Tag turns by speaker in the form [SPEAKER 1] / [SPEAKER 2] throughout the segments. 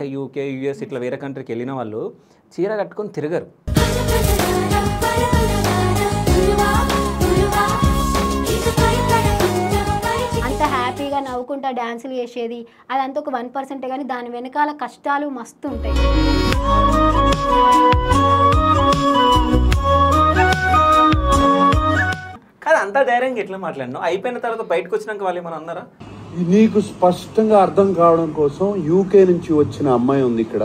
[SPEAKER 1] UK US ఇట్లా వేరే కంట్రీకి వెళ్ళిన వాళ్ళు చీర కట్టుకొని తిరగరు.
[SPEAKER 2] అంత హ్యాపీగా నవ్వుకుంటా డ్యాన్సులు చేసేది అదంతా ఒక 1% కానీ దాని వెనకాల కష్టాలు మస్తు ఉంటాయి.
[SPEAKER 1] కాదు అంత ధైర్యంగా ఎట్లా మాట్లాడినావు? అయిపోయిన తర్వాత బయటకు వచ్చినాక వాళ్ళు ఏమన్నా అన్నారా?
[SPEAKER 3] నీకు స్పష్టంగా అర్థం కావడం కోసం యూకే నుంచి వచ్చిన అమ్మాయి ఉంది ఇక్కడ,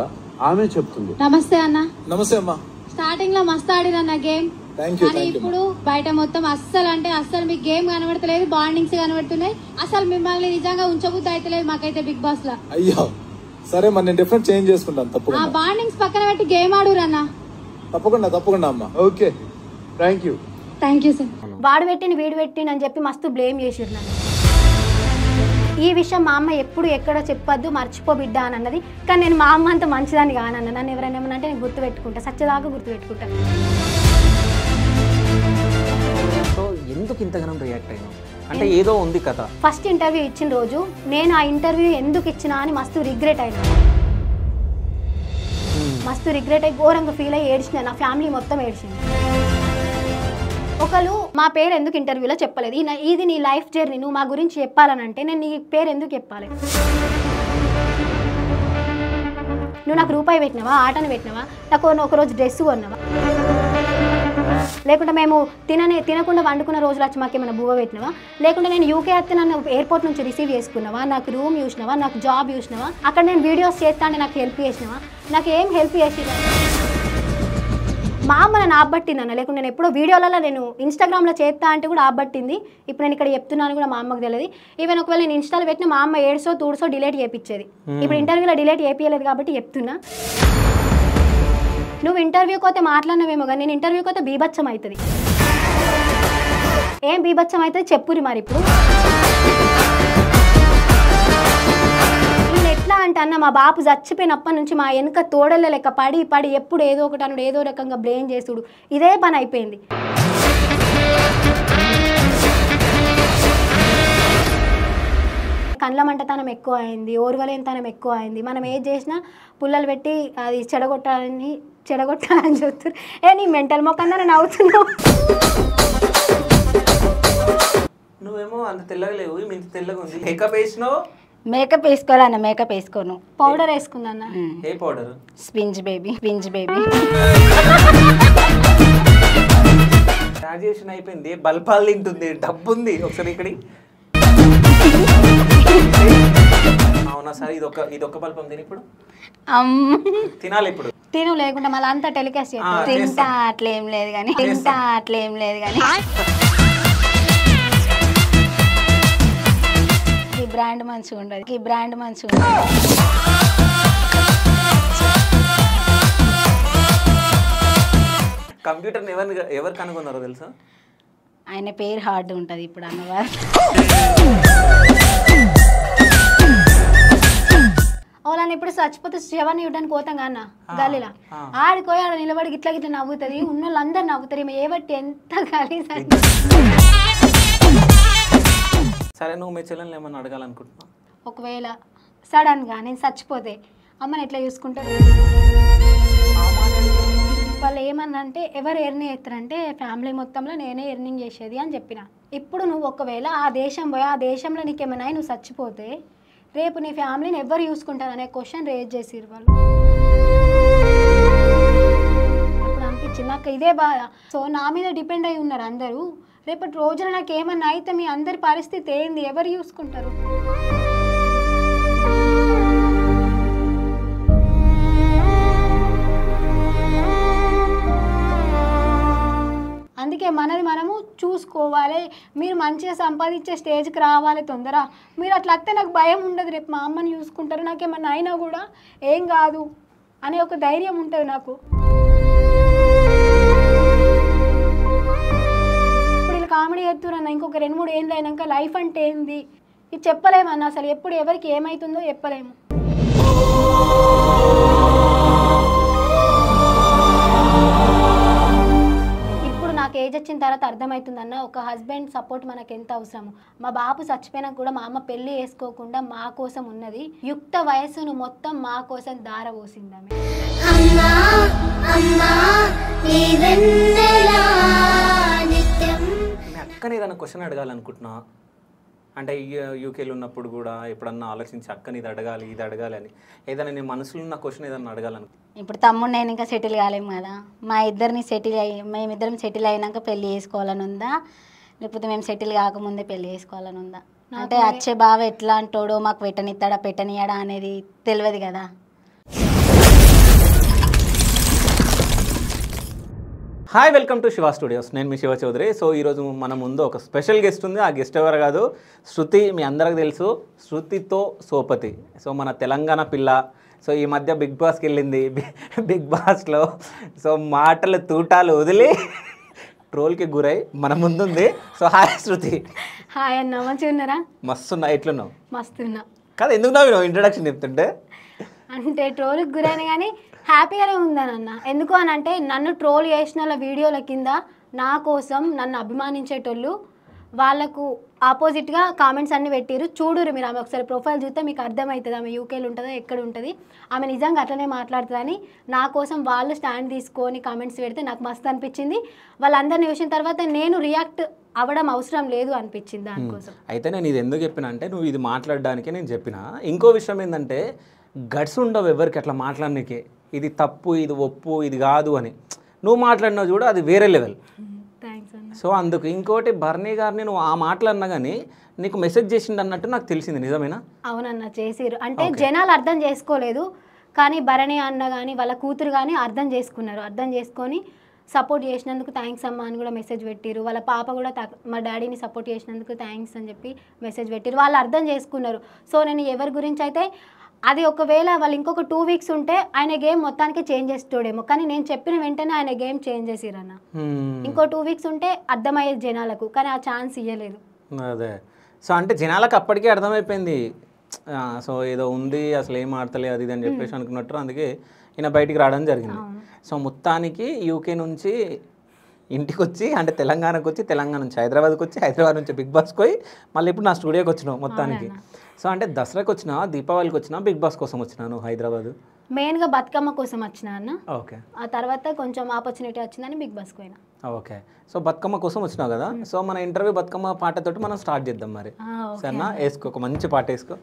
[SPEAKER 3] ఆమె చెప్తుంది.
[SPEAKER 4] నమస్తే అన్న.
[SPEAKER 5] నమస్తే అమ్మా.
[SPEAKER 4] స్టార్టింగ్ లో మస్తు ఆడిరన్న గేమ్, కానీ ఇప్పుడు బయట మొత్తం అస్సలు మీకు గేమ్ కనబడతలేదు, బాండింగ్స్ కనబడుతున్నాయి. అసలు మిమ్మల్ని నిజంగా ఉంచబుద్ధి అయితలేదు మాకైతే బిగ్ బాస్ లో.
[SPEAKER 5] అయ్యో సరే మరి నేను డిఫరెంట్ చేంజ్ చేసుకుంటాను. తప్పకుండా
[SPEAKER 4] బాండింగ్స్ పక్కన పెట్టి గేమ్ ఆడురన్న.
[SPEAKER 5] తప్పకుండా అమ్మా.
[SPEAKER 3] Okay, thank you
[SPEAKER 4] sir.
[SPEAKER 2] వాడు పెట్టిన వీడు పెట్టిన అని చెప్పి మస్తు బ్లేమ్ చేసిరు నన్ను. ఈ విషయం మా అమ్మ ఎప్పుడు ఎక్కడ చెప్పొద్దు, మర్చిపో బిడ్డ అని అన్నది. కానీ నేను మా అమ్మ అంత మంచిదాన్ని కానన్న. నన్ను ఎవరైనా ఏమన్నా అంటే నేను గుర్తుపెట్టుకుంటా, సత్యదాకా గుర్తుపెట్టుకుంటాను.
[SPEAKER 1] సో ఎందుకు ఇంతగానం రియాక్ట్ అయినావు? అంటే ఏదో ఉంది కథ.
[SPEAKER 2] ఫస్ట్ ఇంటర్వ్యూ ఇచ్చిన రోజు నేను ఆ ఇంటర్వ్యూ ఎందుకు ఇచ్చినా అని మస్తు రిగ్రెట్ అయినా. మస్తు రిగ్రెట్ అయ్యి ఘోరంగా ఫీల్ అయ్యి ఏడ్చిన. నా ఫ్యామిలీ మొత్తం ఏడ్చింది. ఒకళ్ళు మా పేరు ఎందుకు ఇంటర్వ్యూలో చెప్పలేదు, ఇది నీ లైఫ్ జర్నీ, నువ్వు మా గురించి చెప్పాలని అంటే నేను నీ పేరు ఎందుకు చెప్పాలి? నువ్వు నాకు రూపాయి పెట్టినావా, ఆటను పెట్టినావా, నాకు ఒకరోజు డ్రెస్ కొన్నావా, లేకుంటే మేము తినకుండా వండుకున్న రోజులు వచ్చి మాకేమైనా బువ్వ పెట్టినావా, లేకుంటే నేను యూకే వస్తే నన్ను ఎయిర్పోర్ట్ నుంచి రిసీవ్ చేసుకున్నావా, నాకు రూమ్ చూసినావా, నాకు జాబ్ చూసినావా, అక్కడ నేను వీడియోస్ చేస్తా అంటే నాకు హెల్ప్ చేసినావా? నాకు ఏం హెల్ప్ చేసినా? మా అమ్మ నన్ను ఆబ్బట్టిందన్న. లేకుంటే నేను ఎప్పుడో వీడియోలలో నేను ఇన్స్టాగ్రామ్లో చేస్తా అంటే కూడా ఆబ్బట్టింది. ఇప్పుడు నేను ఇక్కడ చెప్తున్నాను కూడా మా అమ్మకు తెలియదు. ఈవెన్ ఒకవేళ నేను ఇన్స్టాలో పెట్టిన మా అమ్మ ఏడ్సో తూడ్సో డిలీట్ చేయించేది. ఇప్పుడు ఇంటర్వ్యూలో డిలీట్ చేయించలేదు కాబట్టి చెప్తున్నా. నువ్వు ఇంటర్వ్యూకి పోతే మాట్లాడినవేమో కానీ నేను ఇంటర్వ్యూకి పోతే బీభత్సం అవుతుంది. ఏం బీభత్సం అవుతుంది చెప్పురి మరి. ఇప్పుడు ఎట్లా అంటే అన్న, మా బాపు చచ్చిపోయినప్పటి నుంచి మా వెనుక తోడల లెక్క పడి ఎప్పుడు ఏదో ఒకటి అనుడు, ఏదో రకంగా బ్లేమ్ చేసుడు, ఇదే పని అయిపోయింది. కండ్ల మంటతనం ఎక్కువ అయింది, ఓర్వలేనితనం ఎక్కువ అయింది. మనం ఏది చేసినా పుల్లలు పెట్టి అది చెడగొట్టాలని చెప్తారు. నీ మెంటల్ మొక్కందని నవ్వుతున్నావు.
[SPEAKER 1] నువ్వేమో అంత తెల్లగా లేవు, ఇంత తెల్లగా ఉంది. మేకప్ వేసినావు?
[SPEAKER 6] మేకప్ వేసుకోవాలన్న. మేకప్ వేసుకోను,
[SPEAKER 2] పౌడర్ వేసుకుందన్న.
[SPEAKER 1] ఏ పౌడర్?
[SPEAKER 6] Spinz baby.
[SPEAKER 1] గ్రాడ్యుయేషన్ అయిపోయింది, బల్పాలు తింటుంది, డబ్బు ఉంది. ఒకసారి ఇక్కడి అవునా సార్, ఇదొక్క బల్పం తిని ఇప్పుడు తినాలి. ఇప్పుడు
[SPEAKER 2] తిను, లేకుండా మళ్ళీ అంతా టెలికాస్ట్ చేస్తాను.
[SPEAKER 6] తింటా అట్లేం లేదు కానీ ఈ బ్రాండ్ మంచిగా ఉండదు.
[SPEAKER 1] కంప్యూటర్ ఎవరు కనుగొన్నారో తెలుసా?
[SPEAKER 6] ఆయన పేరు హార్డ్ ఉంటుంది ఇప్పుడు అన్నవారు.
[SPEAKER 2] వాళ్ళని ఇప్పుడు చచ్చిపోతే శవాన్ని ఇవ్వడానికి పోతాం అన్న గల్లీలా. ఆడిపోయి ఆడ నిలబడి గిట్లా నవ్వుతుంది. ఉన్న వాళ్ళందరూ నవ్వుతారు. ఏ బట్టి ఎంత గలీజ్.
[SPEAKER 1] సరే, నువ్వు మీ చెల్లెల్ని ఏమన్నా అడగాలనుకుంటున్నావు?
[SPEAKER 2] ఒకవేళ సడన్గా నేను చచ్చిపోతే అమ్మని ఎట్లా చూసుకుంటారు? వాళ్ళు ఏమన్నా అంటే ఎవరు ఎర్నింగ్ చేస్తారంటే ఫ్యామిలీ మొత్తంలో నేనే ఎర్నింగ్ చేసేది అని చెప్పిన. ఇప్పుడు నువ్వు ఒకవేళ ఆ దేశం పోయి ఆ దేశంలో నీకేమైనా నువ్వు చచ్చిపోతే రేపు నీ ఫ్యామిలీని ఎవరు చూసుకుంటారు అనే క్వశ్చన్ రేజ్ చేసిరు వాళ్ళు. అప్పుడు అనిపించింది నాకు ఇదే బాధ. సో నా మీద డిపెండ్ అయి ఉన్నారు అందరూ. రేపటి రోజున నాకు ఏమన్నా అయితే మీ అందరి పరిస్థితి ఏంది, ఎవరు చూసుకుంటారు? అందుకే మనది మనము చూసుకోవాలి. మీరు మంచిగా సంపాదించే స్టేజ్కి రావాలి తొందర. మీరు అట్లా వస్తే నాకు భయం ఉండదు. రేపు మా అమ్మని చూసుకుంటారు, నాకేమన్నా అయినా కూడా ఏం కాదు అనే ఒక ధైర్యం ఉంటుంది నాకు. ఇప్పుడు ఇలా కామెడీ చేస్తున్నా, ఇంకొక 2-3 ఏళ్ళు అయినాక లైఫ్ అంటే ఏంది ఇది చెప్పలేమన్నా. అసలు ఎప్పుడు ఎవరికి ఏమవుతుందో చెప్పలేము. నాకు ఏజ్ వచ్చిన తర్వాత అర్థమవుతుందన్న ఒక హస్బెండ్ సపోర్ట్ మనకు ఎంత అవసరము. మా బాబు చచ్చిపోయినా కూడా మా అమ్మ పెళ్లి చేసుకోకుండా మా కోసం ఉన్నది. యుక్త వయస్సును మొత్తం మా కోసం దారపోసింది ఆమె.
[SPEAKER 1] మీ అక్కని ఏదైనా క్వశ్చన్ అడగాలనుకుంటున్నా అంటే యూకేలో ఉన్నప్పుడు కూడా ఎప్పుడన్నా ఆలోచించి అక్కని ఇది అడగాలి ఇది అడగాలి అని ఏదైనా నీ మనసులో ఉన్న క్వశ్చన్ ఏదన్నా అడగాలను?
[SPEAKER 6] ఇప్పుడు తమ్ముడు నేను ఇంకా సెటిల్ కాలేము కదా, మా ఇద్దరిని మేమిద్దరం సెటిల్ అయినాక పెళ్లి చేసుకోవాలని ఉందా, లేకపోతే మేము సెటిల్ కాకముందే పెళ్లి చేసుకోవాలని ఉందా? అంటే వచ్చే బావ ఎట్లా అంటాడో, మాకు పెట్టనిస్తాడా పెట్టనియడా అనేది తెలియదు కదా.
[SPEAKER 1] Hi, welcome to Shiva studios. నేను మీ శివ చౌదరి. సో ఈరోజు మన ముందు ఒక స్పెషల్ గెస్ట్ ఉంది. ఆ గెస్ట్ ఎవరు కాదు, శృతి. మీ అందరికి తెలుసు, శృతితో సోపతి. సో మన తెలంగాణ పిల్ల. సో ఈ మధ్య బిగ్ బాస్కి వెళ్ళింది. బిగ్ బాస్లో సో మాటలు తూటాలు వదిలి ట్రోల్కి గురై మన ముందుంది. సో హాయ్ శృతి.
[SPEAKER 2] హాయ్ అన్న, మంచిగా ఉన్నారా?
[SPEAKER 1] మస్తున్నా. ఎట్లున్నావు?
[SPEAKER 2] మస్తున్నా.
[SPEAKER 1] కాదు, ఎందుకు నవ్వు ఇంట్రడక్షన్ చెప్తుంటే?
[SPEAKER 2] అంటే ట్రోల్కి గురైన కానీ హ్యాపీగానే ఉందనన్న. ఎందుకు అని అంటే నన్ను ట్రోల్ చేసిన వాళ్ళ వీడియోల కింద నా కోసం నన్ను అభిమానించేటోళ్ళు వాళ్ళకు ఆపోజిట్గా కామెంట్స్ అన్ని పెట్టిరు. చూడురు మీరు, ఆమె ఒకసారి ప్రొఫైల్ చూస్తే మీకు అర్థమవుతుంది ఆమె యూకేలో ఉంటుందా ఎక్కడ ఉంటుంది, ఆమె నిజంగా అట్లనే మాట్లాడుతుందని. నా కోసం వాళ్ళు స్టాండ్ తీసుకొని కామెంట్స్ పెడితే నాకు మస్తు అనిపించింది. వాళ్ళందరినీ చూసిన తర్వాత నేను రియాక్ట్ అవ్వడం అవసరం లేదు అనిపించింది దానికోసం.
[SPEAKER 1] అయితే నేను ఇది ఎందుకు చెప్పిన అంటే, నువ్వు ఇది మాట్లాడడానికే నేను చెప్పిన. ఇంకో విషయం ఏంటంటే, గట్స్ ఉండవు ఎవరికి అట్లా మాట్లాడడానికి. ఇది తప్పు, ఇది ఒప్పు, ఇది కాదు అని నువ్వు మాట్లాడినావు చూడు, అది వేరే లెవెల్.
[SPEAKER 2] థ్యాంక్స్ అన్న.
[SPEAKER 1] సో అందుకు ఇంకోటి, బర్నీ గారిని నువ్వు ఆ మాటలన్నా కానీ నీకు మెసేజ్ చేసిండు అన్నట్టు నాకు తెలిసింది. నిజమేనా?
[SPEAKER 2] అవునన్న, చేసిరు. అంటే జనాలు అర్థం చేసుకోలేదు, కానీ భరణి అన్న కానీ వాళ్ళ కూతురు కానీ అర్థం చేసుకున్నారు. అర్థం చేసుకొని సపోర్ట్ చేసినందుకు థ్యాంక్స్ అమ్మ అని కూడా మెసేజ్ పెట్టిరు. వాళ్ళ పాప కూడా మా డాడీని సపోర్ట్ చేసినందుకు థ్యాంక్స్ అని చెప్పి మెసేజ్ పెట్టిరు. వాళ్ళు అర్థం చేసుకున్నారు. సో నేను ఎవరి గురించి అయితే, అది ఒకవేళ వాళ్ళు ఇంకొక 2 వీక్స్ ఉంటే ఆయన గేమ్ మొత్తానికి చేంజ్ చేస్తాడేమో, కానీ నేను చెప్పిన వెంటనే ఆయన గేమ్ చేంజ్ చేసిరన్న. ఇంకో 2 వీక్స్ ఉంటే అర్థమయ్యేది జనాలకు, కానీ ఆ ఛాన్స్ ఇవ్వలేదు.
[SPEAKER 1] అదే. సో అంటే జనాలకు అప్పటికే అర్థమైపోయింది. సో ఏదో ఉంది, అసలు ఏం ఆడతలే అది ఇది అని చెప్పేసి అనుకున్నట్టు, అందుకే ఈయన బయటికి రావడం జరిగింది. సో మొత్తానికి యూకే నుంచి ఇంటికి వచ్చి, అంటే తెలంగాణకు వచ్చి, తెలంగాణ నుంచి హైదరాబాద్కి వచ్చి, హైదరాబాద్ నుంచి బిగ్ బాస్కి పోయి మళ్ళీ ఇప్పుడు నా స్టూడియోకి వచ్చినావు మొత్తానికి. సో అంటే దసరాకి వచ్చినా, దీపావళికి వచ్చినా, బిగ్ బాస్ కోసం వచ్చినాను హైదరాబాద్?
[SPEAKER 2] మెయిన్గా బతుకమ్మ కోసం వచ్చిన అన్న.
[SPEAKER 1] ఓకే.
[SPEAKER 2] ఆ తర్వాత కొంచెం ఆపర్చునిటీ వచ్చిందని బిగ్ బాస్కి పోయినా.
[SPEAKER 1] ఓకే. సో బతుకమ్మ కోసం వచ్చినావు కదా. సో మన ఇంటర్వ్యూ బతుకమ్మ పాటతోటి మనం స్టార్ట్ చేద్దాం మరి. సరేనా? వేసుకో, ఒక మంచి పాట వేసుకో.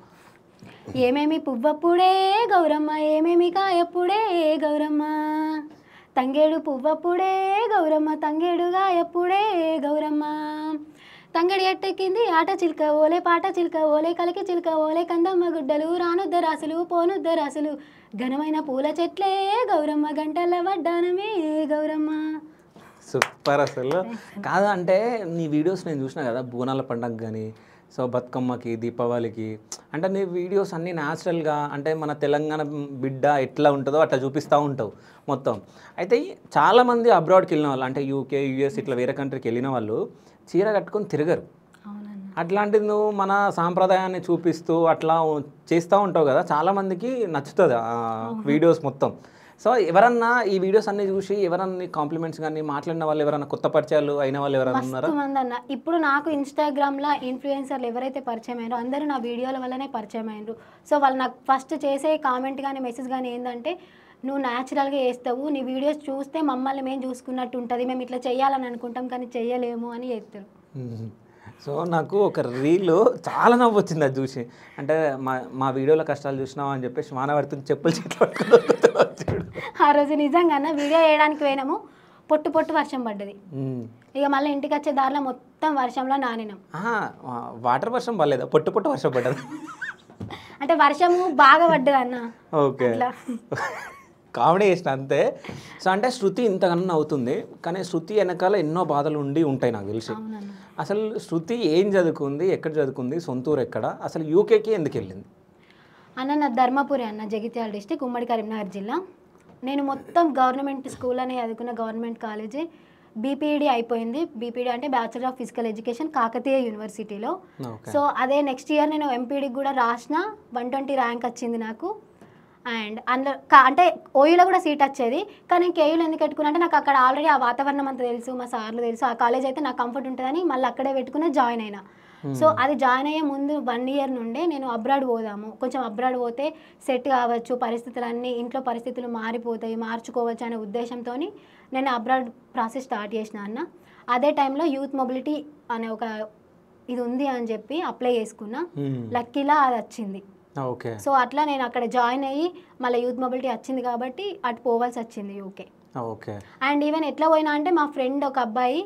[SPEAKER 2] ఏమేమి పువ్వప్పుడే గౌరమ్మ, ఏమేమి కాయప్పుడే గౌరమ్మ, తంగేడు పువ్వప్పుడే గౌరమ్మ, తంగేడుగా ఎప్పుడే గౌరమ్మ, తంగడి ఎట్టెక్కింది ఆట చిల్క ఓలే, పాట చిల్క ఓలే, కలికి చిల్క ఓలే, కందమ్మ గుడ్డలు, రానుద్ద రాసులు, పోనుద్ద రాసులు, ఘనమైన పూల చెట్లే గౌరమ్మ, గంటల వడ్డానమే గౌరమ్మ.
[SPEAKER 1] సూపర్ అసలు. కాదు అంటే నీ వీడియోస్ నేను చూసినా కదా, బోనాల పండగ కానీ, సో బతుకమ్మకి, దీపావళికి, అంటే నీ వీడియోస్ అన్నీ న్యాచురల్గా, అంటే మన తెలంగాణ బిడ్డ ఎట్లా ఉంటుందో అట్లా చూపిస్తూ ఉంటావు మొత్తం. అయితే చాలామంది అబ్రాడ్కి వెళ్ళిన వాళ్ళు, అంటే యూకే, యూఎస్ ఇట్లా వేరే కంట్రీకి వెళ్ళిన వాళ్ళు చీర కట్టుకొని తిరగరు. అట్లాంటిది నువ్వు మన సాంప్రదాయాన్ని చూపిస్తూ అట్లా చేస్తూ ఉంటావు కదా, చాలామందికి నచ్చుతుంది ఆ వీడియోస్ మొత్తం. సో ఎవరన్నా ఈ వీడియోస్ అన్ని చూసి ఎవరన్నా కాంప్లిమెంట్స్ కానీ మాట్లాడిన వాళ్ళు, ఎవరన్నా కొత్త పరిచయాలు అయిన వాళ్ళు ఎవరైనా ఉన్నారా?
[SPEAKER 2] మంది అన్న. ఇప్పుడు నాకు ఇన్స్టాగ్రామ్లో ఇన్ఫ్లుయెన్సర్లు ఎవరైతే పరిచయం అయ్యారో అందరూ నా వీడియోల వల్లనే పరిచయం అయ్యారు. సో వాళ్ళు నాకు ఫస్ట్ చేసే కామెంట్ కానీ మెసేజ్ కానీ ఏంటంటే, నువ్వు న్యాచురల్గా వేస్తావు, నీ వీడియోస్ చూస్తే మమ్మల్ని మేము చూసుకున్నట్టు ఉంటుంది, మేము ఇట్లా చేయాలని అనుకుంటాం కానీ చెయ్యలేము అని చెప్తారు.
[SPEAKER 1] సో నాకు ఒక రీల్ చాలా నవ్వు వచ్చింది అది చూసి. అంటే మా వీడియోలో కష్టాలు చూసినావు అని చెప్పేసి మానవర్తిని చెప్పులు చేతిలో వచ్చాడు
[SPEAKER 2] ఆ రోజు. నిజంగా వీడియో వేయడానికి పోయినాము, పొట్టు పొట్టు వర్షం పడ్డది. ఇక మళ్ళీ ఇంటికి వచ్చే దారిలో మొత్తం వర్షంలో నానినాం.
[SPEAKER 1] వాటర్ వర్షం పడలేదా? పొట్టు పొట్టు వర్షం పడ్డది.
[SPEAKER 2] అంటే వర్షము బాగా పడ్డది అన్న.
[SPEAKER 1] ఓకే, కామెడీ చేసిన అంతే. సో అంటే శృతి ఇంతకన్నా అవుతుంది, కానీ శృతి వెనకాల ఎన్నో బాధలు ఉంటాయి నాకు తెలిసి. అసలు శృతి ఏం చదువుకుంది, ఎక్కడ చదువుకుంది, సొంతూరు ఎక్కడ, అసలు యూకేకి ఎందుకు వెళ్ళింది?
[SPEAKER 2] అన్న నా ధర్మపురి అన్న, జగిత్యాల డిస్టిక్, ఉమ్మడి కరీంనగర్ జిల్లా. నేను మొత్తం గవర్నమెంట్ స్కూల్ అనే చదువుకున్న, గవర్నమెంట్ కాలేజీ. బీపీఈడీ అయిపోయింది. బీపీఈడీ అంటే bachelor of physical education, Kakatiya యూనివర్సిటీలో. సో అదే నెక్స్ట్ ఇయర్ నేను ఎంపీడీకి కూడా రాసిన, 120 ర్యాంక్ వచ్చింది నాకు. అండ్ అందులో అంటే ఓయూలో కూడా సీట్ వచ్చేది, కానీ కేయూలో ఎందుకు పెట్టుకున్నా అంటే నాకు అక్కడ ఆల్రెడీ ఆ వాతావరణం అంతా తెలుసు, మా సార్లు తెలుసు, ఆ కాలేజ్ అయితే నాకు కంఫర్ట్ ఉంటుందని మళ్ళీ అక్కడే పెట్టుకుని జాయిన్ అయినా. సో అది జాయిన్ అయ్యే ముందు 1 year నుండే నేను అబ్రాడ్ పోదాము, కొంచెం అబ్రాడ్ పోతే సెట్ కావచ్చు, పరిస్థితులన్నీ ఇంట్లో పరిస్థితులు మారిపోతాయి, మార్చుకోవచ్చు అనే ఉద్దేశంతో నేను అబ్రాడ్ ప్రాసెస్ స్టార్ట్ చేసిన అన్న. అదే టైంలో యూత్ మొబిలిటీ అనే ఒక ఇది ఉంది అని చెప్పి అప్లై చేసుకున్నా, లక్కీలా అది వచ్చింది.
[SPEAKER 1] ఓకే.
[SPEAKER 2] సో అట్లా నేను అక్కడ జాయిన్ అయ్యి మళ్ళీ యూత్ మొబిలిటీ వచ్చింది కాబట్టి అటు పోవాల్సి వచ్చింది యూకే.
[SPEAKER 1] ఓకే.
[SPEAKER 2] అండ్ ఈవెన్ ఎట్లా పోయినా అంటే మా ఫ్రెండ్ ఒక అబ్బాయి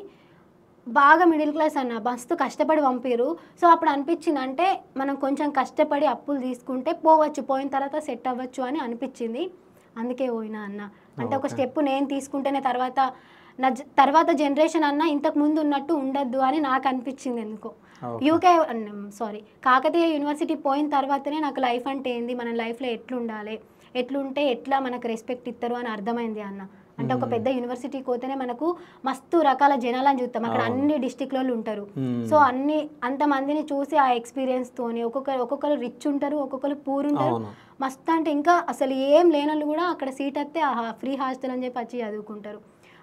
[SPEAKER 2] బాగా మిడిల్ క్లాస్ అన్న, మస్తు కష్టపడి పంపిరు. సో అప్పుడు అనిపించింది అంటే మనం కొంచెం కష్టపడి అప్పులు తీసుకుంటే పోవచ్చు, పోయిన తర్వాత సెట్ అవ్వచ్చు అని అనిపించింది, అందుకే పోయినా అన్న. అంటే ఒక స్టెప్ నేను తీసుకుంటేనే తర్వాత నా తర్వాత జనరేషన్ అన్న ఇంతకు ముందు ఉన్నట్టు ఉండద్దు అని నాకు అనిపించింది ఎందుకో. యూకే కాకతీయ యూనివర్సిటీ పోయిన తర్వాతనే నాకు లైఫ్ అంటే ఏంది, మన లైఫ్లో ఎట్లుండాలి, ఎట్లుంటే ఎట్లా మనకు రెస్పెక్ట్ ఇస్తారు అని అర్థమైంది అన్న. అంటే ఒక పెద్ద యూనివర్సిటీకి పోతేనే మనకు మస్తు రకాల జనాలను చూస్తాం, అక్కడ అన్ని డిస్టిక్లలో ఉంటారు. సో అంతమందిని చూసి ఆ ఎక్స్పీరియన్స్తోని ఒక్కొక్కరు రిచ్ ఉంటారు, ఒక్కొక్కరు పూర్ ఉంటారు, మస్తు అంటే ఇంకా అసలు ఏం లేనోళ్ళు కూడా అక్కడ సీట్ వస్తే ఫ్రీ హాస్టల్ అని చెప్పి వచ్చి చదువుకుంటారు.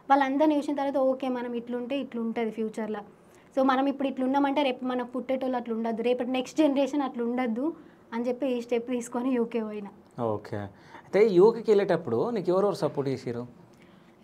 [SPEAKER 2] వాళ్ళందరినీ చూసిన తర్వాత ఓకే మనం ఇట్లుంటే ఇట్లుంటుంది ఫ్యూచర్లో, సో మనం ఇప్పుడు ఇట్లున్నామంటే రేపు మనకు పుట్టేటోళ్ళు అట్లా ఉండద్దు, రేపటి నెక్స్ట్ జనరేషన్ అట్లా ఉండద్దు అని చెప్పి ఈ స్టెప్ తీసుకొని యూకే పోయినా.
[SPEAKER 1] ఓకే. అయితే యూకేకి వెళ్ళేటప్పుడు నీకు ఎవరెవరు సపోర్ట్ చేసారు?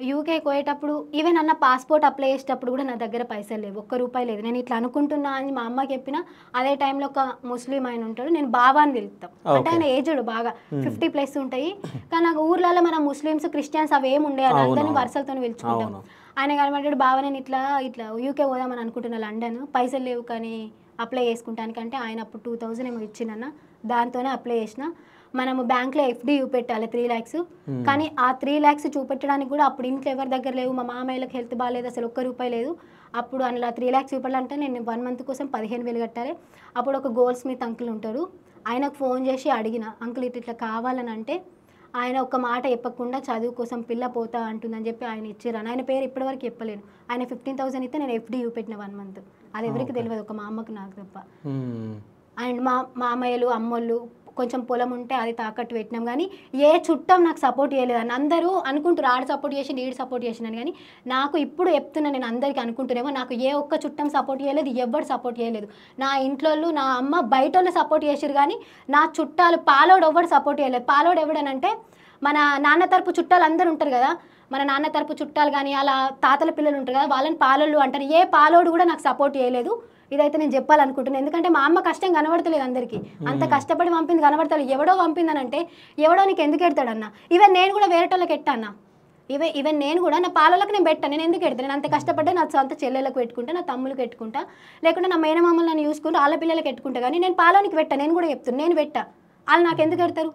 [SPEAKER 2] యూకేకి పోయేటప్పుడు ఈవెన్ అన్న పాస్పోర్ట్ అప్లై చేసేటప్పుడు కూడా నా దగ్గర పైసలు లేవు, ₹1 లేదు. నేను ఇట్లా అనుకుంటున్నా అని మా అమ్మకి చెప్పిన, అదే టైంలో ఒక ముస్లిం ఆయన ఉంటాడు, నేను బాబా అని వెళ్తాం, అంటే ఆయన ఏజ్డ్ బాగా 50+ ఉంటాయి, కానీ నాకు ఊర్లలో మన ముస్లిమ్స్ క్రిస్టియన్స్ అవి ఏమి ఉండే అందరినీ వరుసలతో పిలుచుకుంటాం. ఆయన కనబడ్డాడు, బాబా నేను ఇట్లా యూకే పోదామని అనుకుంటున్నా లండన్, పైసలు లేవు కానీ అప్లై చేసుకుంటానికంటే ఆయన అప్పుడు 2000 ఏమో ఇచ్చిందన్న, దాంతోనే అప్లై చేసిన. మనము బ్యాంక్లో FD చూపెట్టాలి 3 lakhs, కానీ ఆ 3 lakhs చూపెట్టడానికి కూడా అప్పుడు ఇంట్లో ఎవరి దగ్గర లేవు, మా మామయ్యలకు హెల్త్ బాగాలేదు, అసలు ₹1 లేదు. అప్పుడు అందులో 3 lakhs చూపెట్టాలంటే నేను 1 month కోసం 15,000 కట్టాలి. అప్పుడు ఒక గోల్డ్ స్మిత్ అంకుల్ ఉంటారు, ఆయనకు ఫోన్ చేసి అడిగిన, అంకుల్ ఇట్లా కావాలని అంటే ఆయన ఒక మాట చెప్పకుండా చదువు కోసం పిల్ల పోతా అంటుందని చెప్పి ఆయన ఇచ్చారు. ఆయన పేరు ఇప్పటివరకు చెప్పలేను. ఆయన 15,000 ఇస్తే నేను FD చూపెట్టిన 1 month, అది ఎవరికి తెలియదు, ఒక మా అమ్మకు నాకు తప్ప. అండ్ మా మామయ్యలు అమ్మోళ్ళు కొంచెం పొలం ఉంటే అది తాకట్టు పెట్టినాం, కానీ ఏ చుట్టం నాకు సపోర్ట్ చేయలేదు అని అందరూ అనుకుంటారు, ఆడ సపోర్ట్ చేసి నీడు సపోర్ట్ చేసినాను, కానీ నాకు ఇప్పుడు చెప్తున్నా, నేను అందరికీ అనుకుంటున్నామో నాకు ఏ ఒక్క చుట్టం సపోర్ట్ చేయలేదు, ఎవ్వరు సపోర్ట్ చేయలేదు. నా ఇంట్లో నా అమ్మ బయట వాళ్ళు సపోర్ట్ చేసారు, కానీ నా చుట్టాలు పాలోడు ఎవ్వడు సపోర్ట్ చేయలేదు. పాలోడు ఎవడనంటే మన నాన్న తరపు చుట్టాలు అందరూ ఉంటారు కదా, మన నాన్న తరపు చుట్టాలు కానీ అలా తాతల పిల్లలు ఉంటారు కదా, వాళ్ళని పాలోళ్ళు అంటారు. ఏ పాలోడు కూడా నాకు సపోర్ట్ చేయలేదు, ఇదైతే నేను చెప్పాలనుకుంటున్నాను. ఎందుకంటే మా అమ్మ కష్టం కనబడతలేదు అందరికీ, అంత కష్టపడి పంపింది కనబడతలేదు. ఎవడో పంపిందనంటే ఎవడో నీకు ఎందుకు ఎడతాడన్నా, ఈవెన్ నేను కూడా వేరేటోళ్ళకి ఎట్టన్నా, ఈవెన్ నేను కూడా నా పాలలకు నేను పెట్టాను, నేను ఎందుకు ఎడతాను, నేను అంత కష్టపడ్డా నా సొంత చెల్లెలకు పెట్టుకుంటా, నా తమ్ములకు పెట్టుకుంటా, లేకుంటే నా మేనమామలు నన్ను చూసుకుంటూ వాళ్ళ పిల్లలకి పెట్టుకుంటా, కానీ నేను పాలోనికి పెట్టా, నేను కూడా చెప్తాను నేను పెట్టా, వాళ్ళు నాకు ఎందుకు ఎడతారు,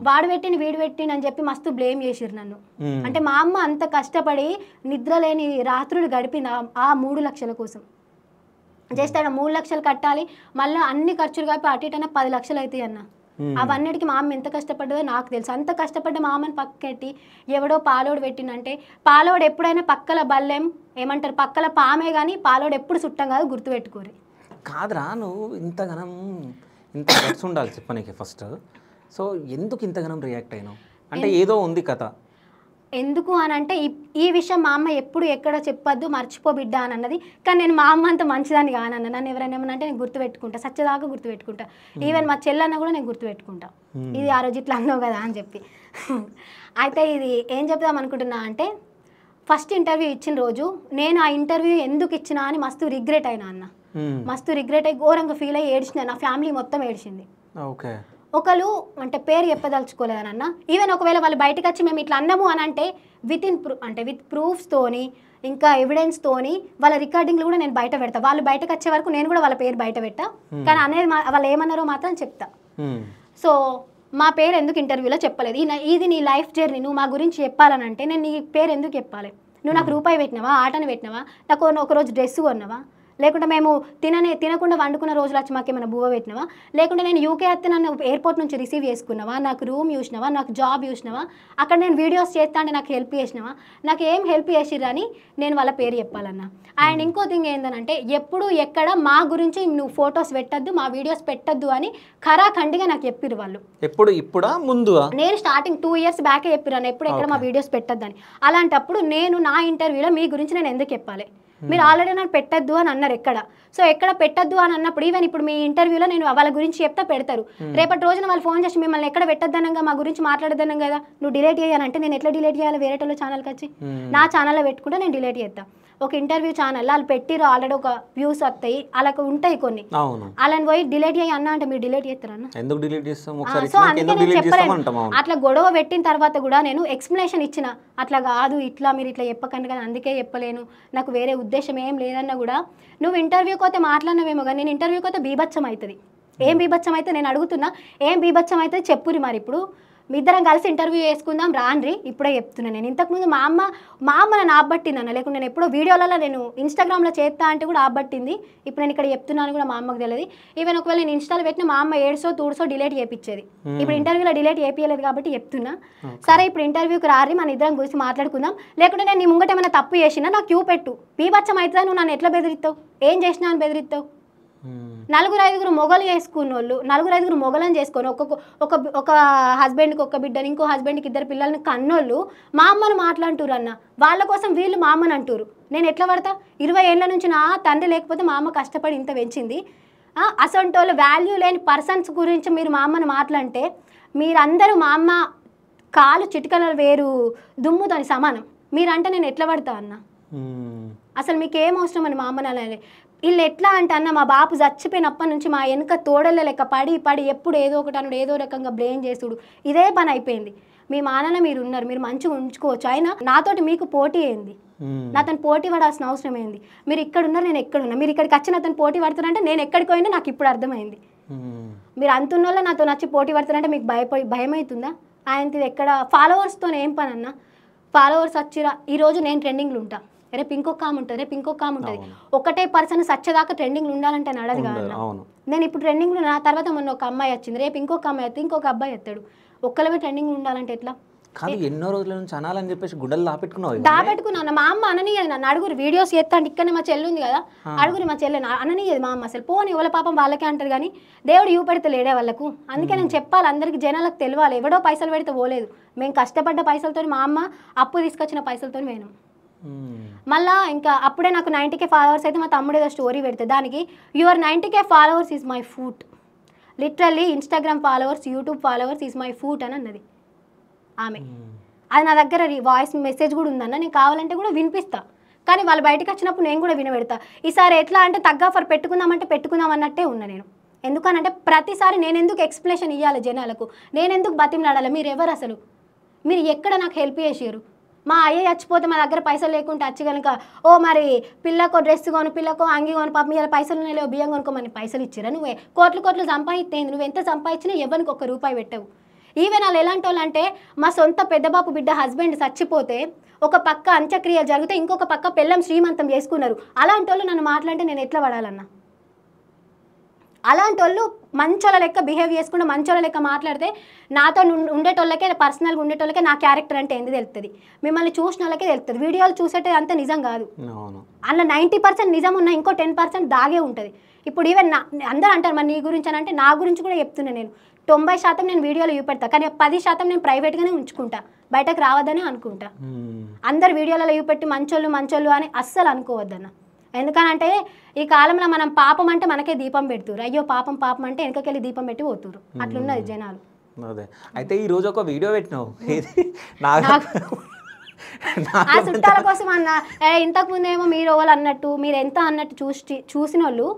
[SPEAKER 2] వాడు పెట్టింది వీడు పెట్టింది అని చెప్పి మస్తు బ్లేమ్ చేసిరు నన్ను. అంటే మా అమ్మ అంత కష్టపడి నిద్ర లేని రాత్రులు గడిపింది ఆ 3 లక్షల కోసం. జస్ట్ అక్కడ 3 లక్షలు కట్టాలి, మళ్ళీ అన్ని ఖర్చులు కలిపి అటు ఇటైనా 10 లక్షలు అవుతాయి అన్న. అవన్నిటికి మా అమ్మ ఎంత కష్టపడ్డదో నాకు తెలుసు. అంత కష్టపడ్డ మా అమ్మని పక్కెట్టి ఎవడో పాలోడు పెట్టినంటే, పాలోడు ఎప్పుడైనా పక్కల బల్లెం ఏమంటారు పక్కల పామే, కానీ పాలోడు ఎప్పుడు చుట్టం కాదు, గుర్తుపెట్టుకోరు.
[SPEAKER 1] కాదురా, నువ్వు ఇంతగానం ఇంత గట్స్ ఉండాలి చెప్పనీకి ఫస్ట్. సో ఎందుకు ఇంతగానం రియాక్ట్ అయినావు? అంటే ఏదో ఉంది కథ.
[SPEAKER 2] ఎందుకు అని అంటే ఈ విషయం మా అమ్మ ఎప్పుడు ఎక్కడ చెప్పొద్దు, మర్చిపో బిడ్డ అని అన్నది, కానీ నేను మా అమ్మ అంత మంచిదాన్ని కానన్న. నన్ను ఎవరైనా ఏమన్నా అంటే నేను గుర్తుపెట్టుకుంటా, సత్యదాకా గుర్తుపెట్టుకుంటా. ఈవెన్ మా చెల్లన్న కూడా నేను గుర్తుపెట్టుకుంటా, ఇది ఆ రోజు ఇట్లా అన్నావు కదా అని చెప్పి. అయితే ఇది ఏం చెప్దాం అనుకుంటున్నా అంటే, ఫస్ట్ ఇంటర్వ్యూ ఇచ్చిన రోజు నేను ఆ ఇంటర్వ్యూ ఎందుకు ఇచ్చినా అని మస్తు రిగ్రెట్ అయినా అన్న, మస్తు రిగ్రెట్ అయ్యి ఘోరంగా ఫీల్ అయ్యి ఏడ్చిన. నా ఫ్యామిలీ మొత్తం ఏడ్చింది.
[SPEAKER 1] ఓకే.
[SPEAKER 2] ఒకళ్ళు అంటే పేరు చెప్పదలుచుకోలేదని అన్న, ఈవెన్ ఒకవేళ వాళ్ళు బయటకు వచ్చి మేము ఇట్లా అన్నాము అని అంటే విత్ ప్రూఫ్స్తోని ఇంకా ఎవిడెన్స్తోని వాళ్ళ రికార్డింగ్లు కూడా నేను బయట పెడతా. వాళ్ళు బయటకు వచ్చే వరకు నేను కూడా వాళ్ళ పేరు బయట పెట్టా, కానీ అనేది వాళ్ళు ఏమన్నారో మాత్రం చెప్తా. సో మా పేరు ఎందుకు ఇంటర్వ్యూలో చెప్పలేదు, ఇది నీ లైఫ్ జర్నీ, నువ్వు మా గురించి చెప్పాలని అంటే నేను నీ పేరు ఎందుకు చెప్పాలి? నువ్వు నాకు ₹1 పెట్టినావా, ఆటను పెట్టినావా, నాకు ఒకరోజు డ్రెస్ కొన్నావా, లేకుంటే మేము తినకుండా వండుకున్న రోజులు వచ్చి మాకేమైనా బువ్వ పెట్టినవా? లేకుంటే నేను యూకే వస్తే నన్ను ఎయిర్పోర్ట్ నుంచి రిసీవ్ చేసుకున్నావా? నాకు రూమ్ చూసినావా? నాకు జాబ్ చూసినావా? అక్కడ నేను వీడియోస్ చేస్తా అంటే నాకు హెల్ప్ చేసినావా? నాకు ఏం హెల్ప్ చేసిరని నేను వాళ్ళ పేరు చెప్పాలన్నా. అండ్ ఇంకో థింగ్ ఏంటంటే ఎప్పుడు ఎక్కడ మా గురించి నువ్వు ఫొటోస్ పెట్టద్దు, మా వీడియోస్ పెట్టద్దు అని ఖరాఖండిగా నాకు చెప్పిరు వాళ్ళు.
[SPEAKER 1] ఎప్పుడు ఇప్పుడా ముందుగా?
[SPEAKER 2] నేను స్టార్టింగ్ 2 years బ్యాకే చెప్పిరాను ఎప్పుడు ఎక్కడ మా వీడియోస్ పెట్టద్దని. అలాంటప్పుడు నేను నా ఇంటర్వ్యూలో మీ గురించి నేను ఎందుకు చెప్పాలి? మీరు ఆల్రెడీ నన్ను పెట్టద్దు అని అన్నారు ఎక్కడ. సో ఎక్కడ పెట్టద్దు అని అన్నప్పుడు ఈవెన్ ఇప్పుడు మీ ఇంటర్వ్యూలో నేను వాళ్ళ గురించి చెప్తా పెడతారు. రేపటి రోజున వాళ్ళు ఫోన్ చేసి మిమ్మల్ని ఎక్కడ పెట్టద్దనంగా మా గురించి మాట్లాడద్దనం కదా, నువ్వు డిలీట్ చేయాలంటే నేను ఎట్లా డిలీట్ చేయాలి? వేరేటోళ్ళ ఛానల్కి వచ్చి నా ఛానల్లో పెట్టుకుంటే నేను డిలీట్ చేస్తాను. ఒక ఇంటర్వ్యూ ఛానల్ వాళ్ళు పెట్టిరు ఆల్రెడీ ఒక వ్యూస్ వస్తాయి, అలాగ ఉంటాయి కొన్ని. అలాని పోయి డిలీట్ చేయి అన్న అంటే మీరు డిలీట్ చేస్తారన్న?
[SPEAKER 1] ఎందుకు డిలీట్ చేస్తాం?
[SPEAKER 2] సో అందుకే నేను చెప్పలేను. అట్లా గొడవ పెట్టిన తర్వాత కూడా నేను ఎక్స్ప్లెనేషన్ ఇచ్చిన, అట్లా కాదు ఇట్లా మీరు ఇట్లా చెప్పకండి కదా, అందుకే చెప్పలేను, నాకు వేరే ఉద్దేశం ఏం లేదన్నా కూడా నువ్వు ఇంటర్వ్యూకి పోతే మాట్లాడినవేమో కానీ నేను ఇంటర్వ్యూకి పోతే బీభత్సం అవుతుంది. ఏం బీభత్సం అయితే నేను అడుగుతున్నా, ఏం బీభత్సం అయితే చెప్పురి. మరి ఇప్పుడు మీ ఇద్దరం కలిసి ఇంటర్వ్యూ చేసుకుందాం రాన్రి, ఇప్పుడే చెప్తున్నా నేను. ఇంతకుముందు మా అమ్మ నన్ను ఆబ్బట్టింది అన్న, లేకుంటే నేను ఎప్పుడో వీడియోలలో నేను ఇన్స్టాగ్రామ్లో చేస్తా అంటే కూడా ఆబ్బట్టింది. ఇప్పుడు నేను ఇక్కడ చెప్తున్నాను కూడా మా అమ్మకు తెలియదు. ఈవెన్ ఒకవేళ నేను ఇన్స్టాలో పెట్టిన మా అమ్మ ఏడ్సో తూడ్సో డిలీట్ చేయించేది. ఇప్పుడు ఇంటర్వ్యూలో డిలీట్ చేయించలేదు కాబట్టి చెప్తున్నా. సరే ఇప్పుడు ఇంటర్వ్యూకి రారి, మన ఇద్దరం గురించి మాట్లాడుకుందాం. లేకుంటే నేను నీ ముంగట ఏమైనా తప్పు చేసినా నాకు క్యూ పెట్టు. బీభత్సం అవుతుందా? నువ్వు నన్ను ఎట్లా బెదిరిస్తావు? ఏం చేసినా అని బెదిరిస్తావు? 4-5 మొగలు చేసుకున్న వాళ్ళు 4-5 మొగలను చేసుకొని ఒక హస్బెండ్కి ఒక బిడ్డని, ఇంకో హస్బెండ్కి 2 పిల్లల్ని కన్నోళ్ళు మా అమ్మను మాట్లాడుతురు అన్న. వాళ్ళ కోసం వీళ్ళు మా అమ్మని అంటారు. నేను ఎట్లా పడతా? 20 ఏళ్ళ నుంచి నా తండ్రి లేకపోతే మా అమ్మ కష్టపడి ఇంత పెంచింది. అసంటి వాళ్ళు వాల్యూ లేని పర్సన్స్ గురించి మీరు మా అమ్మని మాట్లాడితే మీరందరూ మా అమ్మ కాలు చిటికల వేరు దుమ్ముతోని సమానం. మీరంటే నేను ఎట్లా పడతా అన్న? అసలు మీకు ఏం అవసరం అని మా అమ్మని అలా వీళ్ళు ఎట్లా అంటే అన్న, మా బాపు చచ్చిపోయినప్పటి నుంచి మా వెనుక తోడల లెక్క పడి ఎప్పుడు ఏదో ఒకటి అన్నాడు, ఏదో రకంగా బ్లేమ్ చేసుడు, ఇదే పని అయిపోయింది. మీ మానన మీరు ఉన్నారు, మీరు మంచిగా ఉంచుకోవచ్చు. అయినా నాతోటి మీకు పోటీ ఏంది? నాతో పోటీ పడాల్సిన అవసరం ఏంది? మీరు ఇక్కడ ఉన్నారు, నేను ఎక్కడున్నా. మీరు ఇక్కడికి వచ్చి నాతో పోటీ పడుతున్నారంటే నేను ఎక్కడికి పోయినా నాకు ఇప్పుడు అర్థమైంది. మీరు అంతున్నోళ్ళ నాతో నచ్చి పోటీ పడుతున్నారంటే మీకు భయం అవుతుందా? ఆయనది ఎక్కడ ఫాలోవర్స్తో ఏం పని అన్న? ఫాలోవర్స్ వచ్చిరా, ఈరోజు నేను ట్రెండింగ్లు ఉంటా, రేపు ఇంకొక ఆమె ఉంటుంది, రేపు ఇంకొక ఆమె ఉంటుంది. ఒకటే పర్సన్ సచ్చదాకా ట్రెండింగ్లు ఉండాలంటే నడదు కాదు. నేను ఇప్పుడు ట్రెండింగ్లు నా తర్వాత మొన్న ఒక అమ్మాయి వచ్చింది, రేపు ఇంకొక అమ్మాయి వస్తే ఇంకొక అబ్బాయి వస్తాడు. ఒక్కలమే ట్రెండింగ్లు ఉండాలంటే ఎట్లా?
[SPEAKER 1] కాదు, ఎన్నో రోజుల నుంచి అనాలని చెప్పేసి గుడ్డలు
[SPEAKER 2] దాపెట్టుకున్నాను. మా అమ్మ అననీయదు నన్ను. అడుగురు వీడియోస్ చేస్తాండి, ఇక్కడనే మా చెల్లి ఉంది కదా, అడుగురు మా చెల్లి అననీయదు మా అమ్మ. అసలు పోని ఎవరి పాపం వాళ్ళకే అంటారు కానీ దేవుడు ఇవి పెడితే లేడే వాళ్ళకు. అందుకే నేను చెప్పాలి, అందరికి జనాలకు తెలియాలి. ఎవడో పైసలు పెడితే పోలేదు, మేము కష్టపడ్డ పైసలతో, మా అమ్మ అప్పు తీసుకొచ్చిన పైసలతో పోయినాం. మళ్ళా ఇంకా అప్పుడే నాకు 90K ఫాలోవర్స్ అయితే మా తమ్ముడు ఏదో స్టోరీ పెడితే దానికి your 90K followers is my foot, literally Instagram followers, YouTube followers is my foot అని అన్నది ఆమె. అది నా దగ్గర వాయిస్ మెసేజ్ కూడా ఉందన్న, నేను కావాలంటే కూడా వినిపిస్తా. కానీ వాళ్ళు బయటకు వచ్చినప్పుడు నేను కూడా వినబెడతా. ఈసారి ఎట్లా అంటే తగ్గాఫర్ పెట్టుకుందామంటే పెట్టుకుందాం అన్నట్టే ఉన్నా నేను. ఎందుకనంటే ప్రతిసారి నేను ఎందుకు ఎక్స్ప్లెనేషన్ ఇవ్వాలి జనాలకు, నేను ఎందుకు బతిమలాడాలి? మీరు ఎవరు అసలు? మీరు ఎక్కడ నాకు హెల్ప్ చేసారు? మా అయ్య చచ్చిపోతే మా దగ్గర పైసలు లేకుంటే వచ్చి కనుక ఓ మరి పిల్లకు డ్రెస్ కొను, పిల్లకు అంగి కొను, పాపం ఇలా పైసలు లేవు, బియ్యం కొనుక్కోమని పైసలు ఇచ్చిరా? నువ్వే కోట్లు సంపాదిస్తేంది? నువ్వు ఎంత సంపాదించినా ఎవరికి ₹1 పెట్టవు. ఈవెన్ వాళ్ళు ఎలాంటి వాళ్ళు అంటే, మా సొంత పెద్దబాపు బిడ్డ హస్బెండ్ చచ్చిపోతే ఒక పక్క అంత్యక్రియలు జరిగితే ఇంకొక పక్క పెళ్ళం శ్రీమంతం చేసుకున్నారు. అలాంటి వాళ్ళు నన్ను మాట్లాడితే నేను ఎట్లా పడాలన్నా? అలాంటి వాళ్ళు మంచోళ్ళ లెక్క బిహేవ్ చేసుకుంటే, మంచోళ్ళ లెక్క మాట్లాడితే నాతో ఉండేటోళ్ళకే, పర్సనల్గా ఉండేటోళ్ళకే నా క్యారెక్టర్ అంటే ఏంది తెలుస్తుంది. మిమ్మల్ని చూసిన వాళ్ళకే తెలుస్తుంది. వీడియోలు చూసేటే అంత నిజం కాదు. అలా 90% నిజం ఉన్న ఇంకో 10% దాగే ఉంటుంది. ఇప్పుడు ఈవెన్ అందరూ అంటారు మరి నీ గురించి అని, అంటే నా గురించి కూడా చెప్తున్నా నేను. 90% నేను వీడియోలో చూపెడతా, కానీ 10% నేను ప్రైవేట్గానే ఉంచుకుంటా, బయటకు రావద్దని అనుకుంటా. అందరు వీడియోలలో చూపెట్టి మంచోళ్ళు అని అస్సలు అనుకోవద్దన్న. ఎందుకనంటే ఈ కాలంలో మనం పాపం అంటే మనకే దీపం పెడుతురు, అయ్యో పాపం అంటే వెనకకెళ్ళి దీపం పెట్టి పోతురు. అట్లున్నది జనాలు.
[SPEAKER 1] అదే అయితే ఈ రోజు ఒక వీడియో పెట్టినావు,
[SPEAKER 2] ఆ చుట్టాల కోసం అన్న. ఇంతకు ముందేమో మీరు వాళ్ళు అన్నట్టు, మీరు ఎంత అన్నట్టు చూసిన వాళ్ళు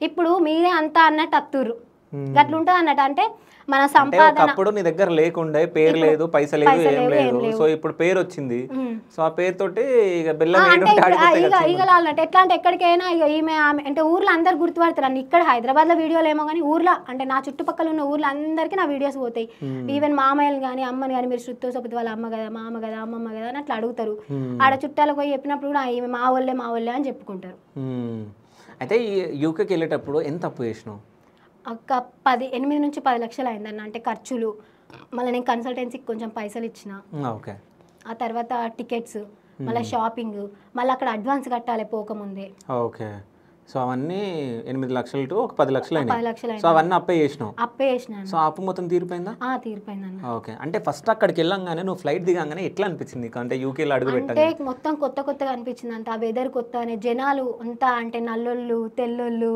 [SPEAKER 2] ఇప్పుడు మీరే అంతా అన్నట్టు అత్తుర్రు. అట్లుంటుంది అన్నట్టు. అంటే మన సంపాదన
[SPEAKER 1] అప్పుడు నీ దగ్గర లేకుండే, పేరు లేదు, పైసలు లేదు, ఏం లేదు. సో ఇప్పుడు పేరు వచ్చింది. సో ఆ పేరుతోటి ఇక బెల్లం
[SPEAKER 2] ఈగలాలన్నట్టు. ఎట్లా అంటే ఎక్కడికైనా ఇక ఈమె ఆమె అంటే ఊర్లో అందరు గుర్తుపడతారు అన్న. ఇక్కడ హైదరాబాద్లో వీడియోలు ఏమో కానీ ఊర్లో అంటే నా చుట్టుపక్కల ఉన్న ఊర్లో అందరికీ నా వీడియోస్ పోతాయి. ఈవెన్ మామయ్యలు కానీ అమ్మని కానీ మీరు శృత్తో సొప్పతి వాళ్ళ అమ్మ కదా, మా అమ్మ కదా, అమ్మమ్మ కదా అని అట్లా అడుగుతారు. ఆడ చుట్టాలకు పోయి చెప్పినప్పుడు కూడా ఈమె మా వాళ్ళే అని చెప్పుకుంటారు.
[SPEAKER 1] అయితే ఈ యూకేకి వెళ్ళేటప్పుడు ఎంత అప్పు చేసినావు?
[SPEAKER 2] ఒక 8 నుంచి 10 లక్షలు అయిందన్న. అంటే ఖర్చులు, మళ్ళీ నేను కన్సల్టెన్సీకి కొంచెం పైసలు ఇచ్చిన,
[SPEAKER 1] ఓకే.
[SPEAKER 2] ఆ తర్వాత టికెట్స్, మళ్ళీ షాపింగ్, మళ్ళీ అక్కడ అడ్వాన్స్ కట్టాలి పోకముందే.
[SPEAKER 1] ఓకే. సో అవన్నీ 8 లక్షలు టు ఒక 10 లక్షలు
[SPEAKER 2] 10
[SPEAKER 1] అయినాయి.
[SPEAKER 2] లక్షలు
[SPEAKER 1] సో అవన్నీ అప్పే చేసినావు.
[SPEAKER 2] అప్పే చేసినాను.
[SPEAKER 1] సో అప్పు మొత్తం తీరిపోయిందా?
[SPEAKER 2] తీరిపోయిందన్న.
[SPEAKER 1] ఓకే. అంటే ఫస్ట్ అక్కడికి వెళ్ళంగానే నువ్వు ఫ్లైట్ దిగంగానే ఎట్లా అనిపించింది నీకు? అంటే యూకేలో అడుగు
[SPEAKER 2] అంటే
[SPEAKER 1] పెట్టండి.
[SPEAKER 2] మొత్తం కొత్తగా అనిపించింది అంట. ఆ వెదర్ కొత్త అనే జనాలు అంతా, అంటే నల్లోళ్ళు తెల్లోళ్ళు,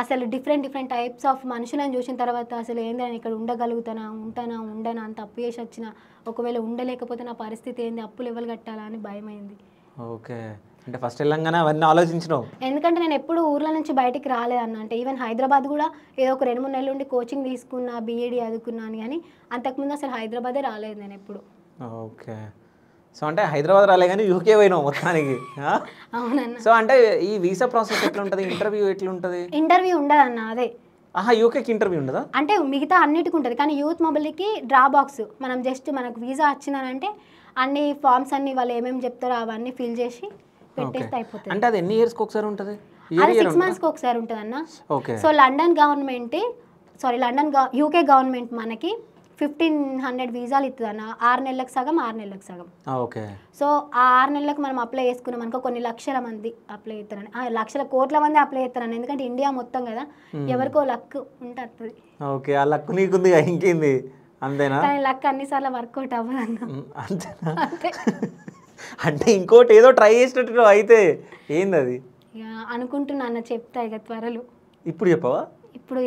[SPEAKER 2] అసలు డిఫరెంట్ టైప్స్ ఆఫ్ మనుషులను చూసిన తర్వాత అసలు ఏంది నేను ఇక్కడ ఉండగలుగుతానా, ఉండనా, అంత అప్పు చేసి వచ్చిన, ఒకవేళ ఉండలేకపోతే నా పరిస్థితి ఏంది, అప్పులు ఎవరు కట్టాలా అని భయమైంది.
[SPEAKER 1] ఓకే. అంటే ఫస్ట్ వెళ్ళంగానే అవన్నీ ఆలోచించినావు?
[SPEAKER 2] ఎందుకంటే నేను ఎప్పుడు ఊర్ల నుంచి బయటికి రాలేదన్న. అంటే ఈవెన్ హైదరాబాద్ కూడా ఏదో ఒక 2-3 నెలలు ఉండి కోచింగ్ తీసుకున్నా, బీఈడీ చదువుకున్నాను, కానీ అంతకుముందు అసలు హైదరాబాదే రాలేదు నేను ఎప్పుడు.
[SPEAKER 1] ఓకే. సో అంటే హైదరాబాద్ రాలే కానీ యూకే పోయినావు మొత్తానికి.
[SPEAKER 2] అవునన్న.
[SPEAKER 1] సో అంటే ఈ వీసా ప్రాసెస్ ఎట్లుంటుంది, ఇంటర్వ్యూ ఎట్లుంటుంది?
[SPEAKER 2] ఇంటర్వ్యూ ఉండదన్న. అదే
[SPEAKER 1] యూకేకి ఇంటర్వ్యూ ఉండదా?
[SPEAKER 2] అంటే మిగతా అన్నిటికి ఉంటుంది, కానీ యూత్ మొబిలిటీకి డ్రా బాక్స్. మనం జస్ట్ మనకు వీసా వచ్చిందనంటే అన్ని ఫామ్స్ అన్ని వాళ్ళు ఏమేమి చెప్తారో అవన్నీ ఫిల్ చేసి పెట్టేస్తే అయిపోతుంది.
[SPEAKER 1] అంటే అది ఎన్ని ఇయర్స్కి ఒకసారి ఉంటుంది?
[SPEAKER 2] అది 6 monthsకి ఒకసారి ఉంటుంది అన్న.
[SPEAKER 1] ఓకే.
[SPEAKER 2] సో యూకే గవర్నమెంట్ మనకి 1500 వీసాలు ఇస్తుంది అన్న. 6 నెలలకు సగం, 6 నెలలకు సగం.
[SPEAKER 1] ఓకే.
[SPEAKER 2] సో ఆ 6 నెలలకు మనం అప్లై చేసుకున్నాం అనుకో, కొన్ని లక్షల మంది అప్లై చేస్తారని, లక్షల కోట్ల మంది అప్లై చేస్తారని. ఎందుకంటే ఇండియా మొత్తం కదా, ఎవరికో లక్ ఉంటుంది.
[SPEAKER 1] ఓకే. ఆ లక్ నీకుంది, ఇంకేంది, అంతేనా?
[SPEAKER 2] కానీ లక్ అన్నిసార్లు వర్కౌట్ అవ్వదు అన్న.
[SPEAKER 1] అంతేనా? అంటే ఇంకోటి ఏదో ట్రై చేసినట్టు అయితే ఏంది అది?
[SPEAKER 2] ఇక అనుకుంటున్నా అన్న, చెప్తా ఇక త్వరలో.
[SPEAKER 1] ఇప్పుడు చెప్పవా?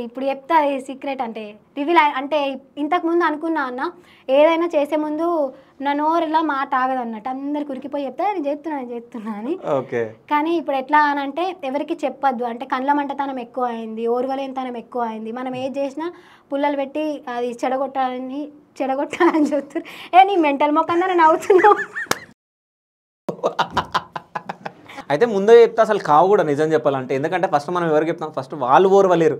[SPEAKER 2] ఇప్పుడు చెప్తా అది సీక్రెట్. అంటే రివీల్ అంటే ఇంతకుముందు అనుకున్నా అన్న, ఏదైనా చేసే ముందు నా నోరులా మాట ఆగదు అన్నట్టు, అందరికి ఉరికిపోయి చెప్తా నేను చేస్తున్నా అని.
[SPEAKER 1] ఓకే.
[SPEAKER 2] కానీ ఇప్పుడు ఎట్లా అని అంటే ఎవరికి చెప్పొద్దు. అంటే కండ్ల మంటతనం ఎక్కువ అయింది, ఓర్వలేనితనం ఎక్కువ అయింది. మనం ఏది చేసినా పుల్లలు పెట్టి అది చెడగొట్టాలని చెప్తారు. నీ మెంటల్ మొక్కన్నా నవ్వుతున్నావు.
[SPEAKER 1] అయితే ముందే చెప్తే అసలు కావు కూడా నిజం చెప్పాలంటే. ఎందుకంటే ఫస్ట్ మనం ఎవరికి చెప్తాం, ఫస్ట్ వాళ్ళు ఓర్వలేరు.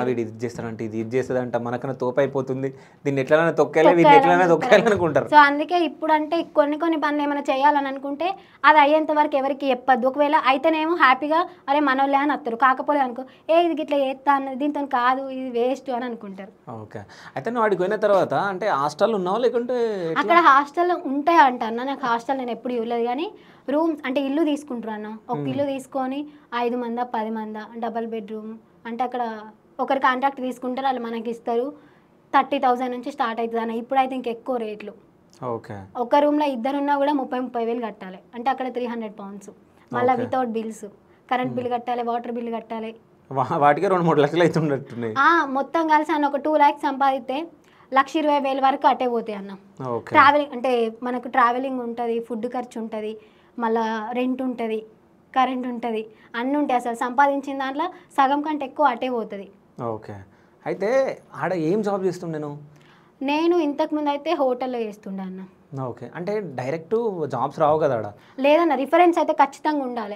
[SPEAKER 1] వీడు ఇది చేస్తారంటే ఇది చేస్తుందంట, మనకన్నా తోపైపోతుంది, దీన్ని ఎట్లైనా తొక్కేయాలి, వీడిని ఎట్లైనా తొక్కేయాలి అనుకుంటారు.
[SPEAKER 2] సో అందుకే ఇప్పుడు అంటే కొన్ని పనులు ఏమైనా చేయాలని అనుకుంటే అది అయ్యేంత వరకు ఎవరికి చెప్పద్దు. ఒకవేళ అయితేనేమో హ్యాపీగా అరే మనోళ్ళే అని వస్తారు, కాకపోలేదు అనుకో ఇది ఇట్లా చేస్తా అన్నది దీంతో కాదు, ఇది వేస్ట్ అని అనుకుంటారు.
[SPEAKER 1] ఓకే. అయితే నువ్వు వాడికి పోయిన తర్వాత అంటే హాస్టల్ ఉన్నావా లేకుంటే?
[SPEAKER 2] అక్కడ హాస్టల్ ఉంటాయి అంట అన్న. నాకు హాస్టల్ నేను ఎప్పుడు ఇవ్వలేదు, కానీ రూమ్స్ అంటే ఇల్లు తీసుకుంటారు అన్న. ఒక ఇల్లు తీసుకొని 5 మందా 10 మందా డబల్ బెడ్రూమ్ అంటే అక్కడ ఒకరి కాంట్రాక్ట్ తీసుకుంటారు, వాళ్ళు మనకి ఇస్తారు. 30,000 నుంచి స్టార్ట్ అవుతుంది అన్న. ఇప్పుడైతే ఇంకెక్కువ రేట్లు.
[SPEAKER 1] ఓకే.
[SPEAKER 2] ఒక రూమ్లో ఇద్దరున్నా కూడా 30,000 వేలు కట్టాలి. అంటే అక్కడ 300 pounds. మళ్ళీ వితౌట్ బిల్స్, కరెంట్ బిల్ కట్టాలి, వాటర్ బిల్ కట్టాలి.
[SPEAKER 1] వాటికి 2-3 లక్షలు అవుతున్నట్టున్నాయి.
[SPEAKER 2] మొత్తం కలిసి అన్న ఒక 2 lakhs సంపాదిస్తే 1,20,000 వరకు అటే పోతాయి అన్న.
[SPEAKER 1] ఓకే.
[SPEAKER 2] ట్రావెలింగ్ అంటే మనకు ట్రావెలింగ్ ఉంటుంది, ఫుడ్ ఖర్చు ఉంటుంది, మళ్ళీ రెంట్ ఉంటుంది, కరెంట్ ఉంటుంది, అన్నీ ఉంటాయి. అసలు సంపాదించిన దాంట్లో సగం కంటే ఎక్కువ అటే పోతుంది.
[SPEAKER 1] ఓకే. అయితే ఆడ ఏం జాబ్ చేస్తుండే నువ్వు?
[SPEAKER 2] నేను ఇంతకుముందు అయితే హోటల్లో చేస్తుండే అన్న.
[SPEAKER 1] ఓకే. అంటే డైరెక్ట్ జాబ్స్ రావు కదా ఆడ?
[SPEAKER 2] లేదన్న, రిఫరెన్స్ అయితే ఖచ్చితంగా ఉండాలి.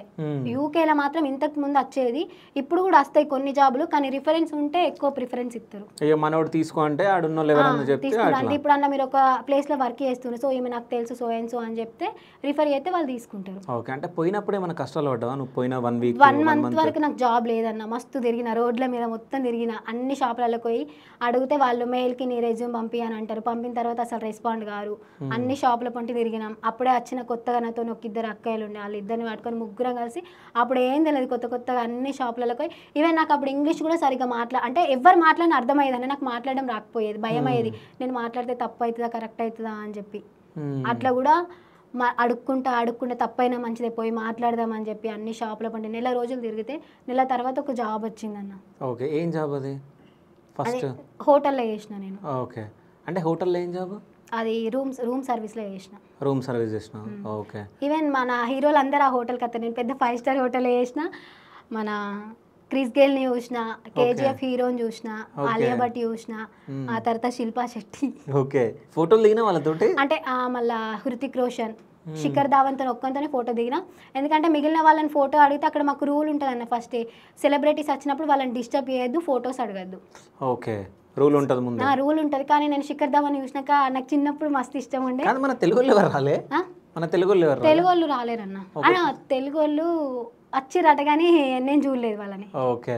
[SPEAKER 2] యూకేలో మాత్రం ఇంతకు ముందు వచ్చేది, ఇప్పుడు కూడా వస్తాయి కొన్ని జాబులు, కానీ రిఫరెన్స్ ఉంటే ఎక్కువ ప్రిఫరెన్స్ ఇస్తారు.
[SPEAKER 1] మనోడు తీసుకో అంటే ఆడున్న లెవెల్ చెప్తే
[SPEAKER 2] అంటే ఇప్పుడు అన్న మీరు ఒక ప్లేస్లో వర్క్ చేస్తున్నారు, సో ఈమె నాకు తెలుసు సో అండ్ సో అని చెప్తే రిఫర్ అయితే వాళ్ళు తీసుకుంటారు.
[SPEAKER 1] ఓకే. అంటే పోయినప్పుడు ఏమైనా కష్టాలు పడ్డావా నువ్వు? పోయిన
[SPEAKER 2] 1 month వరకు నాకు జాబ్ లేదన్న. మస్తు తిరిగిన, రోడ్ల మీద మొత్తం తిరిగిన, అన్ని షాపులకు పోయి అడిగితే వాళ్ళు మెయిల్కి నీ రెజ్యూమ్ పంపి అని అంటారు. పంపిన తర్వాత అసలు రెస్పాండ్ కారు. అన్ని షాపుల పంటి తిరిగినాం. అప్పుడే వచ్చిన కొత్తగా నాతో ఒక 2 అక్కయ్యలు ఉండే, వాళ్ళు ఇద్దరిని పట్టుకొని ముగ్గురం కలిసి అప్పుడు ఏం తెలియదు, కొత్తగా అన్ని షాపులలో పోయి. ఈవెన్ నాకు అప్పుడు ఇంగ్లీష్ కూడా సరిగ్గా అంటే ఎవరు మాట్లాడిన అర్థమయ్యేదని, నాకు మాట్లాడడం రాకపోయేది, భయం అయ్యేది. నేను మాట్లాడితే తప్పు అవుతుందా కరెక్ట్ అవుతుందా అని చెప్పి. అట్లా కూడా అడుక్కుంటా తప్పైనా మంచిదే పోయి మాట్లాడదామని చెప్పి అన్ని షాపుల పండి నెల రోజులు తిరిగితే, నెల తర్వాత ఒక జాబ్ వచ్చిందన్న.
[SPEAKER 1] ఓకే. ఏం జాబ్ అది? ఫస్ట్
[SPEAKER 2] హోటల్లో చేసిన నేను.
[SPEAKER 1] ఓకే. అంటే హోటల్లో ఏం జాబ్?
[SPEAKER 2] అది రూమ్ సర్వీస్లో చేసిన.
[SPEAKER 1] రూమ్ సర్వీస్ చేసిన. ఓకే.
[SPEAKER 2] ఈవెన్ మన హీరోలు అందరూ ఆ హోటల్కి వస్తారు. నేను పెద్ద 5 star హోటల్ చేసిన. మన క్రిస్ గేల్ని చూసిన, కేజీఎఫ్ హీరోని చూసిన, ఆలియా భట్ చూసిన, ఆ తర్వాత శిల్పా శెట్టి.
[SPEAKER 1] ఓకే. ఫోటోలు దిగిన వాళ్ళతోటి?
[SPEAKER 2] అంటే మళ్ళా హృతిక్ రోషన్, శిఖర్ ధావన్తో ఒక్కంతోనే ఫోటో దిగిన. ఎందుకంటే మిగిలిన వాళ్ళని ఫోటో అడిగితే అక్కడ మాకు రూల్ ఉంటుంది అన్న, ఫస్ట్ సెలబ్రిటీస్ వచ్చినప్పుడు వాళ్ళని డిస్టర్బ్ చేయొద్దు, ఫొటోస్ అడగద్దు.
[SPEAKER 1] ఓకే. రూల్ ఉంటుంది ముందు?
[SPEAKER 2] రూల్ ఉంటుంది. కానీ నేను శిఖర్ ధావన్ చూసినాక నాకు చిన్నప్పుడు మస్తు ఇష్టం ఉండే.
[SPEAKER 1] మన తెలుగులో ఎవరు రాలే? మన తెలుగు వాళ్ళు ఎవరు
[SPEAKER 2] తెలుగు వాళ్ళు రాలేరన్న తెలుగు వాళ్ళు వచ్చిరట కానీ నేను చూడలేదు వాళ్ళని.
[SPEAKER 1] ఓకే.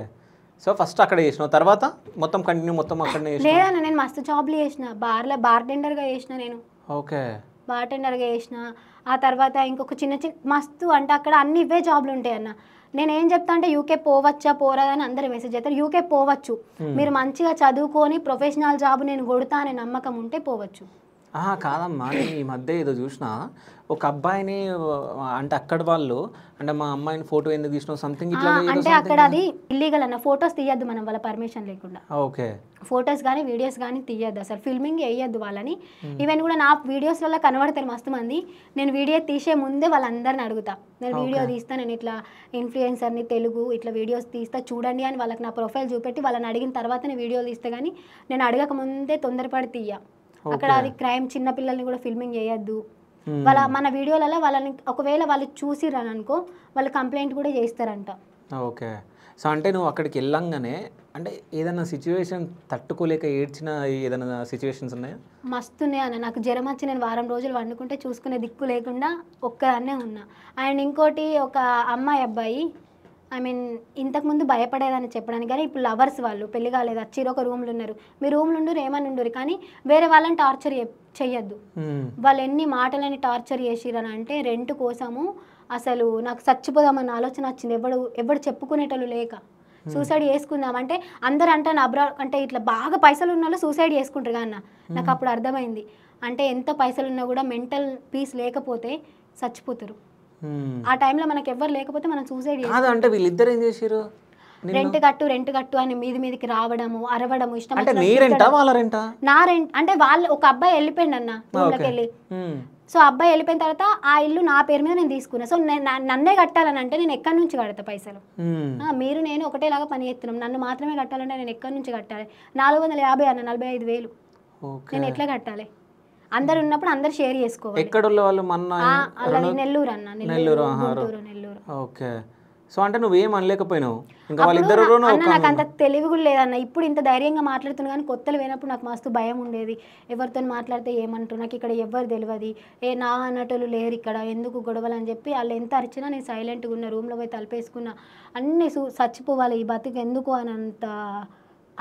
[SPEAKER 1] సో ఫస్ట్ అక్కడ చేసినావు, తర్వాత మొత్తం కంటిన్యూ మొత్తం అక్కడనే చేసినావు?
[SPEAKER 2] లేదన్న నేను మస్తు జాబ్లు చేసిన, బార్టెండర్గా చేసిన నేను.
[SPEAKER 1] ఓకే.
[SPEAKER 2] బార్టెండర్గా చేసిన. ఆ తర్వాత ఇంకొక చిన్న మస్తు అంటే అక్కడ అన్ని ఇవే జాబ్లు ఉంటాయి అన్న. నేను ఏం చెప్తా అంటే యూకే పోవచ్చా పోరాదని అందరూ మెసేజ్ చేస్తారు. యూకే పోవచ్చు, మీరు మంచిగా చదువుకొని ప్రొఫెషనల్ జాబ్ నేను కొడతా అనే నమ్మకం ఉంటే పోవచ్చు.
[SPEAKER 1] కాదమ్మా, నేను ఈ మధ్య ఏదో చూసిన ఒక అబ్బాయిని అంటే అక్కడ వాళ్ళు అంటే మా అమ్మాయిని ఫోటో ఎందుకు తీసినావు సంథింగ్ ఇట్లా
[SPEAKER 2] అంటే అక్కడ అది ఇల్లీగల్ అన్న. ఫొటోస్ తీయద్దు మనం వాళ్ళ పర్మిషన్ లేకుండా.
[SPEAKER 1] ఓకే.
[SPEAKER 2] ఫొటోస్ కానీ వీడియోస్ కానీ తీయద్దు, అసలు ఫిల్మింగ్ వేయద్దు వాళ్ళని. ఈవెన్ కూడా నా వీడియోస్లలో కనబడతారు మస్తు మంది. నేను వీడియో తీసే ముందే వాళ్ళందరిని అడుగుతా, నేను వీడియో తీస్తా, నేను ఇట్లా ఇన్ఫ్లుయెన్సర్ని తెలుగు ఇట్లా వీడియోస్ తీస్తా చూడండి అని వాళ్ళకి నా ప్రొఫైల్ చూపెట్టి వాళ్ళని అడిగిన తర్వాత నేను వీడియోలు తీస్తే కానీ నేను అడగక ముందే తొందరపడి తీయ. అక్కడ అది క్రైమ్, చిన్న పిల్లల్ని కూడా ఫిల్మింగ్ చేయొద్దు. వాళ్ళ మన వీడియోలలో వాళ్ళని ఒకవేళ వాళ్ళు చూసిరని అనుకో వాళ్ళు కంప్లైంట్ కూడా చేస్తారంట.
[SPEAKER 1] ఓకే. సో అంటే నువ్వు అక్కడికి వెళ్ళంగానే అంటే ఏదైనా సిచ్యువేషన్ తట్టుకోలేక ఏడ్చిన ఏదైనా సిచ్యువేషన్స్ ఉన్నాయా?
[SPEAKER 2] మస్తున్నాయి అన్న. నాకు జ్వరం వచ్చి నేను వారం రోజులు వండుకుంటే చూసుకునే దిక్కు లేకుండా ఒక్కదాన్నే ఉన్నా. అండ్ ఇంకోటి ఒక అబ్బాయి ఐ మీన్ ఇంతకుముందు భయపడేదని చెప్పడానికి, కానీ ఇప్పుడు లవర్స్ వాళ్ళు పెళ్లి కాలేదు వచ్చిరు ఒక రూమ్లో ఉన్నారు, మీ రూమ్లో ఉండరు ఏమని ఉండరు, కానీ వేరే వాళ్ళని టార్చర్ చెయ్యొద్దు. వాళ్ళు ఎన్ని మాటలని టార్చర్ చేసిరని అంటే రెంట్ కోసము అసలు నాకు చచ్చిపోదామన్న ఆలోచన వచ్చింది. ఎవడు చెప్పుకునేటోళ్ళు లేక సూసైడ్ చేసుకుందాం అంటే అందరు అంటాను అబ్రాడ్ అంటే ఇట్లా బాగా పైసలు ఉన్న వాళ్ళు సూసైడ్ చేసుకుంటారు అన్న. నాకు అప్పుడు అర్థమైంది అంటే ఎంత పైసలు ఉన్నా కూడా మెంటల్ పీస్ లేకపోతే చచ్చిపోతారు. ఆ టైంలో మనకి ఎవ్వరు లేకపోతే మనం సూసైడ్
[SPEAKER 1] చేయాలి. అంటే వీళ్ళిద్దరు ఏం చేశారు?
[SPEAKER 2] రెంట్ కట్టు అని మీదికి రావడము, అరవడము, ఇష్టం
[SPEAKER 1] అంటే నీ రెంటా వాళ్ళ రెంటా?
[SPEAKER 2] నా రెంట్ అంటే వాళ్ళు ఒక అబ్బాయి వెళ్ళిపోయింది అన్న ఊళ్ళకి వెళ్ళి. సో అబ్బాయి వెళ్ళిపోయిన తర్వాత ఆ ఇల్లు నా పేరు మీద నేను తీసుకున్నా. సో నన్నే కట్టాలని అంటే నేను ఎక్కడి నుంచి కడతా పైసలు? మీరు నేను ఒకటేలాగా పని చేస్తున్నాం, నన్ను మాత్రమే కట్టాలంటే నేను ఎక్కడి నుంచి కట్టాలి? 450 అన్న, 45,000 నేను ఎట్లా కట్టాలి? అందరు ఉన్నప్పుడు అందరు షేర్ చేసుకోవాలి.
[SPEAKER 1] ఎక్కడ వాళ్ళు?
[SPEAKER 2] నెల్లూరు అన్న, నెల్లూరు.
[SPEAKER 1] ఓకే. సో అంటే నువ్వేం అనలేకపోయినావు ఇంకా వాళ్ళిద్దరు?
[SPEAKER 2] నాకు అంత తెలివి కూడా లేదన్న. ఇప్పుడు ఇంత ధైర్యంగా మాట్లాడుతున్నా కానీ కొత్తలు పోయినప్పుడు నాకు మస్తు భయం ఉండేది. ఎవరితో మాట్లాడితే ఏమంటారు, నాకు ఇక్కడ ఎవరు తెలియదు, నా అన్నటోళ్ళు లేరు ఇక్కడ, ఎందుకు గొడవలు అని చెప్పి వాళ్ళు ఎంత అరిచినా నేను సైలెంట్గా ఉన్న, రూమ్లో పోయి తలపేసుకున్నా. అన్నీ చచ్చిపోవాలి ఈ బతికి ఎందుకు అని అంత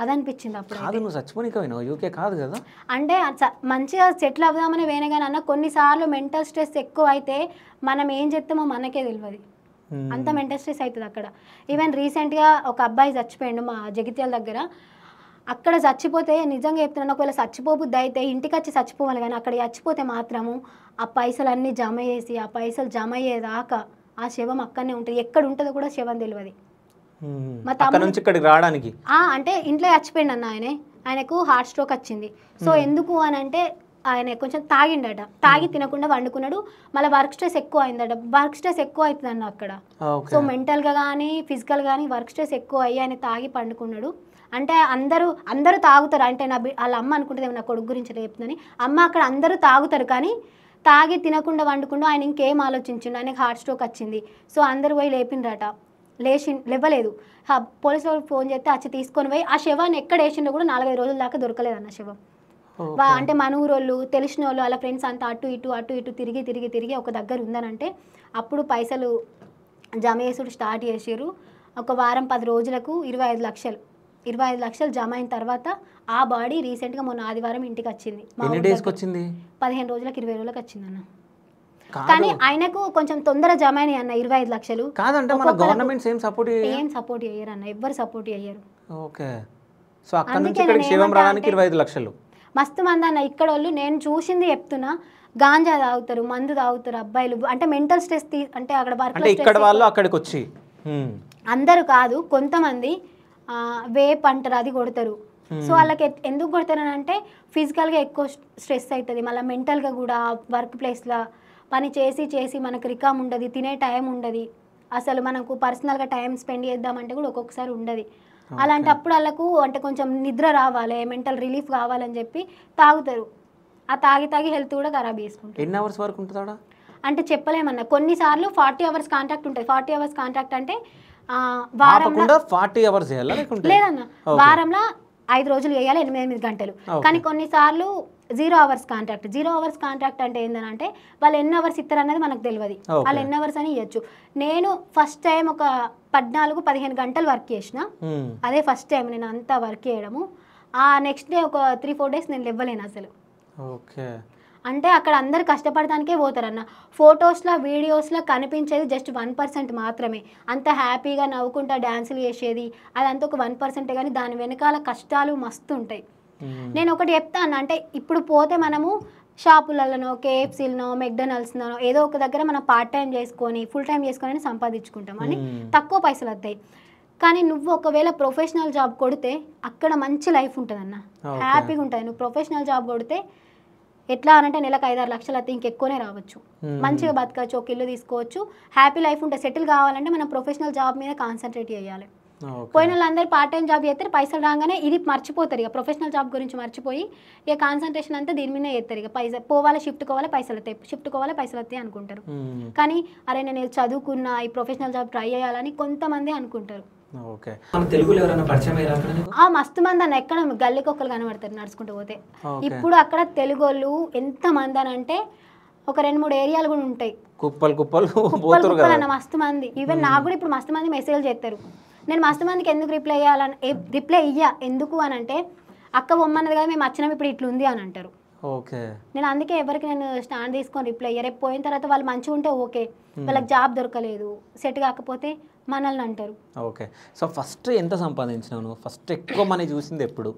[SPEAKER 2] అదనిపించింది అప్పుడు.
[SPEAKER 1] నువ్వు చచ్చిపోయినావు యూకే కాదు కదా
[SPEAKER 2] అంటే మంచిగా సెటిల్ అవుదామని వేనే కానీ అన్న కొన్నిసార్లు మెంటల్ స్ట్రెస్ ఎక్కువ అయితే మనం ఏం చేస్తామో మనకే తెలియదు, అంత మెంటల్ స్ట్రెస్ అవుతుంది అక్కడ. ఈవెన్ రీసెంట్గా ఒక అబ్బాయి చచ్చిపోయాడు మా జగిత్యాల దగ్గర. అక్కడ చచ్చిపోతే నిజంగా చెప్తున్నాను, ఒకవేళ చచ్చిపోబుద్ది అయితే ఇంటికి వచ్చి చచ్చిపోవాలి, కానీ అక్కడ చచ్చిపోతే మాత్రము ఆ పైసలన్నీ జమ చేసి ఆ పైసలు జమ అయ్యేదాకా ఆ శవం అక్కడనే ఉంటుంది. ఎక్కడ ఉంటుందో కూడా శవం తెలియదు. మా
[SPEAKER 1] తమ్ముడు ఇక్కడికి రావడానికి
[SPEAKER 2] అంటే ఇంట్లో చచ్చిపోయిండు అన్న. ఆయనకు హార్ట్ స్ట్రోక్ వచ్చింది. సో ఎందుకు అని అంటే ఆయన కొంచెం తాగిండట, తాగి తినకుండా వండుకున్నాడు. మళ్ళీ వర్క్ స్ట్రెస్ ఎక్కువ అయిందట. వర్క్ స్ట్రెస్ ఎక్కువ అవుతుంది అన్న అక్కడ. సో మెంటల్గా కానీ ఫిజికల్గా కానీ వర్క్ స్ట్రెస్ ఎక్కువ అయ్యి ఆయన తాగి పండుకున్నాడు. అంటే అందరూ తాగుతారు అంటే వాళ్ళ అమ్మ అనుకుంటుంది నా కొడుకు గురించి చెప్తుందని. అమ్మ అక్కడ అందరూ తాగుతారు కానీ తాగి తినకుండా వండుకుండా ఆయన ఇంకేం ఆలోచించిండు, ఆయనకు హార్ట్ స్ట్రోక్ వచ్చింది. సో అందరు పోయి లేపిండ్రట, లేవలేదు. పోలీసు వాళ్ళకి ఫోన్ చేస్తే వచ్చి తీసుకొని పోయి ఆ శవాన్ని ఎక్కడ వేసిండో కూడా 4-5 రోజుల దాకా దొరకలేదు అన్న శవం. అంటే మన ఊరోళ్ళు తెలిసిన వాళ్ళు వాళ్ళ ఫ్రెండ్స్ అంతా అటు ఇటు తిరిగి ఒక దగ్గర ఉందనంటే అప్పుడు పైసలు జమ చేసుడు స్టార్ట్ చేసారు. ఒక వారం 10 రోజులకు 25 లక్షలు జమ అయిన తర్వాత ఆ బాడీ రీసెంట్గా మొన్న ఆదివారం ఇంటికి వచ్చింది. 15 రోజులకు 20 రోజులకు వచ్చింది అన్న. కానీ ఆయనకు కొంచెం తొందర జమ అయినాయి అన్న 25 లక్షలు.
[SPEAKER 1] కాదంటే మన గవర్నమెంట్ ఏం సపోర్ట్
[SPEAKER 2] చేయరు అన్న, ఎవ్వరు సపోర్ట్ చేయరు.
[SPEAKER 1] ఓకే. సో అక్కడ నుంచి ఇక్కడికి శవం రావడానికి 25 లక్షలు.
[SPEAKER 2] మస్తు మంది అన్న ఇక్కడ వాళ్ళు, నేను చూసింది చెప్తున్నా, గాంజా తాగుతారు, మందు తాగుతారు అబ్బాయిలు. అంటే మెంటల్ స్ట్రెస్ అంటే అక్కడ వర్క్
[SPEAKER 1] ఇక్కడ వాళ్ళు అక్కడికి వచ్చి
[SPEAKER 2] అందరూ కాదు, కొంతమంది వేప్ అంటారు అది కొడతారు. సో వాళ్ళకి ఎందుకు కొడతారని అంటే ఫిజికల్గా ఎక్కువ స్ట్రెస్ అవుతుంది, మళ్ళీ మెంటల్గా కూడా వర్క్ ప్లేస్లో పని చేసి మనకు రికామ్ ఉండదు, తినే టైం ఉండదు, అసలు మనకు పర్సనల్గా టైం స్పెండ్ చేద్దామంటే కూడా ఒక్కొక్కసారి ఉండదు. అలాంటప్పుడు వాళ్ళకు అంటే కొంచెం నిద్ర రావాలి, మెంటల్ రిలీఫ్ కావాలని చెప్పి తాగుతారు. ఆ తాగి హెల్త్ కూడా ఖరాబ్ చేసుకుంటారు.
[SPEAKER 1] ఎన్ని అవర్స్ వరకు ఉంటుందా
[SPEAKER 2] అంటే చెప్పలేమన్నా. కొన్నిసార్లు 40 అవర్స్ కాంట్రాక్ట్ ఉంటుంది. 40 అవర్స్ కాంట్రాక్ట్ అంటే వారంలో
[SPEAKER 1] 40 అవర్స్
[SPEAKER 2] లేదన్న, వారంలో 5 రోజులు వేయాలి, 8 గంటలు. కానీ కొన్నిసార్లు 0 అవర్స్ కాంట్రాక్ట్. 0 అవర్స్ కాంట్రాక్ట్ అంటే ఏంటంటే వాళ్ళు ఎన్ని అవర్స్ ఇస్తారు అన్నది మనకు తెలియదు. వాళ్ళు ఎన్ని అవర్స్ అని ఇవ్వచ్చు. నేను ఫస్ట్ టైం ఒక 14-15 గంటలు వర్క్ చేసిన. అదే ఫస్ట్ టైం నేను అంతా వర్క్ చేయడము. ఆ నెక్స్ట్ డే ఒక 3-4 డేస్ నేను ఇవ్వలేను అసలు.
[SPEAKER 1] ఓకే.
[SPEAKER 2] అంటే అక్కడ అందరు కష్టపడడానికే పోతారన్న. ఫొటోస్లో వీడియోస్లో కనిపించేది జస్ట్ 1% మాత్రమే. అంత హ్యాపీగా నవ్వుకుంటా డ్యాన్సులు చేసేది అదంతా ఒక 1% కానీ దాని వెనకాల కష్టాలు మస్తు ఉంటాయి. నేను ఒకటి చెప్తాను, అంటే ఇప్పుడు పోతే మనము షాపులలోనో కేఎఫ్సీలనో మెక్డొనాల్డ్స్నో ఏదో ఒక దగ్గర మనం పార్ట్ టైం చేసుకొని ఫుల్ టైం చేసుకొని సంపాదించుకుంటాం అని తక్కువ పైసలు వస్తాయి. కానీ నువ్వు ఒకవేళ ప్రొఫెషనల్ జాబ్ కొడితే అక్కడ మంచి లైఫ్ ఉంటుందన్న, హ్యాపీగా ఉంటుంది. నువ్వు ప్రొఫెషనల్ జాబ్ కొడితే ఎట్లా అనంటే నెలకు 5-6 లక్షలు అయితే ఇంకెక్కువనే రావచ్చు. మంచిగా బతకచ్చు, ఒక ఇల్లు తీసుకోవచ్చు, హ్యాపీ లైఫ్ ఉంటుంది. సెటిల్ కావాలంటే మనం ప్రొఫెషనల్ జాబ్ మీద కాన్సన్ట్రేట్ చేయాలి. పోయిన వాళ్ళందరూ పార్ట్ టైం జాబ్ చేస్తారు, పైసలు రాగానే ఇది మర్చిపోతారు. ఇక ప్రొఫెషనల్ జాబ్ గురించి మర్చిపోయి ఇక కాన్సన్ట్రేషన్ అంతా దీని మీదే చేస్తారు. ఇక పైసలు పోవాలి, షిఫ్ట్ కోవాలి, పైసలు వస్తాయి, షిఫ్ట్ కోవాలి, పైసలు వస్తాయి అనుకుంటారు. కానీ అరే నేను చదువుకున్నా ఈ ప్రొఫెషనల్ జాబ్ ట్రై చేయాలని కొంతమంది అనుకుంటారు.
[SPEAKER 1] తెలుగులో ఎవరైనా పరిచయం
[SPEAKER 2] మస్తు మంది అన్న, ఎక్కడ గల్లీకి ఒక్కరు కనబడతారు నడుచుకుంటూ పోతే. ఇప్పుడు అక్కడ తెలుగు వాళ్ళు ఎంత మంది అని అంటే ఒక 2-3 ఏరియాలు కూడా ఉంటాయి,
[SPEAKER 1] కుప్పలు
[SPEAKER 2] అన్న మస్తు మంది. ఈవెన్ నాకు కూడా ఇప్పుడు మస్తు మంది మెసేజ్ చేస్తారు. నేను మస్తు మందికి ఎందుకు రిప్లై ఇయ్యా ఎందుకు అని అంటే అక్క బొమ్మన్నది కదా మేము వచ్చినాం ఇప్పుడు ఇట్లుంది అని అంటారు. నేను అందుకే ఎవరికి నేను స్టాండ్ తీసుకొని రిప్లై అయ్యా. రేపు పోయిన తర్వాత వాళ్ళు మంచిగా ఉంటే ఓకే, వాళ్ళకి జాబ్ దొరకలేదు సెట్ కాకపోతే మనల్ని అంటారు.
[SPEAKER 1] ఓకే. సో ఫస్ట్ ఎంత సంపాదించినావు? ఫస్ట్ ఎక్కువ మనీ చూసింది ఎప్పుడు?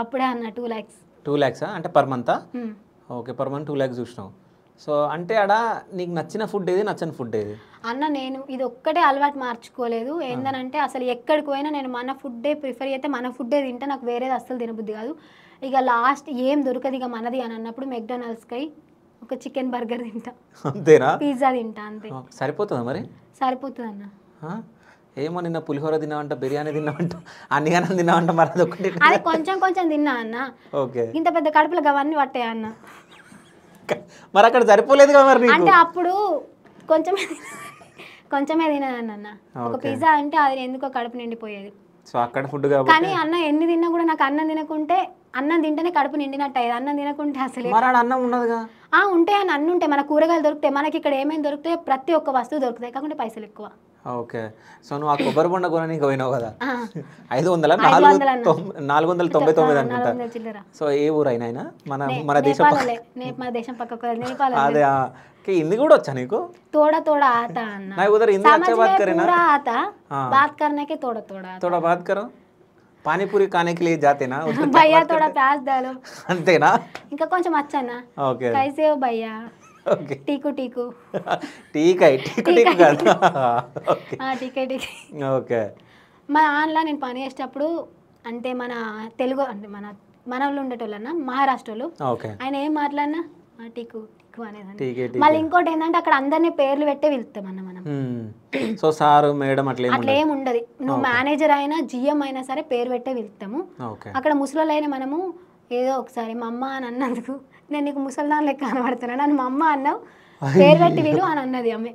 [SPEAKER 2] అప్పుడే అన్న 2 lakhs.
[SPEAKER 1] 2 lakhs అంటే పర్ మంతా? ఓకే, పర్ మంత్ 2 lakhs చూసినావు. సో అంటే ఆడ నీకు నచ్చిన ఫుడ్ ఏది, నచ్చని ఫుడ్ ఏది?
[SPEAKER 2] అన్న నేను ఇది ఒక్కటే అలవాటు మార్చుకోలేదు. ఏందనంటే అసలు ఎక్కడికి పోయినా నేను మన ఫుడ్డే ప్రిఫర్ చేస్తే మన ఫుడ్డే తింటే నాకు వేరేది అస్సలు తినబుద్ధి కాదు. ఇక లాస్ట్ ఏం దొరకదు ఇక మనది అని అన్నప్పుడు మెక్డొనాల్డ్స్కి ఒక చికెన్ బర్గర్ తింటా,
[SPEAKER 1] అంతేనా?
[SPEAKER 2] పిజ్జా తింటా, అంతే.
[SPEAKER 1] సరిపోతుందా మరి?
[SPEAKER 2] సరిపోతుంది అన్న.
[SPEAKER 1] ఏమో నిన్న పులిహోర తిన్నావంట, బిర్యానీ తిన్నావంట, అన్నిగానం తిన్నావంట, మరి అదొకటి
[SPEAKER 2] అది కొంచెం తిన్నా అన్న.
[SPEAKER 1] ఓకే.
[SPEAKER 2] ఇంత పెద్ద కడుపులో అవన్నీ పట్టాయి అన్న.
[SPEAKER 1] మరి అక్కడ సరిపోలేదు కదా మరి?
[SPEAKER 2] అంటే అప్పుడు కొంచెమే తినదాన్ని అన్న. ఒక పిజ్జా అంటే అది ఎందుకో కడుపు నిండిపోయేది.
[SPEAKER 1] సో అక్కడ ఫుడ్
[SPEAKER 2] కానీ అన్న ఎన్ని తిన్నా కూడా నాకు అన్నం తినకుంటే, అన్నం తింటేనే కడుపు నిండినట్టు అయ్యేది. అన్నం తినకుంటే అసలు
[SPEAKER 1] అన్నం ఉండదుగా.
[SPEAKER 2] ఉంటాయి అన్న, అన్నీ ఉంటాయి. మన కూరగాయలు దొరుకుతాయి, మనకి ఇక్కడ ఏమేమి దొరుకుతాయి, ప్రతి ఒక్క వస్తువు దొరుకుతాయి, కాకుండా పైసలు ఎక్కువ.
[SPEAKER 1] ఓకే. సో నువ్వు ఆ కొబ్బరి బొండ కొనడానికి పోయినావు కదా, 500 499 అనుకుంటా. సో ఏ ఊరు అయినా మన
[SPEAKER 2] దేశం పక్కకు నేపాల్.
[SPEAKER 1] అదే హిందీ కూడా వచ్చా నీకు?
[SPEAKER 2] తోడా తోడా ఆతా అన్న.
[SPEAKER 1] నాకు उधर हिंदी अच्छा बात करे ना,
[SPEAKER 2] आता बात करने के थोड़ा
[SPEAKER 1] थोड़ा बात करो. पानी पूरी खाने के लिए जाते ना
[SPEAKER 2] भैया थोड़ा प्याज डालो,
[SPEAKER 1] అంతేనా?
[SPEAKER 2] ఇంకా కొంచెం వచ్చానా?
[SPEAKER 1] ఓకే.
[SPEAKER 2] कैसे हो भैया?
[SPEAKER 1] ఓకే.
[SPEAKER 2] టీకు టీకు
[SPEAKER 1] టీకు కాదు. ఓకే.
[SPEAKER 2] టీకే.
[SPEAKER 1] ఓకే.
[SPEAKER 2] మా ఆన్లో నేను పని చేసేటప్పుడు అంటే మన తెలుగు అంటే మన వాళ్ళు ఉండేటోళ్ళన్న మహారాష్ట్రలో, ఆయన ఏం మాట్లాడినా టీకు టీకు అనేదాన్ని. మళ్ళీ ఇంకోటి ఏంటంటే అక్కడ అందరినీ పేర్లు పెట్టే వెళ్తాం అన్న మనం.
[SPEAKER 1] సో సార్ మేడం అట్లా
[SPEAKER 2] ఏం ఉండదు. నువ్వు మేనేజర్ అయినా జిఎం అయినా సరే పేరు పెట్టే వెళ్తాము. అక్కడ ముసలోళ్ళైనా మనము ఏదో ఒకసారి మా అమ్మ అని అన్నందుకు నేను నీకు ముసల్దాన్ లెక్క కనబడుతున్నా, నన్ను మా అమ్మ అన్నావు పేరు పెట్టి విలు అని అన్నది ఆమె.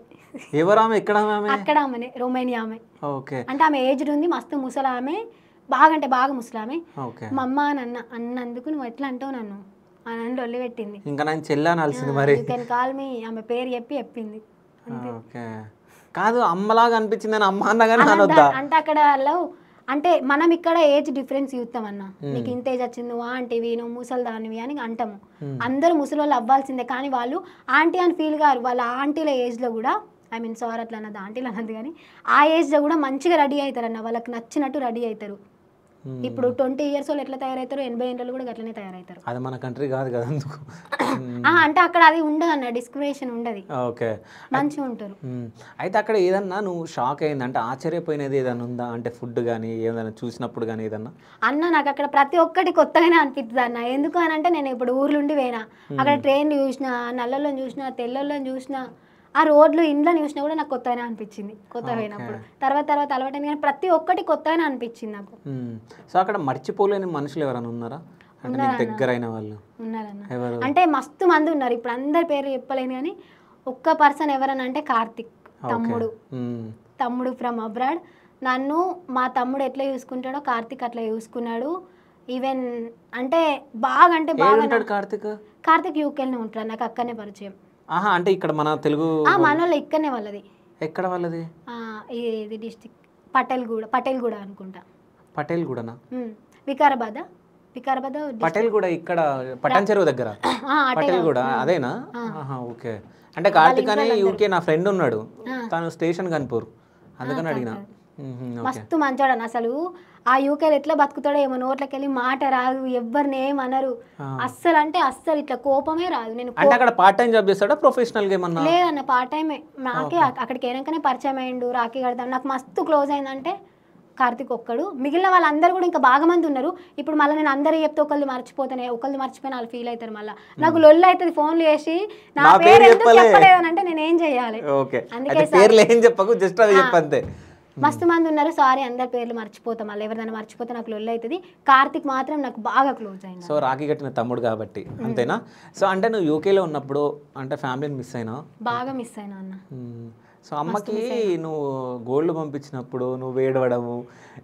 [SPEAKER 1] ఎవరామె?
[SPEAKER 2] అక్కడ ఆమె రొమేనియా ఆమె. అంటే ఆమె ఏజ్డ్ ఉంది, మస్తు ముసలి ఆమె, బాగా ముసలామె. మా అమ్మ అని అన్నందుకు నువ్వు ఎట్లా అంటావు నన్ను అని లొల్లి పెట్టింది.
[SPEAKER 1] ఇంకా నేను చెల్లానాల్సింది మరి.
[SPEAKER 2] యూ కెన్ కాల్ మీ ఆమె పేరు చెప్పింది.
[SPEAKER 1] కాదు అమ్మలాగా అనిపించింది అని అమ్మ అన్నగానే అనొద్దా?
[SPEAKER 2] అంటే అక్కడ అంటే మనం ఇక్కడ ఏజ్ డిఫరెన్స్ చూస్తాం అన్న. నీకు ఇంత ఏజ్ వచ్చింది, నువ్వు ఆంటీవి, నువ్వు ముసలిదానివి అని అంటాము. అందరూ ముసలి వాళ్ళు అవ్వాల్సిందే, కానీ వాళ్ళు ఆంటీ అని ఫీల్ గారు. వాళ్ళ ఆంటీల ఏజ్లో కూడా, ఐ మీన్ సారీ అట్లా అన్నది ఆంటీలు అన్నది, కానీ ఆ ఏజ్లో కూడా మంచిగా రెడీ అవుతారన్న, వాళ్ళకి నచ్చినట్టు రెడీ అవుతారు. ఇప్పుడు 20 years వాళ్ళు ఎట్లా తయారవుతారు, 80 ఏళ్ళు కూడా అట్లనే తయారవుతారు.
[SPEAKER 1] అది మన కంట్రీ కాదు కదా అందుకు.
[SPEAKER 2] అంటే అక్కడ అది ఉండదు అన్న, డిస్క్రిమినేషన్ ఉండదు.
[SPEAKER 1] ఓకే,
[SPEAKER 2] మంచిగా ఉంటారు.
[SPEAKER 1] అయితే అక్కడ ఏదన్నా నువ్వు షాక్ అయింది అంటే ఆశ్చర్యపోయినది ఏదన్నా ఉందా? అంటే ఫుడ్ కానీ ఏదైనా చూసినప్పుడు కానీ ఏదన్నా?
[SPEAKER 2] అన్న నాకు అక్కడ ప్రతి ఒక్కటి కొత్తగానే అనిపిస్తుంది అన్న. ఎందుకు అని అంటే నేను ఇప్పుడు ఊర్లుండి పోయినా, అక్కడ ట్రైన్లు చూసినా, నల్లలను చూసినా, తెల్లలను చూసినా, ఆ రోడ్లు ఇండ్లను చూసినా కూడా నాకు కొత్తగానే అనిపించింది. కొత్తగా పోయినప్పుడు తర్వాత అలవాటైంది, కానీ ప్రతి ఒక్కటి కొత్తగానే అనిపించింది నాకు.
[SPEAKER 1] సో అక్కడ మర్చిపోలేని మనుషులు ఎవరైనా ఉన్నారా? దగ్గర అయిన వాళ్ళు
[SPEAKER 2] ఉన్నారన్న, అంటే మస్తు మంది ఉన్నారు. ఇప్పుడు అందరి పేరు చెప్పలేను, కానీ ఒక్క పర్సన్ ఎవరన్నా అంటే కార్తిక్ తమ్ముడు ఫ్రమ్ అబ్రాడ్. నన్ను మా తమ్ముడు ఎట్లా చూసుకుంటాడో కార్తిక్ అట్లా చూసుకున్నాడు. ఈవెన్ అంటే బాగా అంటే బాగా
[SPEAKER 1] ఉంటాడు కార్తిక్?
[SPEAKER 2] కార్తిక్ యూకేలోనే ఉంటాడు, నాకు అక్కడనే పరిచయం.
[SPEAKER 1] ఆహా, అంటే ఇక్కడ మన తెలుగు
[SPEAKER 2] మన వాళ్ళు ఇక్కడనే వాళ్ళది.
[SPEAKER 1] ఎక్కడ వాళ్ళది?
[SPEAKER 2] ఇది డిస్టిక్ పటేల్గూడ అనుకుంటా.
[SPEAKER 1] పటేల్గూడనా?
[SPEAKER 2] వికారాబాద్
[SPEAKER 1] పటేల్గూడ ఇక్కడ పటాన్ చెరువు దగ్గర. పటేల్గూడ అదేనా? ఓకే. అంటే కార్తిక్ అని యూకే నా ఫ్రెండ్ ఉన్నాడు, తను స్టేషన్ కన్పూర్, అందుకని అడిగిన.
[SPEAKER 2] మస్తు మంచోడు అన్న. అసలు ఆ యూకేలో ఎట్లా బతుకుతాడో ఏమో, నోట్లకి వెళ్ళి మాట రాదు, ఎవరిని ఏమనరు అస్సలు. అంటే అస్సలు ఇట్లా కోపమే రాదు. నేను
[SPEAKER 1] అంటే అక్కడ పార్ట్ టైం జాబ్ చేస్తాడా, ప్రొఫెషనల్ గా ఏమన్నా?
[SPEAKER 2] లేదన్న, పార్ట్ టైమే. నాకే అక్కడికి వెళ్ళాకనే పరిచయం అయ్యిండు, రాఖీ కడతాను. నాకు మస్తు క్లోజ్ అయిందంటే కార్తిక్ ఒక్కడు. మిగిలిన వాళ్ళందరూ కూడా ఇంకా బాగా మంది ఉన్నారు. ఇప్పుడు మళ్ళీ నేను అందరూ చెప్తే ఒకళ్ళు మర్చిపోయిన వాళ్ళు ఫీల్ అవుతారు. మళ్ళీ నాకు లొల్లు అవుతుంది ఫోన్లు చేసి, నా పేరు ఎందుకు చెప్పలేదనంటే నేను ఏం చెయ్యాలి?
[SPEAKER 1] అందుకే
[SPEAKER 2] మస్తు మంది ఉన్నారు, సారీ అందరి పేర్లు మర్చిపోతాం. మళ్ళీ ఎవరిదైనా మర్చిపోతే నాకు లొల్లు అవుతుంది. కార్తిక్ మాత్రం నాకు బాగా క్లోజ్ అయింది.
[SPEAKER 1] సో రాఖీ కట్టిన తమ్ముడు కాబట్టి అంతేనా? సో అంటే నువ్వు యూకేలో ఉన్నప్పుడు అంటే ఫ్యామిలీని మిస్ అయినా?
[SPEAKER 2] బాగా మిస్ అయినా అన్న.
[SPEAKER 1] సో అమ్మకి నువ్వు గోల్డ్ పంపించినప్పుడు నువ్వు ఏడవడము,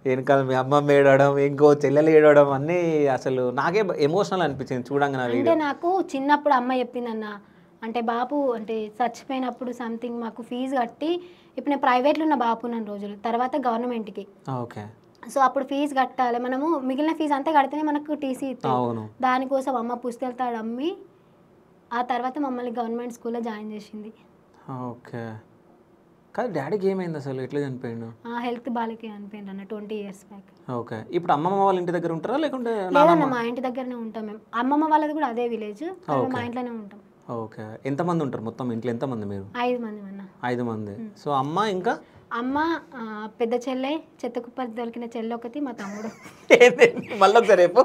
[SPEAKER 1] వెనకాల మీ అమ్మమ్మ ఏడవడం, ఇంకో చెల్లెలు ఏడవడం అన్నీ అసలు నాకే ఎమోషనల్ అనిపించింది చూడంగా.
[SPEAKER 2] అంటే నాకు చిన్నప్పుడు అమ్మ చెప్పిందన్న, అంటే బాపు అంటే చచ్చిపోయినప్పుడు సంథింగ్ మాకు ఫీజు కట్టి, ఇప్పుడు నేను ప్రైవేట్లో ఉన్న బాపు ఉన్న రోజులు తర్వాత గవర్నమెంట్కి.
[SPEAKER 1] ఓకే.
[SPEAKER 2] సో అప్పుడు ఫీజు కట్టాలి మనము, మిగిలిన ఫీజు అంతా కడితేనే మనకు టీసీ ఇస్తాం. దానికోసం అమ్మ పుస్తకాలు అమ్మి ఆ తర్వాత మమ్మల్ని గవర్నమెంట్ స్కూల్లో జాయిన్ చేసింది.
[SPEAKER 1] ఓకే. కానీ డాడీకి ఏమైంది అసలు, ఎట్లా చనిపోయిండు?
[SPEAKER 2] హెల్త్ బాగాలేకే చనిపోయిండు అన్న 20 years బ్యాక్.
[SPEAKER 1] ఓకే. ఇప్పుడు అమ్మమ్మ వాళ్ళ ఇంటి దగ్గర ఉంటారా లేకుంటే?
[SPEAKER 2] లేదన్న, మా ఇంటి దగ్గరనే ఉంటాం మేము. అమ్మమ్మ వాళ్ళది కూడా అదే విలేజ్, మా ఇంట్లోనే ఉంటాం.
[SPEAKER 1] ఓకే. ఎంతమంది ఉంటారు మొత్తం ఇంట్లో? ఎంతమంది మీరు?
[SPEAKER 2] 5 మంది అన్న.
[SPEAKER 1] 5 మంది. సో అమ్మ ఇంకా
[SPEAKER 2] అమ్మ, పెద్ద చెల్లె, చెత్తకుప్ప దొరికిన చెల్లె ఒకటి, మా తమ్ముడు.
[SPEAKER 1] మళ్ళీ ఒకసారి రేపు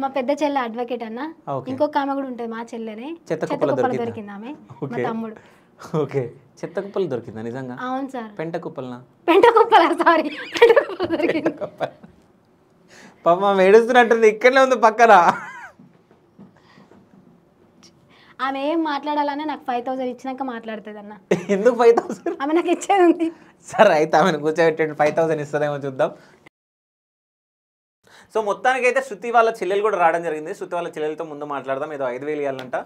[SPEAKER 2] మా పెద్ద చెల్లె అడ్వకేట్ అన్న, ఇంకొక ఆమె కూడా ఉంటుంది మా చెల్లెనే, చెత్తకుప్పలు దొరికింది ఆమె, మా తమ్ముడు.
[SPEAKER 1] ఓకే. చెత్త కుప్పలు దొరికిందా నిజంగా?
[SPEAKER 2] అవును సార్.
[SPEAKER 1] పెంట కుప్పలనా?
[SPEAKER 2] సారీ, దొరికింది.
[SPEAKER 1] పాప ఏడుస్తున్నట్టుంది, ఇక్కడనే ఉంది పక్కన.
[SPEAKER 2] ఆమె ఏం మాట్లాడాలన్నా నాకు 5,000 ఇచ్చినాక మాట్లాడుతుంది అన్న.
[SPEAKER 1] ఎందుకు 5,000?
[SPEAKER 2] ఆమె నాకు ఇచ్చేది ఉంది.
[SPEAKER 1] సరే అయితే ఆమెను కూర్చోబెట్టండి, 5,000 ఇస్తుందేమో చూద్దాం. సో మొత్తానికి అయితే శృతి వాళ్ళ చెల్లెలు కూడా రావడం జరిగింది. శృతి వాళ్ళ చెల్లెలతో ముందు మాట్లాడదాం. ఏదో 5,000 ఇవ్వాలంట.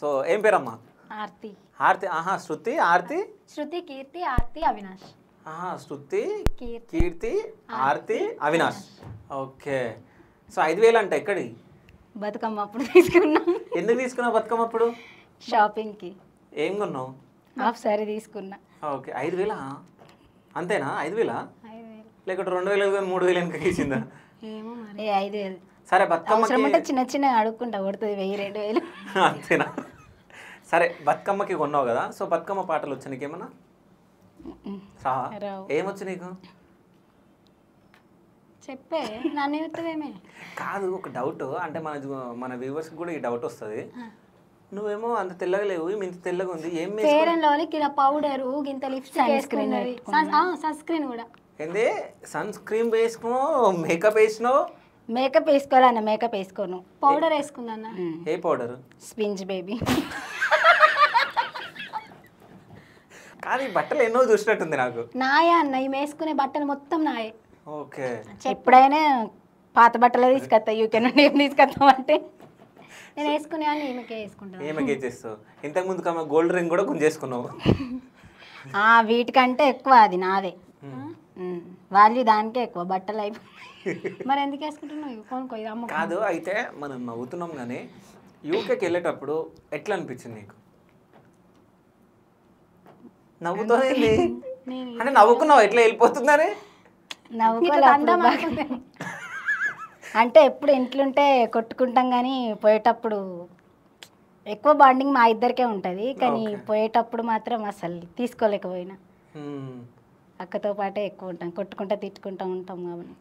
[SPEAKER 1] సో ఏం పేరమ్మా?
[SPEAKER 2] ఆర్తి.
[SPEAKER 1] ఆర్తి. ఆహా, శృతి, ఆర్తి.
[SPEAKER 2] శృతి, కీర్తి, ఆర్తి, అవినాష్.
[SPEAKER 1] ఆహా, శృతి, కీర్తి, ఆర్తి, అవినాష్. ఓకే. సో 5,000 అంటే ఎక్కడి?
[SPEAKER 6] బతుకమ్మ అప్పుడు తీసుకున్నాం.
[SPEAKER 1] ఎందుకు తీసుకున్నావు బతుకమ్మ అప్పుడు?
[SPEAKER 6] షాపింగ్కి.
[SPEAKER 1] ఏం కొన్నావు?
[SPEAKER 6] హాఫ్ సారీ తీసుకున్నా.
[SPEAKER 1] ఓకే. 5,000 అంతేనా? 5,000 లేకపోతే 2,000 కానీ 3,000 వెనక గీసిందా?
[SPEAKER 2] ఏమో మరి.
[SPEAKER 6] 5,000.
[SPEAKER 1] సరే బతుకమ్మకి
[SPEAKER 6] అంటే చిన్న అడుక్కుంటా కొడుతుంది 1,000 2,000.
[SPEAKER 1] అంతేనా? సరే బతుకమ్మకి కొన్నావు కదా, సో బతుకమ్మ పాటలు వచ్చా నీకేమన్నా? ఏమొచ్చు నీకు?
[SPEAKER 2] చెప్పే, నన్ను చెప్తావేమే.
[SPEAKER 1] కాదు, ఒక డౌట్. అంటే మన వ్యూవర్స్కి కూడా ఈ డౌట్ వస్తుంది. నువ్వేమో అంత తెల్లగా లేవు, ఇంత తెల్లగా ఉంది, ఏం
[SPEAKER 2] ఫెయిర్ అండ్ లవ్లీ కిలో పౌడర్, గింత లిప్స్టిక్ వేసుకున్నది, సన్ స్క్రీన్ కూడా.
[SPEAKER 1] ఏంది సన్ స్క్రీన్ వేసుకున్నావు, మేకప్ వేసినావు?
[SPEAKER 6] మేకప్ వేసుకోవాలన్న, మేకప్ వేసుకోను,
[SPEAKER 2] పౌడర్ వేసుకుందన్న.
[SPEAKER 1] ఏ పౌడర్?
[SPEAKER 6] Spinz baby.
[SPEAKER 1] కాదు, ఈ బట్టలు ఎన్నో చూసినట్టుంది నాకు.
[SPEAKER 2] నాయే అన్న, ఈ వేసుకునే బట్టలు మొత్తం నాయే.
[SPEAKER 1] ఓకే.
[SPEAKER 6] ఎప్పుడైనా పాత బట్టలే తీసుకొస్తా, యూకే నుండి ఏం తీసుకొస్తాం అంటే
[SPEAKER 2] నేను వేసుకునే అని ఈమెకే వేసుకుంటాను.
[SPEAKER 1] ఏమకే చేస్తావు? ఇంతకుముందు కమ్మ గోల్డ్ రింగ్ కూడా చేసుకున్నావు.
[SPEAKER 6] వీటికంటే ఎక్కువ అది నాదే, వాల్యూ దానికే ఎక్కువ, బట్టలు అయిపోయి.
[SPEAKER 2] మరి ఎందుకు వేసుకుంటున్నావు? కొనుక్కో, ఇది అమ్మ.
[SPEAKER 1] కాదు, అయితే మనం నవ్వుతున్నాం కానీ యూకేకి వెళ్ళేటప్పుడు ఎట్లా అనిపించింది నీకు? నవ్వుతోంది అంటే నవ్వుకున్నావు, ఎట్లా వెళ్ళిపోతుందని?
[SPEAKER 6] నవ్వుకోలే. అంటే ఎప్పుడు ఇంట్లుంటే కొట్టుకుంటాం కానీ పోయేటప్పుడు ఎక్కువ బాండింగ్ మా ఇద్దరికే ఉంటుంది, కానీ పోయేటప్పుడు మాత్రం అసలు తీసుకోలేకపోయినా. అక్కతో పాటే ఎక్కువ ఉంటాం, కొట్టుకుంటా తిట్టుకుంటా ఉంటాం కాబట్టి.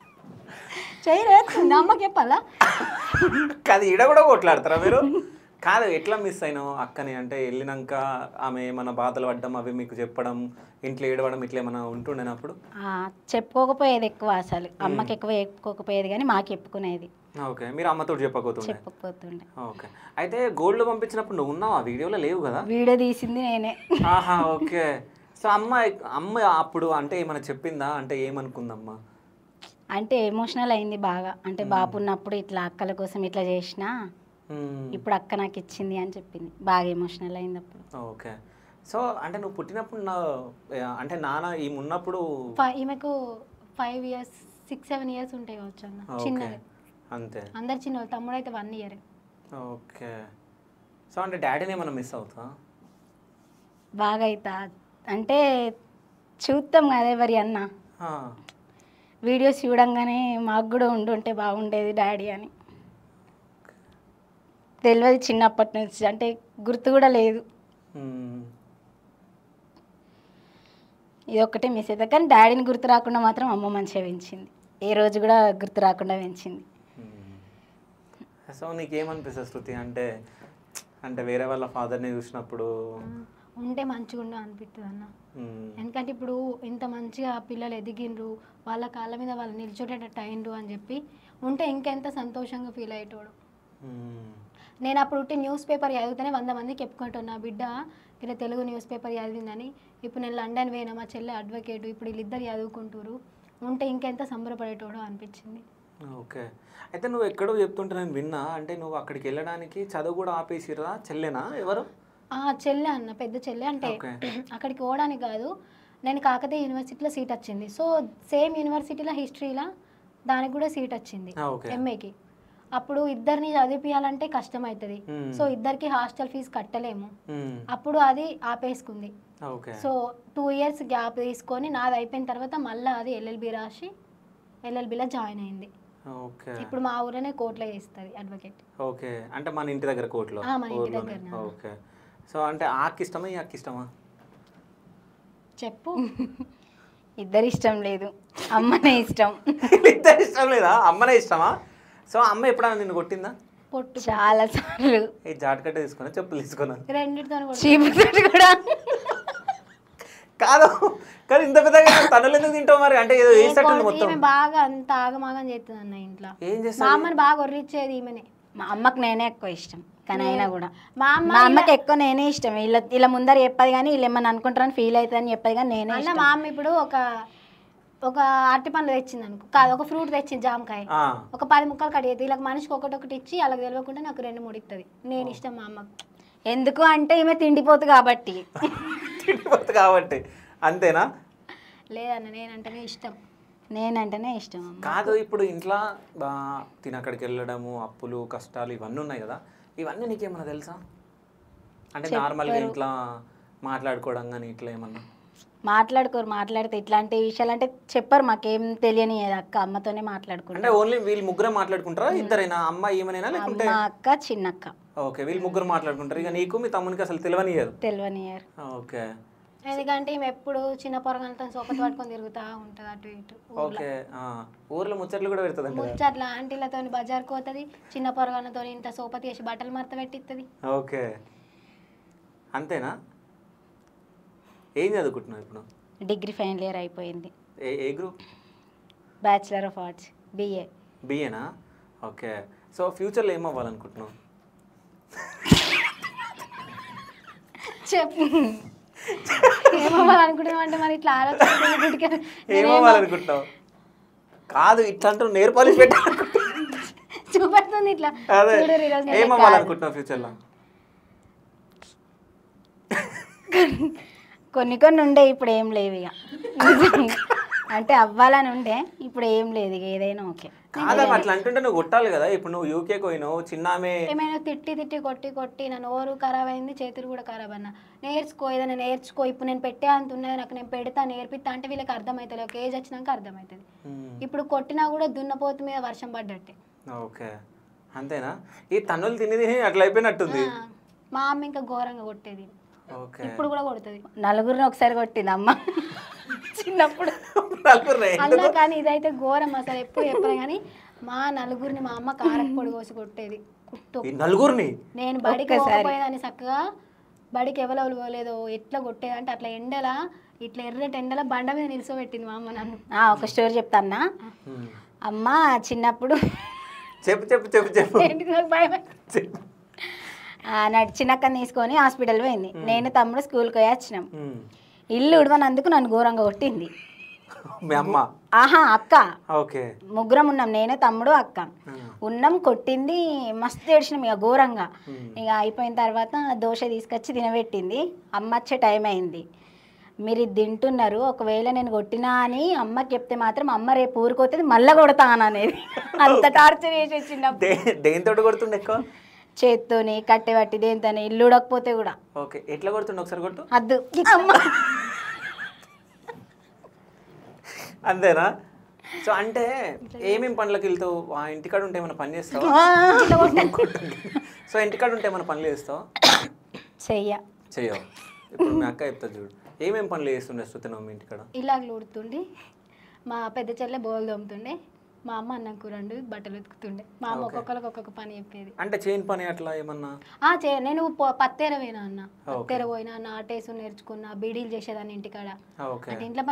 [SPEAKER 2] చేయలేదు అమ్మకి చెప్పాలా?
[SPEAKER 1] కాదు, ఈడ కూడా కొట్లాడతారా మీరు? కాదు, ఎట్లా మిస్ అయినావు అక్కని? అంటే వెళ్ళినాక ఆమె ఏమైనా బాధలు పడ్డం, అవి మీకు చెప్పడం, ఇంట్లో ఏడవడం, ఇట్లా ఏమైనా ఉంటుండేనప్పుడు?
[SPEAKER 6] చెప్పుకోకపోయేది ఎక్కువ, అసలు అమ్మకి ఎక్కువ చెప్పుకోకపోయేది కానీ మాకు చెప్పుకునేది.
[SPEAKER 1] ఓకే. మీరు అమ్మతో
[SPEAKER 6] చెప్పకపోతుండే.
[SPEAKER 1] ఓకే. అయితే గోల్డ్ పంపించినప్పుడు నువ్వు ఉన్నావు, ఆ వీడియోలో లేవు కదా?
[SPEAKER 6] వీడియో తీసింది నేనే.
[SPEAKER 1] ఆహా, ఓకే. సో అమ్మ అప్పుడు అంటే ఏమైనా చెప్పిందా? అంటే ఏమనుకుందమ్మా?
[SPEAKER 6] అంటే ఎమోషనల్ అయింది బాగా. అంటే బాబు ఉన్నప్పుడు ఇట్లా అక్కల కోసం ఇట్లా చేసిన, ఇప్పుడు అక్క నాకు ఇచ్చింది అని చెప్పింది. బాగా ఎమోషనల్ అయింది అప్పుడు.
[SPEAKER 1] ఓకే. సో అంటే నువ్వు పుట్టినప్పుడు అంటే నాన్న ఈమె ఉన్నప్పుడు
[SPEAKER 2] ఈమెకు 5 years 6-7 years ఉంటాయి కావచ్చు అన్న. చిన్నది
[SPEAKER 1] అంతే.
[SPEAKER 2] అందరు చిన్న, తమ్ముడు అయితే 1 year.
[SPEAKER 1] ఓకే. సో అంటే డాడీని ఏమైనా మిస్ అవుతా?
[SPEAKER 6] బాగా అవుతా అంటే చూస్తాం కదా ఎవరి అన్న వీడియోస్ చూడంగానే మాకు కూడా ఉండుంటే బాగుండేది డాడీ అని. తెలియదు చిన్నప్పటి నుంచి, అంటే గుర్తు కూడా లేదు. ఇది ఒక్కటే మిస్ అవుతుంది. కానీ డాడీని గుర్తు రాకుండా మాత్రం అమ్మ మంచిగా పెంచింది. ఏ రోజు కూడా గుర్తు రాకుండా పెంచింది.
[SPEAKER 1] సో నీకేమనిపిస్తుంది శృతి, అంటే అంటే వేరే వాళ్ళ ఫాదర్ని చూసినప్పుడు
[SPEAKER 2] ఉంటే మంచిగా ఉండ అనిపిస్తుంది అన్న. ఎందుకంటే ఇప్పుడు ఇంత మంచిగా పిల్లలు ఎదిగిండ్రు, వాళ్ళ కాళ్ళ మీద వాళ్ళు నిల్చోటేటట్టు అయిండ్రు అని చెప్పి ఉంటే ఇంకెంత సంతోషంగా ఫీల్ అయ్యేటోడు. నేను అప్పుడు ఉంటే న్యూస్ పేపర్ చదివితేనే 100 మందికి చెప్పుకుంటాను, నా బిడ్డ ఇలా తెలుగు న్యూస్ పేపర్ చదివిందని. ఇప్పుడు నేను లండన్ పోయినా, మా చెల్లె అడ్వకేట్, ఇప్పుడు వీళ్ళిద్దరు చదువుకుంటారు, ఉంటే ఇంకెంత సంబరపడేటోడు అనిపించింది.
[SPEAKER 1] ఓకే. అయితే నువ్వు ఎక్కడో చెప్తుంటే నేను విన్నా, అంటే నువ్వు అక్కడికి వెళ్ళడానికి చదువు కూడా ఆపేసిరా? చెల్లెనా? ఎవరు?
[SPEAKER 2] చెల్లె అన్న, పెద్ద చెల్లె. అంటే అక్కడికి పోవడానికి కాదు, నేను కాకతీయ యూనివర్సిటీలో సీట్ వచ్చింది. సో సేమ్ యూనివర్సిటీలో హిస్టరీలో దానికి కూడా సీట్ వచ్చింది ఎంఏకి. అప్పుడు ఇద్దరిని చదివించాలంటే కష్టం అవుతుంది. సో ఇద్దరికి హాస్టల్ ఫీజు కట్టలేము. అప్పుడు అది ఆపేసుకుంది. సో 2 years గ్యాప్ తీసుకొని నాది అయిపోయిన తర్వాత మళ్ళీ అది LLB రాసి LLBలో జాయిన్ అయింది. ఇప్పుడు మా ఊరిలోనే కోర్టులో చేస్తుంది అడ్వకేట్.
[SPEAKER 1] ఓకే. అంటే మన ఇంటి దగ్గర కోర్టులో?
[SPEAKER 2] మన ఇంటి దగ్గర.
[SPEAKER 1] ఓకే. సో అంటే ఆకి ఇష్టమా ఈ అక్క ఇష్టమా?
[SPEAKER 2] చెప్పు.
[SPEAKER 6] ఇద్దరు ఇష్టం లేదు, అమ్మనే ఇష్టం.
[SPEAKER 1] ఇద్దరు ఇష్టం లేదా? అమ్మనే ఇష్టమా? సో అమ్మ ఎప్పుడైనా నిన్ను కొట్టిందా?
[SPEAKER 2] పొట్టు
[SPEAKER 6] చాలా సార్లు.
[SPEAKER 1] ఈ జాటకట్ట తీసుకున్నా, చెప్పులు తీసుకున్నా,
[SPEAKER 2] రెండింటితో
[SPEAKER 6] కూడా
[SPEAKER 1] కాదు. కానీ ఇంత పెద్దగా తనులు ఎందుకు తింటావు మరి? అంటే ఏదో వేసేటట్టు మొత్తం
[SPEAKER 2] బాగా అంత ఆగమాగం చేస్తుంది అన్న ఇంట్లో.
[SPEAKER 1] ఏం చేస్తా?
[SPEAKER 2] మా అమ్మని బాగా ఒర్రిచ్చేది ఈమెనే.
[SPEAKER 6] మా అమ్మకి నేనే ఎక్కువ ఇష్టం, కానీ అయినా కూడా మా అమ్మకి ఎక్కువ నేనే ఇష్టం. ఇలా ముందర చెప్పదు కానీ వీళ్ళు ఏమన్నా అనుకుంటారని ఫీల్ అవుతుందని చెప్పదు కానీ నేనే ఇష్టం.
[SPEAKER 2] మా అమ్మ ఇప్పుడు ఒక అరటి పండ్లు తెచ్చింది అనుకో, కాదు ఒక ఫ్రూట్ తెచ్చింది, జామకాయ, ఒక 10 ముక్కలు కట్ చేస్తుంది. ఇలా మనిషికి ఒకటి ఇచ్చి అలా తెలియకుండా నాకు 2-3 ఇస్తుంది. నేను ఇష్టం మా అమ్మకు.
[SPEAKER 6] ఎందుకు అంటే ఈమె తిండిపోతు కాబట్టి.
[SPEAKER 1] తిండిపోతు కాబట్టి అంతేనా?
[SPEAKER 2] లేదన్న, నేనంటేనే ఇష్టం.
[SPEAKER 1] కాదు, ఇప్పుడు ఇంట్లో తినక్కడికి వెళ్ళడము, అప్పులు, కష్టాలు ఇవన్నీ ఉన్నాయి కదా, ఇవన్నీ నీకేమన్నా తెలుసా? అంటే నార్మల్గా ఇంట్లో మాట్లాడుకోవడం కానీ ఇట్లా ఏమన్నా
[SPEAKER 6] మాట్లాడితే ఇట్లాంటి విషయాలు అంటే చెప్పరు, మాకేం తెలియని అక్క అమ్మతోనే మాట్లాడుకుంటారు.
[SPEAKER 1] అంటే ఓన్లీ వీళ్ళు ముగ్గురే మాట్లాడుకుంటారా? ఇద్దరైనా? అమ్మ ఈమెనైనా లేకుంటే?
[SPEAKER 6] మా అక్క, చిన్నక్క.
[SPEAKER 1] ఓకే, వీళ్ళు ముగ్గురు మాట్లాడుకుంటారు. ఇక నీకు మీ తమ్మునికి అసలు తెలియనియరు? ఓకే.
[SPEAKER 2] ఎందుకంటే ఈమె ఎప్పుడు చిన్న పొరగలతో సోపతి పట్టుకొని తిరుగుతూ ఉంటుంది అటు ఇటు.
[SPEAKER 1] ఓకే. ఊర్లో ముచ్చట్లు కూడా పెడుతుంది?
[SPEAKER 2] ముచ్చట్ల ఆంటీలతో బజార్కి పోతుంది, చిన్న పొరగలతో ఇంత సోపతి వేసి బట్టలు మడత పెట్టిస్తుంది.
[SPEAKER 1] ఓకే, అంతేనా? ఏం చదువుకుంటున్నావు ఇప్పుడు?
[SPEAKER 6] డిగ్రీ ఫైనల్ ఇయర్ అయిపోయింది.
[SPEAKER 1] ఏ group?
[SPEAKER 6] Bachelor of arts, BA.
[SPEAKER 1] BAనా? ఓకే. సో ఫ్యూచర్లో ఏం అవ్వాలనుకుంటున్నావు?
[SPEAKER 2] చెప్పు. ఏమవ్వాలనుకుంటున్నావు అంటే మరి ఇట్లా ఆలోచన
[SPEAKER 1] ఏమవ్వాలనుకుంటున్నావు? కాదు, ఇట్లా అంటూ నేర్పాలి
[SPEAKER 2] చూపెడుతుంది ఇట్లా.
[SPEAKER 1] ఏమవ్వాలనుకుంటున్నావు ఫ్యూచర్లో?
[SPEAKER 6] కొన్ని ఉండే, ఇప్పుడు ఏం లేవు ఇక. అంటే అవ్వాలని ఉండే, ఇప్పుడు ఏం లేదు, ఇక ఏదైనా ఓకే.
[SPEAKER 1] కాదా, అట్లా అంటుంటే నువ్వు కొట్టాలి కదా. ఇప్పుడు నువ్వు యూకేకి పోయినావు, చిన్నామే
[SPEAKER 2] ఏమైనా తిట్టి కొట్టి నా నోరు ఖరాబ్ అయింది, చేతులు కూడా ఖరాబ్ అన్న. నేర్చుకో, ఏదైనా నేర్చుకో. ఇప్పుడు నేను పెట్టే అంత ఉన్నది, నాకు నేను పెడతా, నేర్పిస్తా అంటే వీళ్ళకి అర్థమవుతుంది. ఒక ఏజ్ వచ్చినాక అర్థమవుతుంది. ఇప్పుడు కొట్టినా కూడా దున్నపోతు మీద వర్షం పడ్డట్టే.
[SPEAKER 1] ఓకే, అంతేనా? ఈ తన్నులు తిని అట్లా అయిపోయినట్టుంది.
[SPEAKER 2] మా అమ్మ ఇంకా ఘోరంగా కొట్టేది, ఇప్పుడు కూడా కొడుతుంది.
[SPEAKER 6] నలుగురిని ఒకసారి కొట్టింది అమ్మ చిన్నప్పుడు.
[SPEAKER 2] అన్నా కానీ ఇదైతే ఘోరం అసలు. ఎప్పుడు కానీ మా నలుగురిని మా అమ్మ కారప్పొడి కోసి కొట్టేది.
[SPEAKER 1] నలుగురిని
[SPEAKER 2] నేను బడికి పోకపోయేదాన్ని, చక్కగా బడికి ఎవరెవరు పోలేదో ఎట్లా కొట్టేది అంటే అట్లా ఎండలా, ఇట్లా ఎర్రటి ఎండల బండ మీద నిల్చోబెట్టింది మా అమ్మ నన్ను.
[SPEAKER 6] ఒక స్టోరీ చెప్తాన్నా. అమ్మ చిన్నప్పుడు చిన్నక్కని తీసుకొని హాస్పిటల్ పోయింది. నేను తమ్ముడు స్కూల్కి పోయి వచ్చినాం. ఇల్లు ఉడవనందుకు నన్ను ఘోరంగా కొట్టింది.
[SPEAKER 1] మీ అమ్మ?
[SPEAKER 6] ఆహా అక్క,
[SPEAKER 1] ఓకే.
[SPEAKER 6] ముగ్గురం ఉన్నాం, నేను తమ్ముడు అక్క ఉన్నాం. కొట్టింది మస్తు ఏడ్చినాం ఇక ఘోరంగా. ఇక అయిపోయిన తర్వాత దోశ తీసుకొచ్చి తినబెట్టింది. అమ్మ వచ్చే టైం అయింది. మీరు ఇది తింటున్నారు, ఒకవేళ నేను కొట్టినా అని అమ్మకి చెప్తే మాత్రం అమ్మ రేపు ఊరికొస్తుంది మళ్ళీ కొడతాను అనేది. అంత టార్చర్ చేసి వచ్చినప్పుడు.
[SPEAKER 1] దేనితో కొడుతుండే ఎక్కువ?
[SPEAKER 6] చేత్తోని కట్టె పట్టి దేనితోని, ఇల్లు ఉడకపోతే కూడా.
[SPEAKER 1] ఓకే, ఎట్లా కొడుతుండే ఒకసారి కొట్టు.
[SPEAKER 6] అద్దు అమ్మ.
[SPEAKER 1] అంతేనా? సో అంటే ఏమేమి పనులకు వెళ్తావు? ఇంటికాడ ఉంటే ఏమైనా పని చేస్తావు? సో ఇంటికాడ ఉంటే ఏమైనా పనులు చేస్తావు? చెయ్యవు. ఇప్పుడు మీ అక్క చెప్తా చూడు, ఏమేమి పనులు చేస్తుండే శృతినో మీ ఇంటికాడ?
[SPEAKER 2] ఇలా ఊడుతుండే, మా పెద్ద చెల్లె బోలు తోముతుండే, మా అమ్మ అన్నం కూర వండి బట్టలు ఉతుకుతుండే. మా అమ్మ ఒక్కొక్కరికి ఒక్కొక్క పని చెప్పేది.
[SPEAKER 1] అంటే చేయని పని అట్లా ఏమన్నా?
[SPEAKER 2] నేను పత్తేర పోయినా అన్న, పత్తేర పోయినా, నాటేసు నేర్చుకున్నా, బీడీలు చేసేదాన్ని ఇంటికాడ. అంటే ఇంట్లో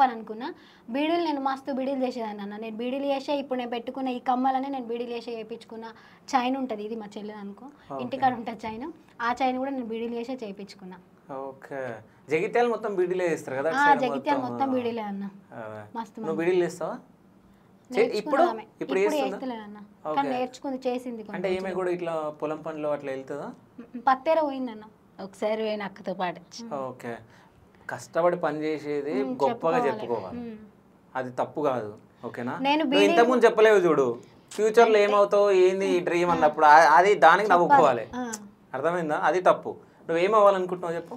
[SPEAKER 2] పని అనుకున్నా. బీడీలు నేను మస్తు బీడీలు చేసేదాన్ని అన్న. నేను బీడీలు చేసే ఇప్పుడు నేను పెట్టుకున్న ఈ కమ్మలని నేను బీడీలు చేసే చేయించుకున్నా. చైన్ ఉంటుంది, ఇది మా చెల్లెది అనుకో, ఇంటికాడ ఉంటుంది చైన్. ఆ చైన్ కూడా నేను బీడీలు చేసే చేయించుకున్నా.
[SPEAKER 1] ఓకే. జగిత్యాల మొత్తం బీడీలే చేస్తారు కదా?
[SPEAKER 2] జగిత్యాల మొత్తం బీడీలే అన్న. మస్తు.
[SPEAKER 1] నువ్వు బీడీలు చేస్తావా? ఇప్పుడు
[SPEAKER 2] నేర్చుకుంది, చేసింది.
[SPEAKER 1] అంటే ఏమే కూడా ఇట్లా పొలం పనిలో అట్లా వెళ్తుందా?
[SPEAKER 2] పత్తేర పోయిందన్న
[SPEAKER 6] ఒకసారి పోయిన అక్కతో పాటు.
[SPEAKER 1] ఓకే. కష్టపడి పని చేసేది గొప్పగా చెప్పుకోవాలి, అది తప్పు కాదు. ఓకేనా? నువ్వు ఇంతకుముందు చెప్పలేవు చూడు, ఫ్యూచర్ లో ఏమవుతావు ఏంది ఈ డ్రీమ్ అన్నప్పుడు అది దానికి నవ్వుకోవాలి. అర్థమైందా? అది తప్పు. నువ్వు ఏమవ్వాలనుకుంటున్నావు చెప్పు.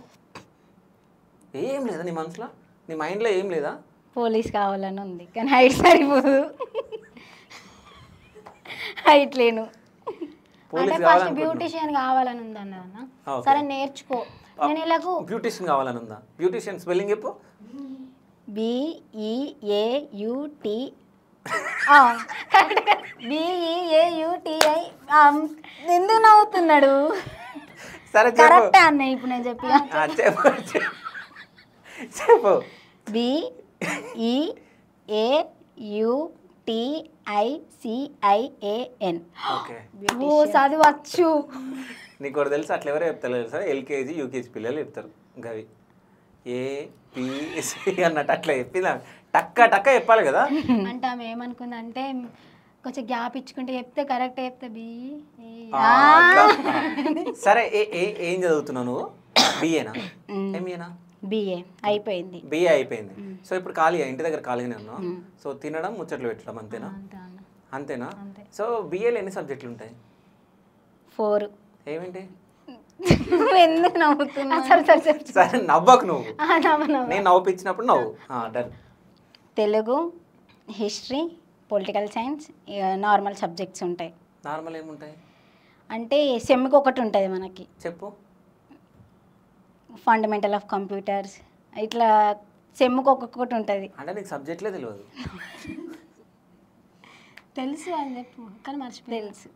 [SPEAKER 1] ఏం లేదా నీ మనసులో, నీ మైండ్లో ఏం లేదా?
[SPEAKER 6] పోలీస్ కావాలని ఉంది, కానీ హైట్ సరిపోదు. హైట్ లేను.
[SPEAKER 2] బ్యూటిషియన్ కావాలని ఉంది అన్న. సరే నేర్చుకో. నేను ఇలాగూ
[SPEAKER 1] బ్యూటిషియన్ కావాలని ఉందా? బ్యూటిషియన్ స్పెల్లింగ్ చెప్పు.
[SPEAKER 6] BEAUT BEAUTI. ఎందుకు నవ్వుతున్నాడు?
[SPEAKER 1] సరే
[SPEAKER 6] కరెక్టే అన్న, ఇప్పుడు నేను చెప్పి
[SPEAKER 1] చెప్పు.
[SPEAKER 6] BEAUTICIAN.
[SPEAKER 2] చదవచ్చు.
[SPEAKER 1] నీకు కూడా తెలుసు, అట్లా ఎవరో చెప్తారు తెలుసా? LKG UKG పిల్లలు చెప్తారు గవి. ABC అన్నట్టు అట్లా చెప్పిందా? టక్క టక్క చెప్పాలి కదా.
[SPEAKER 2] అంటే ఆమె ఏమనుకుందంటే కొంచెం గ్యాప్ ఇచ్చుకుంటే చెప్తే కరెక్ట్ చెప్తే
[SPEAKER 1] సరే. ఏం చదువుతున్నావు నువ్వు? BAనా? MAనా?
[SPEAKER 6] BA అయిపోయింది.
[SPEAKER 1] BA అయిపోయింది. సో ఇప్పుడు ఖాళీగా ఇంటి దగ్గర ఖాళీగానే ఉన్నావు. సో తినడం ముచ్చట్లు పెట్టడం అంతేనా? అంతేనా? సో BAలో ఎన్ని సబ్జెక్టులు ఉంటాయి?
[SPEAKER 6] 4.
[SPEAKER 1] ఏమిటి?
[SPEAKER 6] ఎందుకు నవ్వుతున్నా?
[SPEAKER 1] సరే నవ్వకు నువ్వు, నేను నవ్వుపించినప్పుడు నవ్వు. Done.
[SPEAKER 6] Telugu, history, political science, normal subjects ఉంటాయి.
[SPEAKER 1] నార్మల్ ఏముంటాయి
[SPEAKER 6] అంటే సెమ్కి ఒకటి ఉంటుంది మనకి.
[SPEAKER 1] చెప్పు.
[SPEAKER 6] ఫండమెంటల్ ఆఫ్ కంప్యూటర్స్, ఇట్లా సెమ్కి ఒక్కొక్కటి ఉంటుంది.
[SPEAKER 1] అంటే నీకు సబ్జెక్ట్లే తెలియదు?
[SPEAKER 2] తెలుసు అని చెప్పు, కానీ మర్చిపోయి.
[SPEAKER 6] తెలుసు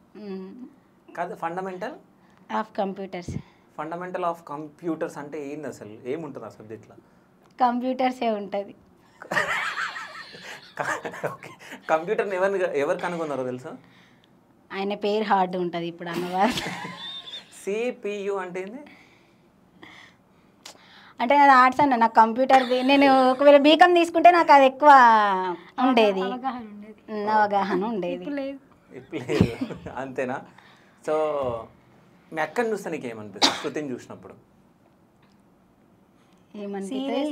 [SPEAKER 1] కాదు. Fundamental
[SPEAKER 6] of computers.
[SPEAKER 1] Fundamental of computers అంటే ఏంది అసలు? ఏముంటుంది ఆ సబ్జెక్ట్లో?
[SPEAKER 6] కంప్యూటర్సే ఉంటుంది.
[SPEAKER 1] కంప్యూటర్ని ఎవరు కనుగొన్నారో తెలుసా?
[SPEAKER 6] ఆయన పేరు హార్డ్ ఉంటుంది ఇప్పుడు అన్నవారు.
[SPEAKER 1] CPU అంటే ఏంది?
[SPEAKER 6] అంటే నాది ఆర్ట్స్ అన్న, నాకు కంప్యూటర్ నేను ఒకవేళ బీకామ్ తీసుకుంటే నాకు అది ఎక్కువ ఉండేది, అవగాహన ఉండేది.
[SPEAKER 1] ఇప్పుడు లేదు. అంతేనా? సో మీ అక్కని చూస్తే నీకు ఏమనిపిస్తుంది శృతిని చూసినప్పుడు?
[SPEAKER 6] ఏమనిపిస్తుంది?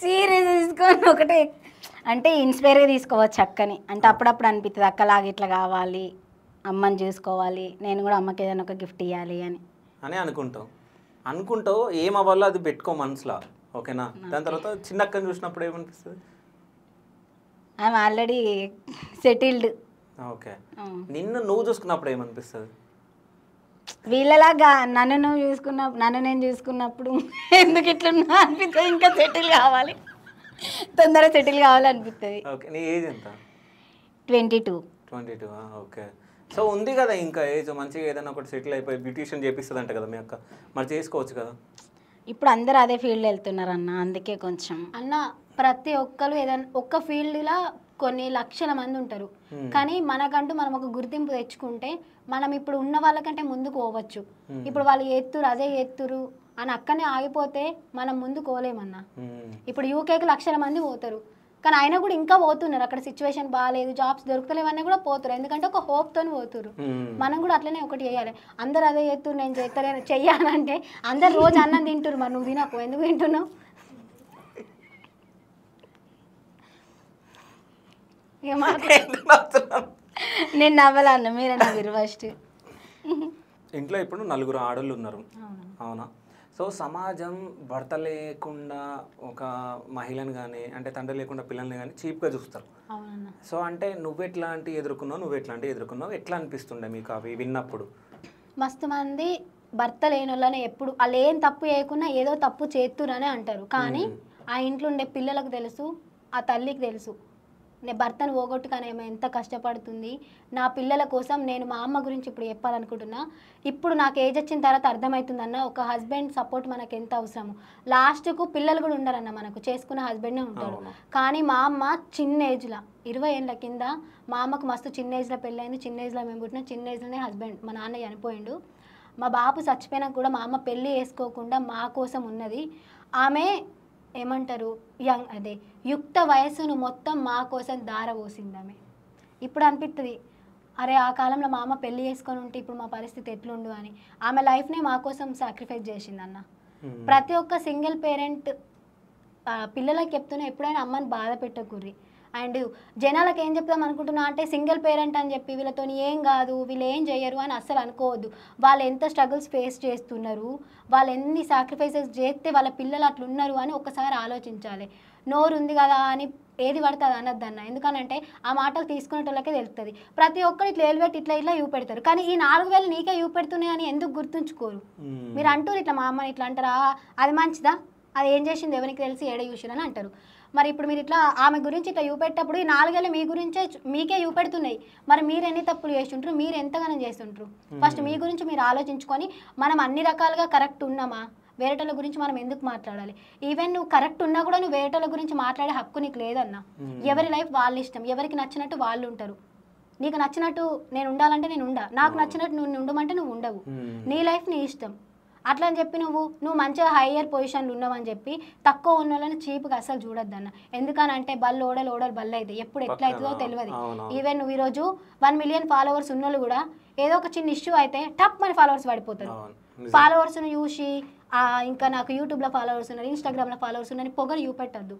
[SPEAKER 6] సీరియస్ తీసుకొని ఒకటే అంటే ఇన్స్పైర్గా తీసుకోవచ్చు అక్కని. అంటే అప్పుడప్పుడు అనిపిస్తుంది అక్కలాగా ఇట్లా కావాలి, అమ్మని చూసుకోవాలి, నేను కూడా అమ్మకి ఏదైనా ఒక గిఫ్ట్ ఇవ్వాలి అని
[SPEAKER 1] అనుకుంటావు. ఏం అవ్వాలో అది పెట్టుకో మనసులో. ఓకేనా? దాని తర్వాత చిన్న అక్కని చూసినప్పుడు ఏమనిపిస్తుంది?
[SPEAKER 6] I'm already settled.
[SPEAKER 1] ఓకే. నిన్ను నువ్వు చూసుకున్నప్పుడు ఏమనిపిస్తుంది?
[SPEAKER 6] వీళ్ళలాగా నన్ను నేను చూసుకున్నప్పుడు ఎందుకు ఇట్లున్నా అనిపిస్తుంది, ఇంకా సెటిల్ కావాలి, తొందరగా సెటిల్ కావాలి అనిపిస్తుంది.
[SPEAKER 1] ఓకే. నీ ఏజ్ ఎంత?
[SPEAKER 6] 22.
[SPEAKER 1] ఓకే. సో ఉంది కదా ఇంకా ఏజ్, మంచిగా ఏదైనా ఒకటి సెటిల్ అయిపోయి బ్యూటిషియన్ చేపిస్తుంది అంట కదా మీ అక్క, మరి చేసుకోవచ్చు కదా.
[SPEAKER 6] ఇప్పుడు అందరు అదే ఫీల్డ్ వెళ్తున్నారు అన్న, అందుకే కొంచెం
[SPEAKER 2] అన్న ప్రతి ఒక్కరు ఏదైనా ఒక్క ఫీల్డ్లో కొన్ని లక్షల మంది ఉంటారు. కానీ మనకంటూ మనం ఒక గుర్తింపు తెచ్చుకుంటే మనం ఇప్పుడు ఉన్న వాళ్ళకంటే ముందుకు పోవచ్చు. ఇప్పుడు వాళ్ళు ఎత్తురు, అదే ఎత్తురు, అని అక్కడనే ఆగిపోతే మనం ముందు కోలేమన్నా. ఇప్పుడు యూకేకి లక్షల మంది పోతారు, కానీ అయినా కూడా ఇంకా పోతున్నారు. అక్కడ సిచ్యువేషన్ బాగాలేదు, జాబ్స్ దొరుకుతలేవన్నీ కూడా పోతారు, ఎందుకంటే ఒక హోప్తో పోతున్నారు. మనం కూడా అట్లనే ఒకటి చేయాలి. అందరు అదే చేస్తున్నారు, నేను చేస్తాను చెయ్యాలంటే అందరు రోజు అన్నం తింటారు, మరి నువ్వు తినకు, ఎందుకు తింటున్నావు?
[SPEAKER 6] నేను నవ్వాలన్న, మీరే నవ్వరు ఫస్ట్.
[SPEAKER 1] ఇంట్లో ఇప్పుడు 4 ఆడళ్ళు ఉన్నారు, అవునా? సో సమాజం భర్త లేకుండా ఒక మహిళను కానీ, అంటే తండ్రి లేకుండా పిల్లల్ని కానీ చీప్గా చూస్తారు. సో అంటే నువ్వు ఎట్లాంటి ఎదుర్కొన్నావు, ఎట్లా అనిపిస్తుండే మీకు అవి విన్నప్పుడు?
[SPEAKER 2] మస్తు మంది భర్త లేని వాళ్ళని ఎప్పుడు వాళ్ళు ఏం తప్పు చేయకుండా ఏదో తప్పు చేస్తురనే అంటారు, కానీ ఆ ఇంట్లో ఉండే పిల్లలకు తెలుసు, ఆ తల్లికి తెలుసు నేను భర్తను పోగొట్టుకొని ఏమో ఎంత కష్టపడుతుంది. నా పిల్లల కోసం నేను మా అమ్మ గురించి ఇప్పుడు చెప్పాలనుకుంటున్నా. ఇప్పుడు నాకు ఏజ్ వచ్చిన తర్వాత అర్థమవుతుందన్న, ఒక హస్బెండ్ సపోర్ట్ మనకు ఎంత అవసరము. లాస్ట్కు పిల్లలు కూడా ఉండరన్న, మనకు చేసుకున్న హస్బెండే ఉంటాడు. కానీ మా అమ్మ చిన్న ఏజ్లో 20 ఏళ్ళ కింద మా అమ్మకు మస్తు చిన్న ఏజ్లో పెళ్ళైంది, చిన్న ఏజ్లో మేము పుట్టిన, చిన్న ఏజ్లోనే హస్బెండ్ మా నాన్న చనిపోయిండు. మా బాబు చచ్చిపోయినా కూడా మా అమ్మ పెళ్ళి చేసుకోకుండా మా కోసం ఉన్నది. ఆమె ఏమంటారు అదే యుక్త వయస్సును మొత్తం మా కోసం దారపోసింది ఆమె. ఇప్పుడు అనిపిస్తుంది, అరే ఆ కాలంలో మా అమ్మ పెళ్ళి చేసుకొని ఉంటే ఇప్పుడు మా పరిస్థితి ఎట్లుండు అని. ఆమె లైఫ్ని మా కోసం సాక్రిఫైస్ చేసింది అన్న. ప్రతి ఒక్క సింగిల్ పేరెంట్ పిల్లలకి చెప్తున్నా, ఎప్పుడైనా అమ్మని బాధ పెట్టకుర్రి. అండ్ జనాలకు ఏం చెప్తాం అనుకుంటున్నా అంటే, సింగిల్ పేరెంట్ అని చెప్పి వీళ్ళతో ఏం కాదు, వీళ్ళు ఏం చేయరు అని అస్సలు అనుకోవద్దు. వాళ్ళు ఎంత స్ట్రగుల్స్ ఫేస్ చేస్తున్నారు, వాళ్ళు ఎన్ని సాక్రిఫైసెస్ చేస్తే వాళ్ళ పిల్లలు అట్లున్నారు అని ఒక్కసారి ఆలోచించాలి. నోరు ఉంది కదా అని ఏది పడుతుంది అనొద్దన్న, ఎందుకనంటే ఆ మాటలు తీసుకునేటోళ్ళకే తెలుస్తుంది. ప్రతి ఒక్కరు ఇట్లా ఏలుపెట్టి ఇట్లా చూపెడతారు, కానీ ఈ 4000 నీకే చూపెడుతున్నాయి అని ఎందుకు గుర్తుంచుకోరు? మీరు అంటారు ఇట్లా మా అమ్మని ఇట్లా అంటారా, అది మంచిదా, అది ఏం చేసింది ఎవరికి తెలిసి ఏడ చూసిరని అంటారు. మరి ఇప్పుడు మీరు ఇట్లా ఆమె గురించి ఇట్లా చూపెట్టప్పుడు ఈ 4 ఏళ్ళు మీ గురించే మీకే చూపెడుతున్నాయి. మరి మీరు ఎన్ని తప్పులు చేస్తుంటారు, మీరు ఎంతగానో చేస్తుంటారు? ఫస్ట్ మీ గురించి మీరు ఆలోచించుకొని, మనం అన్ని రకాలుగా కరెక్ట్ ఉన్నామా, వేరేటోళ్ళ గురించి మనం ఎందుకు మాట్లాడాలి? ఈవెన్ నువ్వు కరెక్ట్ ఉన్నా కూడా నువ్వు వేరేటోళ్ళ గురించి మాట్లాడే హక్కు నీకు లేదన్నా. ఎవరి లైఫ్ వాళ్ళ ఇష్టం, ఎవరికి నచ్చినట్టు వాళ్ళు ఉంటారు. నీకు నచ్చినట్టు నేను ఉండాలంటే నేను ఉండా, నాకు నచ్చినట్టు నువ్వు ఉండమంటే నువ్వు ఉండవు. నీ లైఫ్ నీ ఇష్టం. అట్లా అని చెప్పి నువ్వు మంచిగా హయ్యర్ పొజిషన్లు ఉన్నావని చెప్పి తక్కువ ఉన్న వాళ్ళని చీప్గా అసలు చూడొద్దన్న. ఎందుకనంటే బళ్ళు ఓడలు బళ్ళు అయితే ఎప్పుడు ఎట్లా అవుతుందో తెలియదు. ఈవెన్ నువ్వు ఈరోజు 1 మిలియన్ ఫాలోవర్స్ ఉన్నోళ్ళు కూడా ఏదో ఒక చిన్న ఇష్యూ అయితే టప్ మన ఫాలోవర్స్ పడిపోతారు. ఫాలోవర్స్ను చూసి ఇంకా నాకు యూట్యూబ్లో ఫాలోవర్స్ ఉన్నారు, ఇన్స్టాగ్రామ్లో ఫాలోవర్స్ ఉన్నారని పొగరు చూపెట్టద్దు.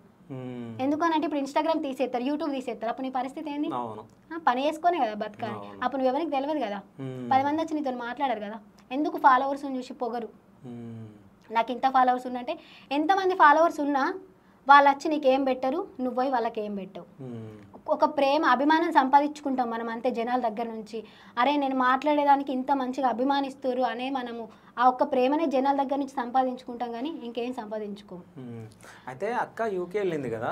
[SPEAKER 2] ఎందుకనంటే ఇప్పుడు ఇన్స్టాగ్రామ్ తీసేస్తారు, యూట్యూబ్ తీసేస్తారు, అప్పుడు నీ పరిస్థితి ఏంది? పని చేసుకునే కదా బతకాలి. అప్పుడు నువ్వు ఎవరికి తెలియదు కదా, 10 మంది వచ్చి నీతో మాట్లాడారు కదా. ఎందుకు ఫాలోవర్స్ని చూసి పొగరు? నాకు ఇంత ఫాలోవర్స్ ఉన్నంటే, ఎంతమంది ఫాలోవర్స్ ఉన్నా వాళ్ళు వచ్చి నీకేం పెట్టరు, నువ్వు పోయి వాళ్ళకి ఏం పెట్టవు. ఒక ప్రేమ అభిమానం సంపాదించుకుంటాం మనం అంతే జనాల దగ్గర నుంచి. అరే నేను మాట్లాడేదానికి ఇంత మంచిగా అభిమానిస్తారు అనే మనము ఆ ఒక్క ప్రేమనే జనాల దగ్గర నుంచి సంపాదించుకుంటాం, కానీ ఇంకేం సంపాదించుకోము.
[SPEAKER 1] అయితే అక్క యూకే వెళ్ళింది కదా,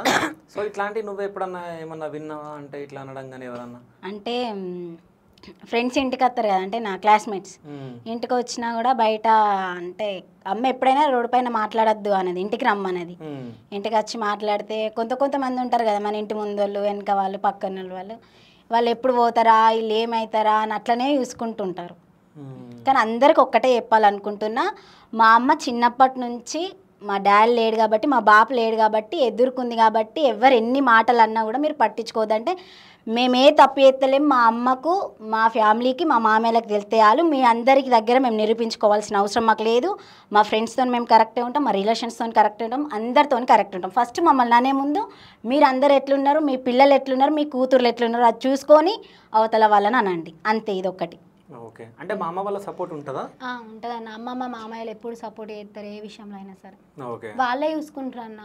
[SPEAKER 1] సో ఇట్లాంటి నువ్వు ఎప్పుడన్నా ఏమన్నా విన్నావా? అంటే ఇట్లా అనడం కానీ ఎవరన్నా
[SPEAKER 6] అంటే ఫ్రెండ్స్ ఇంటికి వస్తారు కదా, అంటే నా క్లాస్మేట్స్ ఇంటికి వచ్చినా కూడా బయట అంటే అమ్మ ఎప్పుడైనా రోడ్డు పైన మాట్లాడద్దు అనేది, ఇంటికి రమ్మనేది. ఇంటికి వచ్చి మాట్లాడితే కొంతమంది ఉంటారు కదా మన ఇంటి ముందు వాళ్ళు, వెనక వాళ్ళు, పక్కన వాళ్ళు ఎప్పుడు పోతారా, వీళ్ళు ఏమవుతారా అని అట్లనే చూసుకుంటుంటారు. కానీ అందరికి ఒక్కటే చెప్పాలనుకుంటున్నా, మా అమ్మ చిన్నప్పటి నుంచి మా డాడీ లేడు కాబట్టి, మా బాపు లేడు కాబట్టి, ఎదుర్కొంది కాబట్టి, ఎవరు ఎన్ని మాటలు అన్నా కూడా మీరు పట్టించుకోవద్దంటే, మేమే తప్పు చేస్తలేం. మా అమ్మకు, మా ఫ్యామిలీకి, మా మామయ్యలకు తెలిస్తే చాలు, మీ అందరికి దగ్గర మేము నిరూపించుకోవాల్సిన అవసరం మాకు లేదు. మా ఫ్రెండ్స్తో మేము కరెక్టే ఉంటాం, మా రిలేషన్స్తో కరెక్ట్ ఉంటాం, అందరితో కరెక్ట్ ఉంటాం. ఫస్ట్ మమ్మల్ని అనే ముందు మీరు అందరు ఎట్లున్నారు, మీ పిల్లలు ఎట్లున్నారు, మీ కూతుర్లు ఎట్లున్నారు, అది చూసుకొని అవతల వాళ్ళని అనండి, అంతే. ఇదొక్కటి.
[SPEAKER 1] ఓకే. అంటే మా అమ్మ వాళ్ళ సపోర్ట్ ఉంటుందా?
[SPEAKER 2] ఉంటుందన్న. అమ్మమ్మ మామయ్యలు ఎప్పుడు సపోర్ట్ చేస్తారు, ఏ విషయంలో అయినా సరే
[SPEAKER 1] ఓకే, వాళ్ళే
[SPEAKER 2] చూసుకుంటారు అన్న.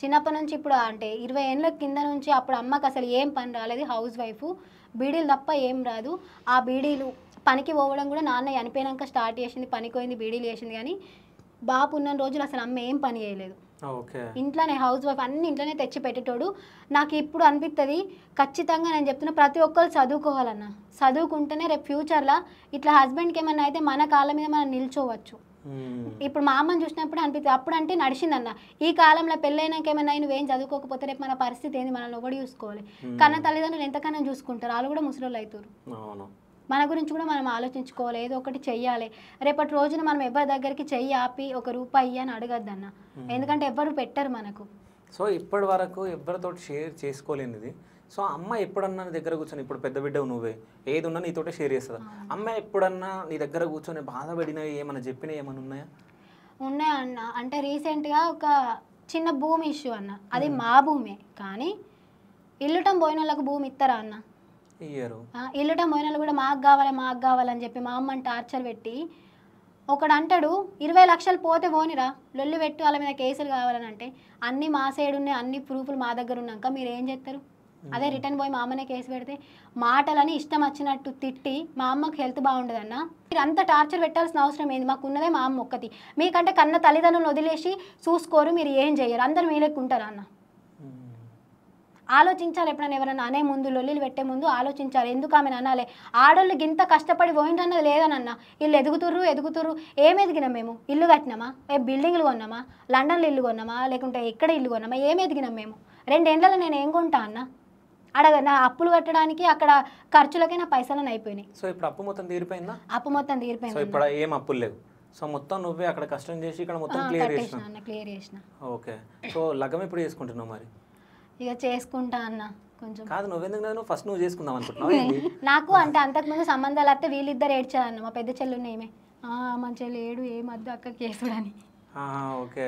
[SPEAKER 2] చిన్నప్పటి నుంచి ఇప్పుడు అంటే 20 ఏళ్ళ కింద నుంచి అప్పుడు అమ్మకి అసలు ఏం పని రాలేదు, హౌస్ వైఫ్, బీడీలు తప్ప ఏం రాదు. ఆ బీడీలు పనికి పోవడం కూడా నాన్న చనిపోయినాక స్టార్ట్ చేసింది, పనికి పోయింది, బీడీలు చేసింది. కానీ బాపు ఉన్న రోజులు అసలు అమ్మ ఏం పని చేయలేదు, ఇంట్లోనే హౌస్ వైఫ్, అన్ని ఇంట్లోనే తెచ్చి పెట్టేటోడు. నాకు ఇప్పుడు అనిపిస్తుంది, ఖచ్చితంగా నేను చెప్తున్నా, ప్రతి ఒక్కరు చదువుకోవాలన్న. చదువుకుంటేనే రేపు ఫ్యూచర్లో ఇట్లా హస్బెండ్కి ఏమన్నా అయితే మన కాళ్ళ మీద మనం నిల్చోవచ్చు. ఇప్పుడు మా అమ్మని చూసినప్పుడు అనిపిస్తుంది, అప్పుడు అంటే నడిచిందన్న. ఈ కాలంలో పెళ్ళైనాక ఏమన్నా నువ్వేం చదువుకోకపోతే రేపు మన పరిస్థితి ఏంది, మనల్ని ఒకటి చూసుకోవాలి. కన్నా తల్లిదండ్రులు ఎంతకన్నా చూసుకుంటారు, వాళ్ళు కూడా ముసలోళ్ళు అవుతారు. మన గురించి కూడా మనం ఆలోచించుకోవాలి, ఏదో ఒకటి చెయ్యాలి. రేపటి రోజున మనం ఎవరి దగ్గరికి చెయ్యి ఆపి ₹1 అని అడగద్దన్న, ఎందుకంటే ఎవరు పెట్టరు మనకు.
[SPEAKER 1] సో ఇప్పటి వరకు ఎవరితో షేర్ చేసుకోలేనిది, సో అమ్మ ఎప్పుడన్నా నీ దగ్గర కూర్చొని, ఇప్పుడు పెద్ద బిడ్డవు నువ్వే, ఏది ఉన్నా నీతోటే షేర్ చేస్తుందా? అమ్మ ఎప్పుడన్నా నీ దగ్గర కూర్చొని బాధపడినవి ఏమన్నా చెప్పినవి ఏమైనా ఉన్నాయా?
[SPEAKER 2] ఉన్నాయి అన్న. అంటే రీసెంట్గా ఒక చిన్న భూమి ఇష్యూ అన్న, అది మా భూమే కానీ ఇల్లుటం పోయిన వాళ్ళకు భూమి ఇస్తారా అన్న?
[SPEAKER 1] ఇయ్యరు.
[SPEAKER 2] ఇల్లుటం పోయిన వాళ్ళు కూడా మాకు కావాలని చెప్పి మా అమ్మని టార్చర్ పెట్టి, ఒకడు అంటాడు 20 లక్షలు పోతే పోనిరా, లొల్లి పెట్టి వాళ్ళ మీద కేసులు కావాలని. అంటే అన్ని మా సైడ్ ఉన్నాయి, అన్ని ప్రూఫ్లు మా దగ్గర ఉన్నాక మీరు ఏం చేస్తారు? అదే రిటర్న్ పోయి మా అమ్మనే కేసు పెడితే మాటలని ఇష్టం వచ్చినట్టు తిట్టి మా అమ్మకి హెల్త్ బాగుండదన్న. మీరు అంత టార్చర్ పెట్టాల్సిన అవసరం ఏంది? మాకు ఉన్నదే మా అమ్మ ఒక్కటి. మీకంటే కన్న తల్లిదండ్రులను వదిలేసి చూసుకోరు, మీరు ఏం చేయరు, అందరు మీ లెక్క ఉంటారా అన్న? ఆలోచించాలి. ఎప్పుడైనా ఎవరైనా అనే ముందు, లొల్లిలు పెట్టే ముందు ఆలోచించాలి. ఎందుకు ఆమెను అనాలి? ఆడోళ్ళు గింత కష్టపడి పోయిందన్నది లేదనన్న. వీళ్ళు ఎదుగుతుర్రు. ఏం ఎదిగినాం మేము? ఇల్లు కట్టినామా? బిల్డింగ్లు కొన్నామా? లండన్లో ఇల్లు కొన్నామా? లేకుంటే ఎక్కడ ఇల్లు కొన్నామా? ఏం ఎదిగినాం మేము? 2 ఏళ్ళలో నేను ఏం కొంటా అన్న? అడగ నా అప్పులు కట్టడానికి అక్కడ ఖర్చులకే నా పైసలను అయిపోయినాయి.
[SPEAKER 1] సో ఇప్పుడు అప్పు మొత్తం తీరిపోయిందా?
[SPEAKER 2] అప్పు మొత్తం తీరిపోయింది.
[SPEAKER 1] సో ఇప్పుడు ఏం అప్పులు లేవు. సో మొత్తం నువ్వే అక్కడ కష్టం చేసి ఇక్కడ మొత్తం క్లియర్
[SPEAKER 2] చేసిన.
[SPEAKER 1] ఓకే. సో లగ్గం ఎప్పుడు చేసుకుంటున్నావు మరి?
[SPEAKER 2] ఇక చేసుకుంటా అన్న. కొంచెం
[SPEAKER 1] కాదు, నువ్వెందుకు నేను ఫస్ట్ నువ్వు చేసుకుందాం అనుకుంటున్నావు?
[SPEAKER 2] నాకు అంటే అంతకుముందు సంబంధాలు వస్తే వీళ్ళిద్దరు ఏడ్చారన్న. మా పెద్ద చెల్లున్న ఏమే మంచిగా లేడు, ఏమద్దు అక్క కేసుడని.
[SPEAKER 1] ఓకే.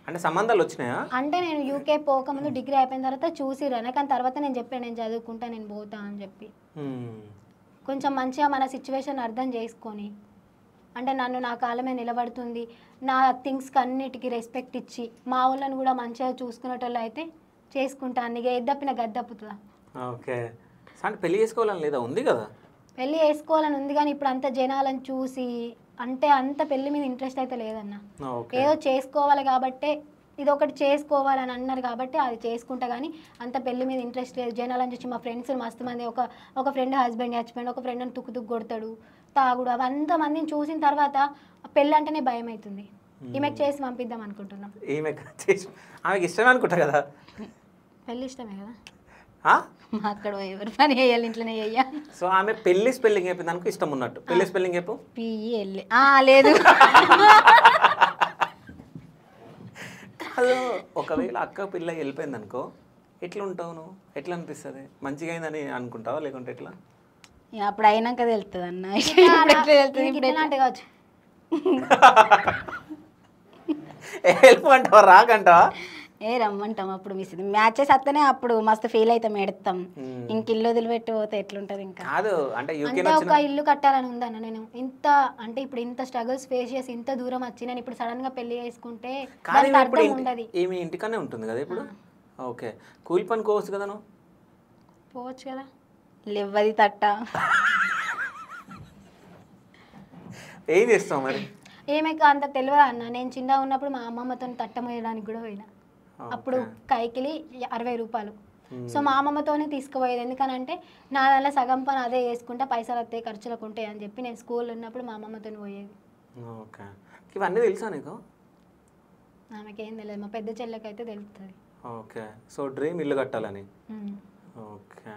[SPEAKER 1] అంటే సంబంధాలు వచ్చినాయా?
[SPEAKER 2] అంటే నేను యూకే పోకముందు డిగ్రీ అయిపోయిన తర్వాత చూసిరాను, కానీ తర్వాత నేను చెప్పాను నేను చదువుకుంటా, నేను పోతా అని చెప్పి. కొంచెం మంచిగా మన సిచ్యువేషన్ అర్థం చేసుకొని, అంటే నన్ను నా కాళ్ళ మీద నిలబడుతుంది, నా థింగ్స్కి అన్నిటికీ రెస్పెక్ట్ ఇచ్చి మా వాళ్ళని కూడా మంచిగా చూసుకునేటోళ్ళు అయితే చేసుకుంటాను. ఇక ఎద్దప్పిన గద్దప్పుతుందా?
[SPEAKER 1] ఓకే. అంటే పెళ్లి చేసుకోవాలని లేదా? ఉంది కదా
[SPEAKER 2] పెళ్ళి చేసుకోవాలని ఉంది, కానీ ఇప్పుడు అంత జనాలను చూసి అంటే అంత పెళ్లి మీద ఇంట్రెస్ట్ అయితే లేదన్న. ఏదో చేసుకోవాలి కాబట్టి, ఇది ఒకటి చేసుకోవాలని అన్నారు కాబట్టి అది చేసుకుంటా, కానీ అంత పెళ్లి మీద ఇంట్రెస్ట్ లేదు. జనాలను చూసి మా ఫ్రెండ్స్ మస్తు మంది, ఒక ఫ్రెండ్ హస్బెండ్ చచ్చిపోయాడు, ఒక ఫ్రెండ్ అని తుక్కు కొడతాడు, తాగుడు, అవంత మందిని చూసిన తర్వాత పెళ్ళి అంటేనే భయం అవుతుంది. ఈమెకు చేసి పంపిద్దాం అనుకుంటున్నాం.
[SPEAKER 1] ఆమెకి ఇష్టమే అనుకుంటా కదా?
[SPEAKER 2] పెళ్ళి ఇష్టమే కదా?
[SPEAKER 6] అక్కడ ఎవరు పని చేయాలి, ఇంట్లోనే చేయాలి.
[SPEAKER 1] సో ఆమె పెళ్లి స్పెల్లింగ్ చెప్పింది అనుకో ఇష్టం ఉన్నట్టు. పెళ్లి స్పెల్లింగ్ చెప్పు.
[SPEAKER 6] పిఎల్ఏ. లేదు.
[SPEAKER 1] కాదు, ఒకవేళ అక్క పిల్ల వెళ్ళిపోయింది అనుకో, ఎట్లా ఉంటావు నువ్వు? ఎట్లా అనిపిస్తుంది? మంచిగా అయిందని అనుకుంటావా లేకుంటే ఎట్లా?
[SPEAKER 6] అప్పుడు అయినాక తెలుస్తుంది అన్న.
[SPEAKER 2] కావచ్చు
[SPEAKER 1] హెల్ప్ అంటావా రాకంటావా?
[SPEAKER 6] రమ్మంటాం. అప్పుడు మ్యాచెస్ వస్తేనే అప్పుడు మస్తు ఫీల్ అవుతాం, ఎడతాం. ఇంక ఇల్లు వదిలిపెట్టి పోతే ఎట్లుంటది? ఇంకా
[SPEAKER 1] కాదు అంటే
[SPEAKER 2] ఒక ఇల్లు కట్టాలని ఉందన్న. నేను ఇంత అంటే ఇప్పుడు ఇంత స్ట్రగుల్స్ ఫేస్ చేసి ఇంత దూరం వచ్చి నేను ఇప్పుడు సడన్ గా పెళ్లి చేసుకుంటే అర్థం ఉండదు.
[SPEAKER 1] ఏమి ఇంటికనే ఉంటుంది కదా ఇప్పుడు? ఓకే. కూలి పని కోవచ్చు కదా నువ్వు?
[SPEAKER 2] పోవచ్చు కదా.
[SPEAKER 6] లేవది తట్ట.
[SPEAKER 1] ఏం చేస్తావు మరి?
[SPEAKER 2] ఏమైనా అంత తెలియదు అన్న. నేను చిన్నగా ఉన్నప్పుడు మా అమ్మమ్మతో తట్ట మోయడానికి కూడా పోయినా. అప్పుడు కైకిలి ₹60. సో మా అమ్మమ్మతోనే తీసుకుపోయేది. ఎందుకనంటే నా దానిలో సగం పని అదే చేసుకుంటా, పైసలు వస్తాయి, ఖర్చులకు ఉంటాయి అని చెప్పి నేను స్కూల్లో ఉన్నప్పుడు మా అమ్మమ్మతో పోయేది.
[SPEAKER 1] ఓకే. ఇవన్నీ తెలుసా నీకు?
[SPEAKER 2] ఆమెకేం తెలియదు, మా పెద్ద చెల్లెకి అయితే తెలుస్తుంది.
[SPEAKER 1] ఓకే. సో డ్రీమ్ ఇల్లు కట్టాలని. ఓకే.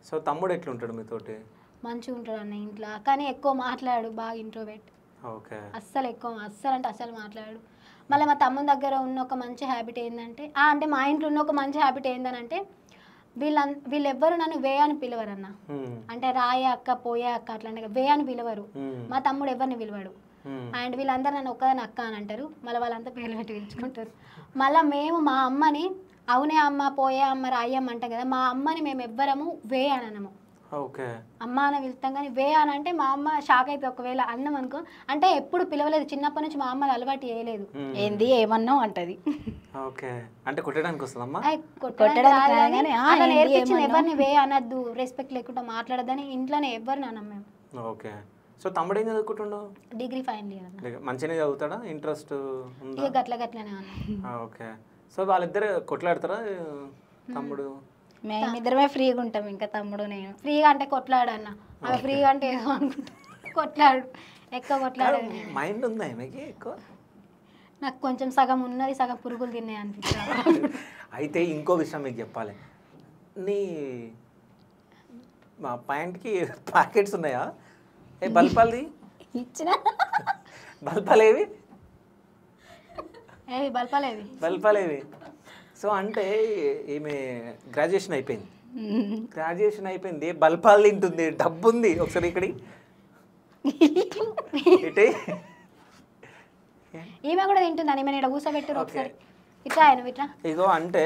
[SPEAKER 1] సో తమ్ముడు ఎట్లుంటాడు మీతోటి?
[SPEAKER 2] మంచిగా ఉంటాడు అన్న ఇంట్లో, కానీ ఎక్కువ మాట్లాడు, బాగా ఇంట్రోవర్ట్.
[SPEAKER 1] ఓకే.
[SPEAKER 2] అస్సలు అంటే అస్సలు మాట్లాడు. మళ్ళీ మా తమ్ముని దగ్గర ఉన్న ఒక మంచి హ్యాబిట్ ఏంటంటే, అంటే మా ఇంట్లో ఉన్న ఒక మంచి హ్యాబిట్ ఏంటంటే వీళ్ళెవ్వరు నన్ను వే అని పిలవరు అన్న. అంటే రాయే అక్క, పోయే అక్క అట్లాంటి వే అని పిలవరు. మా తమ్ముడు ఎవరిని పిలవాడు. అండ్ వీళ్ళందరూ నన్ను ఒక్కదాని అక్క అని అంటారు. మళ్ళీ వాళ్ళంతా పేర్లు పెట్టి పిలుచుకుంటారు. మళ్ళీ మేము మా అమ్మని అవునే అమ్మ, పోయే అమ్మ, రాయమ్మ అంటాం కదా, మా అమ్మని మేము ఎవ్వరము వే అని అనము.
[SPEAKER 1] ఓకే.
[SPEAKER 2] అమ్మ అని పిలుస్తాం, కానీ వే అని అంటే మా అమ్మ షాక్ అయితే ఒకవేళ అన్నం అనుకో. అంటే ఎప్పుడు పిలవలేదు, చిన్నప్పటి నుంచి మా అమ్మ అలవాటు చేయలేదు.
[SPEAKER 6] ఏంది ఏమన్నావు అంటది.
[SPEAKER 1] ఓకే. అంటే కొట్టడానికి వస్తుందమ్మా?
[SPEAKER 2] నేర్పించింది ఎవరిని వే అనద్దు, రెస్పెక్ట్ లేకుండా మాట్లాడద్దని ఇంట్లోనే ఎవరిని అన్నాం మేము.
[SPEAKER 1] ఓకే. సో తమ్ముడు ఏం చదువుకుంటుండో?
[SPEAKER 2] Degree final year.
[SPEAKER 1] మంచిగానే చదువుతాడా? ఇంట్రెస్ట్ ఉందా?
[SPEAKER 2] ఇక గట్లనే అన్న.
[SPEAKER 1] ఓకే. సో వాళ్ళిద్దరు కొట్లాడతారా తమ్ముడు?
[SPEAKER 6] మేమిద్దరమే ఫ్రీగా ఉంటాం, ఇంకా తమ్ముడు నేను.
[SPEAKER 2] ఫ్రీగా అంటే కొట్లాడు అన్న, అవి ఫ్రీగా అంటే ఏదో అనుకుంటా. కొట్లాడు, ఎక్కువ కొట్లాడు.
[SPEAKER 1] మైండ్ ఉందా ఆమెకి ఎక్కువ?
[SPEAKER 2] నాకు కొంచెం సగం ఉన్నది, సగం పురుగులు తిన్నాయి అనిపిస్తుంది.
[SPEAKER 1] అయితే ఇంకో విషయం మీకు చెప్పాలి. మా ప్యాంట్కి ప్యాకెట్స్ ఉన్నాయా? ఏ బల్పాలది
[SPEAKER 6] ఇచ్చిన
[SPEAKER 1] బల్పాలేవి
[SPEAKER 2] ఏవి బల్పాలేవి
[SPEAKER 1] బల్పాలేవి. సో అంటే ఈమె గ్రాడ్యుయేషన్ అయిపోయింది, బల్పాలు తింటుంది, డబ్బు ఉంది. ఒకసారి ఇక్కడి ఇటే
[SPEAKER 2] ఈమె కూడా తింటుందని ఈమె ఇక్కడ కూర్చోబెట్టారు ఒకసారి. ఇట్లా ఆయన ఇట్లా
[SPEAKER 1] ఇగో అంటే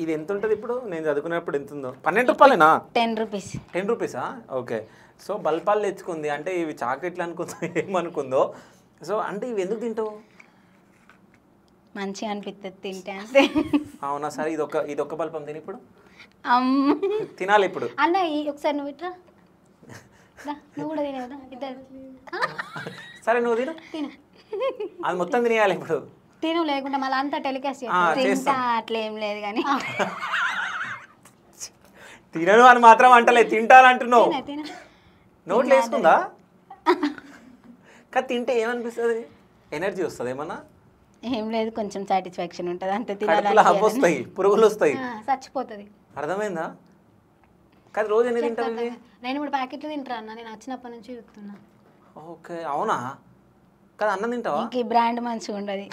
[SPEAKER 1] ఇది ఎంత ఉంటుంది ఇప్పుడు? నేను చదువుకున్నప్పుడు ఎంత ఉందో? 12 రూపాయలేనా?
[SPEAKER 6] 10 రూపీస్.
[SPEAKER 1] 10 రూపీసా? ఓకే. సో బల్పాలు తెచ్చుకుంది అంటే ఇవి చాక్లెట్లు అనుకుందో ఏమనుకుందో. సో అంటే ఇవి ఎందుకు తింటావు?
[SPEAKER 6] మంచిగా అనిపిస్తుంది తింటే అంతే.
[SPEAKER 1] అవునా? సరే ఇది ఒక్క బల్పం తిని ఇప్పుడు
[SPEAKER 6] అమ్మ
[SPEAKER 1] తినాలి ఇప్పుడు.
[SPEAKER 2] అన్న ఒకసారి నువ్వు ఇట్లా నువ్వు కూడా తినే కదా ఇద్దరు.
[SPEAKER 1] సరే నువ్వు తిను,
[SPEAKER 2] తిను
[SPEAKER 1] అది మొత్తం తినేయాలి ఇప్పుడు.
[SPEAKER 2] తిను, లేకుండా మళ్ళీ అంతా టెలికాస్ట్
[SPEAKER 6] తింటా అట్లా ఏం లేదు కానీ
[SPEAKER 1] తినను అని మాత్రం అంటలే, తింటానంటున్నావు.
[SPEAKER 2] తిను.
[SPEAKER 1] నోట్లో వేసుకుందా? కానీ తింటే ఏమనిపిస్తుంది? ఎనర్జీ వస్తుంది ఏమన్నా?
[SPEAKER 6] ఏం లేదు, కొంచెం సాటిస్ఫాక్షన్ ఉంటుంది అంతే.
[SPEAKER 1] కడుపులో హబ్బు వస్తాయి, పురుగులు వస్తాయి.
[SPEAKER 2] చచ్చిపోతుంది.
[SPEAKER 1] అర్థమైందా? కానీ రోజు ఎన్ని తింటావు?
[SPEAKER 2] 2-3 ప్యాకెట్లు తింటారా అన్న, నేను వచ్చినప్పటి నుంచి చూస్తున్నా.
[SPEAKER 1] ఓకే, అవునా? కదా అన్నం తింటావా?
[SPEAKER 6] ఇంక ఈ బ్రాండ్ మంచిగా ఉండదు,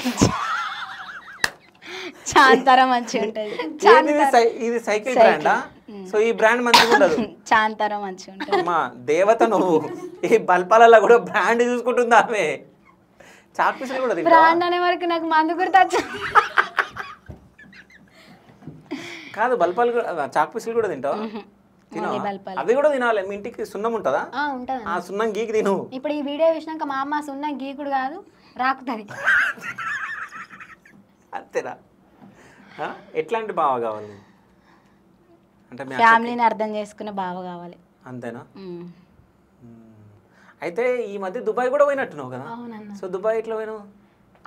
[SPEAKER 6] చాంతారా మంచిగా ఉంటుంది.
[SPEAKER 1] ఇది సైకిల్ బ్రాండా? సో ఈ బ్రాండ్ మంచిగా ఉండదు.
[SPEAKER 6] చాంతారా మంచిగా ఉంటుంది.
[SPEAKER 1] అమ్మా దేవత నువ్వు, ఈ బల్పాలలో కూడా బ్రాండ్ చూసుకుంటుందా ఆమె? చాక్ పీసులు కూడా తింటావా?
[SPEAKER 2] బ్రాండ్ అనే వరకు నాకు మందు గుర్తొచ్చు.
[SPEAKER 1] కాదు బల్పాలు కూడా, చాక్ పీసులు కూడా తింటావా? తినవా? అవి కూడా తినాలి. మీ ఇంటికి సున్నం ఉంటుందా?
[SPEAKER 2] ఉంటుంది.
[SPEAKER 1] ఆ సున్నం గీకి తిను.
[SPEAKER 2] ఇప్పుడు ఈ వీడియో చూసినాక మా అమ్మ సున్నం గీకుడు కాదు రాకుతుంది.
[SPEAKER 1] అంతేనా? ఎట్లాంటి బావ కావాలి అంటే?
[SPEAKER 6] ఫ్యామిలీని అర్థం చేసుకునే బావ కావాలి.
[SPEAKER 1] అంతేనా? అయితే ఈ మధ్య దుబాయ్ కూడా పోయినట్టున్నావు కదా?
[SPEAKER 2] అవునన్న.
[SPEAKER 1] సో దుబాయ్ ఎట్లా పోయినావు?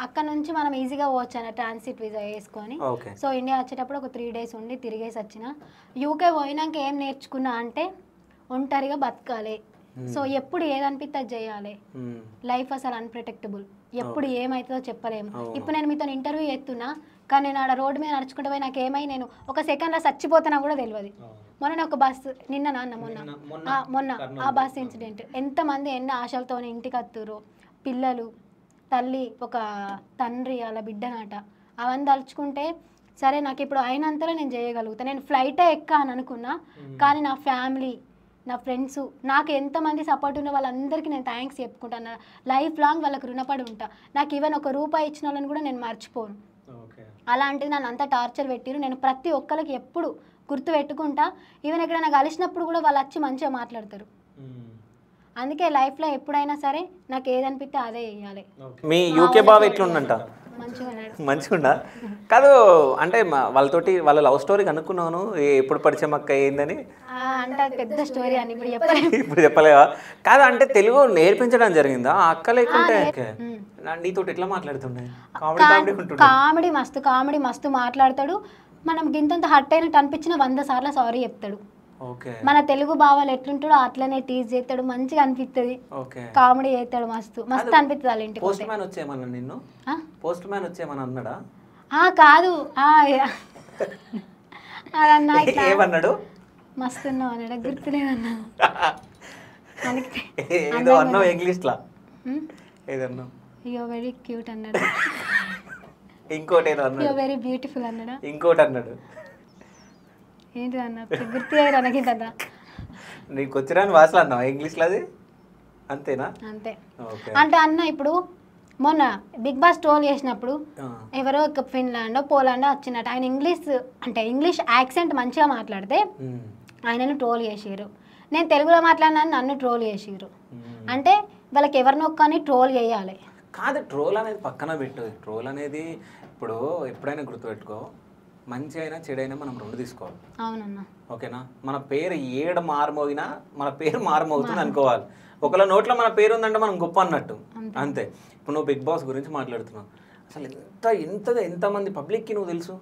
[SPEAKER 2] అక్కడ నుంచి మనం ఈజీగా పోవచ్చు అన్న, ట్రాన్సిట్ వీసా వేసుకొని.
[SPEAKER 1] ఓకే.
[SPEAKER 2] సో ఇండియా వచ్చేటప్పుడు ఒక 3 days ఉండి తిరిగేసి వచ్చిన. యూకే పోయినాక ఏం నేర్చుకున్నా అంటే ఒంటరిగా బతకాలి. సో ఎప్పుడు ఏదనిపిస్తే అది చేయాలి. లైఫ్ అసలు అన్ప్రెడిక్టబుల్, ఎప్పుడు ఏమవుతుందో చెప్పలేము. ఇప్పుడు నేను మీతో ఇంటర్వ్యూ చేస్తున్నా, కానీ నేను ఆడ రోడ్డు మీద నడుచుకుంటూ పోయి నాకు ఏమై నేను ఒక సెకండ్లో చచ్చిపోతున్నా కూడా తెలియదు. మొన్న ఒక బస్సు మొన్న ఆ బస్ ఇన్సిడెంట్, ఎంతమంది ఎన్ని ఆశలతో ఇంటికి వస్తుర్రు, పిల్లలు, తల్లి, ఒక తండ్రి అలా బిడ్డనాట, అవన్నీ తలుచుకుంటే సరే నాకు ఇప్పుడు అయినంతలో నేను చేయగలుగుతాను. నేను ఫ్లైటే ఎక్కా అని అనుకున్నా, కానీ నా ఫ్యామిలీ, నా ఫ్రెండ్స్, నాకు ఎంతమంది సపోర్ట్ ఉన్న వాళ్ళందరికీ నేను థ్యాంక్స్ చెప్పుకుంటాను. లైఫ్ లాంగ్ వాళ్ళకి రుణపడి ఉంటా. నాకు ఈవెన్ ₹1 ఇచ్చిన వాళ్ళని కూడా నేను మర్చిపోను. అలాంటిది నన్ను అంతా టార్చర్ పెట్టిరు. నేను ప్రతి ఒక్కరికి ఎప్పుడు గుర్తు పెట్టుకుంటా. ఈవెన్ ఎక్కడైనా కలిసినప్పుడు కూడా వాళ్ళు వచ్చి మంచిగా మాట్లాడతారు. అందుకే లైఫ్లో ఎప్పుడైనా సరే నాకు ఏదనిపిస్తే అదే వేయాలి.
[SPEAKER 1] మీ యూకే బావ ఎట్లుందంట? మంచిగా కాదు అంటే వాళ్ళతోటి వాళ్ళ లవ్ స్టోరీ కనుక్కున్నాను, ఎప్పుడు పరిచయం అక్క ఏందని
[SPEAKER 2] అంటే అది పెద్ద స్టోరీ అని ఇప్పుడు
[SPEAKER 1] చెప్పలేవా? కాదు అంటే తెలుగు నేర్పించడం జరిగిందా ఆ అక్క? లేకుంటే నీతో ఎట్లా మాట్లాడుతుండే?
[SPEAKER 2] కామెడీ మస్తు మాట్లాడతాడు. మనం గింతంత హర్ట్ అయినట్టు అనిపించిన 100 సార్లు సారీ చెప్తాడు. మన తెలుగు బావాలు ఎట్లుంటాడో అట్లనే టీజ్ చేస్తాడు, మంచిగా అనిపిస్తుంది. కామెడీ చేస్తాడు, మస్తు అనిపిస్తుంది. వాళ్ళ ఇంటికి
[SPEAKER 1] పోస్ట్ మ్యాన్ వచ్చేమన్నా నిన్ను? పోస్ట్ మ్యాన్ వచ్చేమన్నా అన్నాడా?
[SPEAKER 2] కాదు అదన్నా
[SPEAKER 1] ఏమన్నాడు?
[SPEAKER 2] మస్తు ఉన్నావు అన్నాడు, గుర్తులేదన్నా.
[SPEAKER 1] ఏదో అన్నావు ఇంగ్లీష్ లా, ఏదన్నావు?
[SPEAKER 2] యు ఆర్ వెరీ క్యూట్ అన్నాడు.
[SPEAKER 1] ఇంకోటి ఏదో అన్నాడు.
[SPEAKER 2] యు ఆర్ వెరీ బ్యూటిఫుల్ అన్నాడా?
[SPEAKER 1] ఇంకోటి అన్నాడు.
[SPEAKER 2] ఏంటి అన్న గుర్తు అనకిందా?
[SPEAKER 1] నీకు వచ్చిరాని భాషలు అన్నావా ఇంగ్లీష్లో? అది అంతేనా?
[SPEAKER 2] అంతే. అంటే అన్న ఇప్పుడు మొన్న బిగ్ బాస్ ట్రోల్ చేసినప్పుడు ఎవరో ఒక ఫిన్లాండ్ పోలాండ్ వచ్చినట్టు ఆయన ఇంగ్లీష్ యాక్సెంట్ మంచిగా మాట్లాడితే ఆయనను ట్రోల్ చేసిర్రు. నేను తెలుగులో మాట్లాడినా నన్ను ట్రోల్ చేసిర్రు. అంటే వాళ్ళకి ఎవరినో కానీ ట్రోల్ చేయాలి.
[SPEAKER 1] కాదు, ట్రోల్ అనేది పక్కన పెట్టు. ట్రోల్ అనేది ఇప్పుడు ఎప్పుడైనా గుర్తుపెట్టుకో, మంచి అయినా చెడైనా మనం 2 తీసుకోవాలి.
[SPEAKER 2] అవునన్నా.
[SPEAKER 1] ఓకేనా? మన పేరు ఏడ మారుమోగినా మన పేరు మారుమవుతుంది అనుకోవాలి. ఒకళ్ళ నోట్లో మన పేరు ఉందంటే మనం గొప్ప అన్నట్టు, అంతే. ఇప్పుడు నువ్వు బిగ్ బాస్ గురించి మాట్లాడుతున్నావు, అసలు ఎంతమంది పబ్లిక్కి నువ్వు తెలుసు?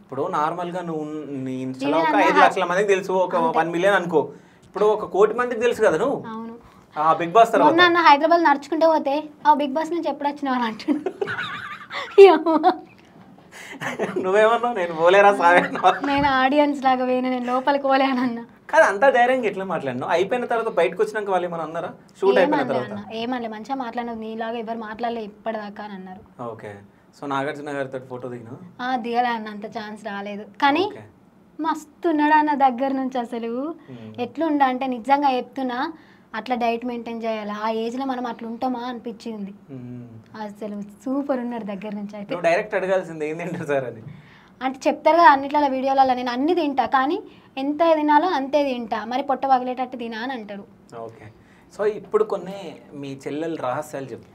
[SPEAKER 1] ఇప్పుడు నార్మల్గా నువ్వు నీ ఇన్స్టాలో ఒక 5 లక్షల మందికి తెలుసు, ఒక 1 మిలియన్ అనుకో. ఇప్పుడు 1 కోటి మందికి తెలుసు కదా నువ్వు ఆ బిగ్ బాస్ తర్వాత.
[SPEAKER 2] మొన్న హైదరాబాద్ నడుచుకుంటూ పోతే ఆ బిగ్ బాస్ నుంచి ఎప్పుడు వచ్చినావు అని అంటున్నాడు.
[SPEAKER 1] నువ్వేమన్నావు? నేను పోలేరా సార్,
[SPEAKER 2] నేను ఆడియన్స్ లాగా పోయినా, నేను లోపలికి పోలేనన్నా.
[SPEAKER 1] కాదు అంత ధైర్యంగా ఎట్లా మాట్లాడినావు? అయిపోయిన తర్వాత బయటకు వచ్చినాక వాళ్ళు ఏమన్నా అన్నారా? షూట్ అయిపోయిన తర్వాత
[SPEAKER 2] ఏమనలే, మంచిగా మాట్లాడినది, నీలాగా ఎవరు మాట్లాడలే ఇప్పటిదాకా అని అన్నారు.
[SPEAKER 1] ఓకే. సో నాగార్జున గారితో ఫోటో దిగినా?
[SPEAKER 2] దిగలే అన్న, అంత ఛాన్స్ రాలేదు. కానీ మస్తు ఉన్నాడు అన్న దగ్గర నుంచి. అసలు ఎట్లుండ అంటే నిజంగా చెప్తున్నా, అట్లా డైట్ మెయింటైన్ చేయాలి. ఆ ఏజ్లో మనం అట్లా ఉంటామా అనిపించింది. అసలు సూపర్ ఉన్నాడు దగ్గర నుంచి. అయితే
[SPEAKER 1] డైరెక్ట్ అడగాల్సింది ఏం తింటారు సార్ అని.
[SPEAKER 2] అంటే చెప్తారు కదా అన్నిట్ల వీడియోలలో, నేను అన్ని తింటా కానీ ఎంత తినాలో అంతే తింటా, మరి పొట్ట పగిలేటట్టు తినా అని అంటాడు.
[SPEAKER 1] ఓకే. సో ఇప్పుడు కొన్ని మీ చెల్లెలు రహస్యాలు చెప్పు.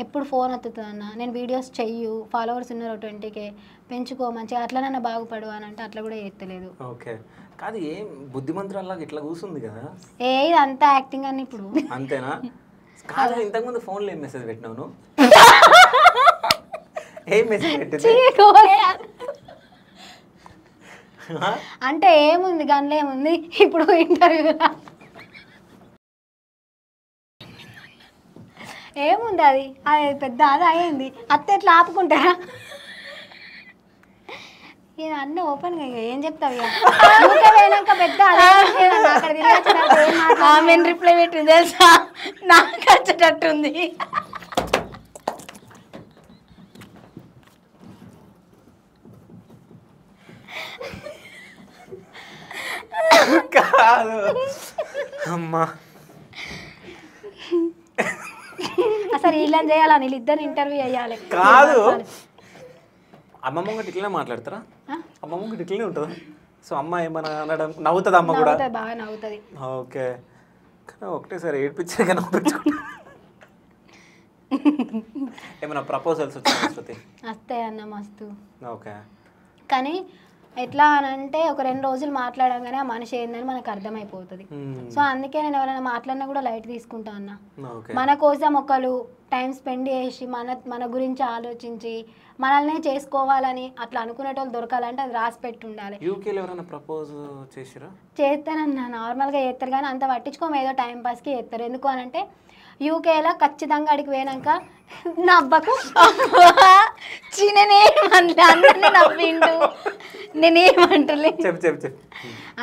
[SPEAKER 2] ఎప్పుడు ఫోన్ ఎత్తుతుంది అన్న, నేను వీడియోస్ చెయ్యు, ఫాలోవర్స్ ఉన్నారు 20K, పెంచుకో మంచిగా, అట్లనన్నా బాగుపడు అని అంటే అట్లా కూడా చేస్తలేదు.
[SPEAKER 1] ఓకే. కాదు ఏం బుద్ధిమంతురాల్లాగా ఇట్లా కూర్చుంది కదా?
[SPEAKER 2] ఇది అంతా యాక్టింగ్ అని ఇప్పుడు.
[SPEAKER 1] అంతేనా? కాదు ఇంతకుముందు ఫోన్లో ఏం మెసేజ్ పెట్టినావు నువ్వు? ఏం మెసేజ్ పెట్టింది?
[SPEAKER 2] అంటే ఏముంది గన్లో ఏముంది ఇప్పుడు ఇంటర్వ్యూలా ఏముంది, అది పెద్ద అది అయ్యింది. అత్త ఎట్లా ఆపుకుంటారా? ఇక అన్నీ ఓపెన్గా ఏం చెప్తావు? ఇక పోయినాక పెద్ద
[SPEAKER 6] ఆమె రిప్లై పెట్టింది తెలుసా, నాకు వచ్చేటట్టుంది.
[SPEAKER 1] కాదు అమ్మా,
[SPEAKER 2] అసలు వీళ్ళని చేయాలా, వీళ్ళిద్దరు ఇంటర్వ్యూ చేయాలి.
[SPEAKER 1] కాదు అమ్మమ్మ ఒకటి ఇట్లనే మాట్లాడతారా? అమ్మమ్మ ఒకటి ఇట్లనే ఉంటుందా? సో అమ్మ ఏమన్నా అనడం నవ్వుతుంది, అమ్మ కూడా
[SPEAKER 2] బాగా నవ్వుతుంది.
[SPEAKER 1] ఓకే. కానీ ఒకటేసారి ఏడిపించాక నవ్వుపించుకుంటా. ఏమైనా ప్రపోజల్స్ వచ్చాయి?
[SPEAKER 2] వస్తాయి అన్న మస్తు.
[SPEAKER 1] ఓకే.
[SPEAKER 2] కానీ ఎట్లా అని అంటే ఒక 2 రోజులు మాట్లాడంగానే ఆ మనిషి ఏందని మనకు అర్థమైపోతుంది. సో అందుకే నేను ఎవరైనా మాట్లాడినా కూడా లైట్ తీసుకుంటా అన్న. మన కోసం ఒకరు టైం స్పెండ్ చేసి మన గురించి ఆలోచించి మనల్ని చేసుకోవాలని అట్లా అనుకునేటోళ్ళు దొరకాలంటే అది రాసి పెట్టి ఉండాలి.
[SPEAKER 1] యూకేలో ఎవరైనా ప్రపోజ్ చేసిరా?
[SPEAKER 2] చేస్తానన్నా, నార్మల్గా చేస్తారు కానీ అంత పట్టించుకోము, ఏదో టైం పాస్కి చేస్తారు. ఎందుకు అని అంటే యూకేలో ఖచ్చితంగా అడిగి పోయినాక నవ్వకు
[SPEAKER 6] నేనేమన్నా నవ్విండు, నేనేమంటలే.
[SPEAKER 1] చెప్పు.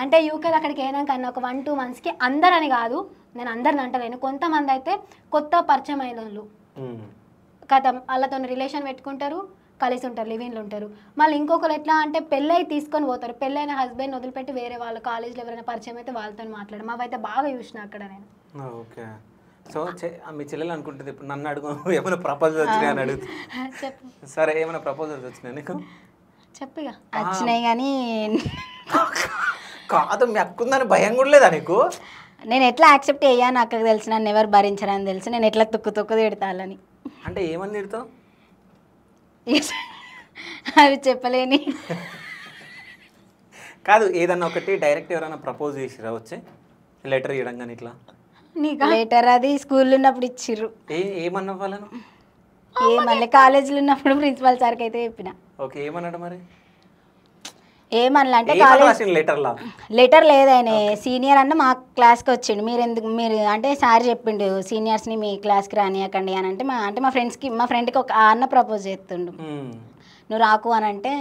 [SPEAKER 2] అంటే యూకేలో అక్కడికి అయినాక అన్న ఒక 1-2 monthsకి అందరని కాదు, నేను అందరిని అంటలేను, కొంతమంది అయితే కొత్త పరిచయం అయిన వాళ్ళు కథ వాళ్ళతో రిలేషన్ పెట్టుకుంటారు, కలిసి ఉంటారు, లివింగ్లో ఉంటారు. మళ్ళీ ఇంకొకరు ఎట్లా అంటే పెళ్ళై తీసుకొని పోతారు, పెళ్ళైన హస్బెండ్ వదిలిపెట్టి వేరే వాళ్ళు కాలేజ్లో ఎవరైనా పరిచయం అయితే వాళ్ళతో మాట్లాడు. మావైతే బాగా చూసిన అక్కడ నేను.
[SPEAKER 1] ఓకే. సో మీ చెల్లెలు అనుకుంటుంది ఇప్పుడు నన్ను అడుగు ఏమైనా ప్రపోజల్ వచ్చినాయి అని అడుగుతుంది. సరే ఏమైనా ప్రపోజల్స్ వచ్చినాయి నీకు?
[SPEAKER 2] చెప్పిగా
[SPEAKER 6] వచ్చినాయి కానీ
[SPEAKER 1] కాదు, మీ అక్కుందని భయం కూడా లేదా నీకు?
[SPEAKER 6] నేను ఎట్లా యాక్సెప్ట్ అయ్యా, నాకు తెలిసి నన్ను ఎవరు భరించరని తెలుసు, నేను ఎట్లా తుక్కు తిడతాలని.
[SPEAKER 1] అంటే ఏమని తిడతావు?
[SPEAKER 6] అవి చెప్పలేని.
[SPEAKER 1] కాదు ఏదన్నా ఒకటి డైరెక్ట్ ఎవరైనా ప్రపోజ్ చేసిరా వచ్చి లెటర్ ఇవ్వడం కానీ ఇట్లా?
[SPEAKER 6] లెటర్ అది స్కూల్లో ఉన్నప్పుడు ఇచ్చిర్రు.
[SPEAKER 1] ఏమన్నా వాళ్ళను?
[SPEAKER 6] మళ్ళీ కాలేజీలో ఉన్నప్పుడు ప్రిన్సిపల్ సార్కి అయితే చెప్పిన.
[SPEAKER 1] ఓకే. ఏమన్నాడు మరి?
[SPEAKER 6] ఏమన్నా అంటే లెటర్ లేదు, ఆయన సీనియర్ అన్న మా క్లాస్కి వచ్చిండు. మీరు అంటే సార్ చెప్పిండు సీనియర్స్ని మీ క్లాస్కి రానియకండి అని అంటే మా ఫ్రెండ్కి ఒక అన్న ప్రపోజ్ చేస్తుండు, నువ్వు రాకు అని అంటే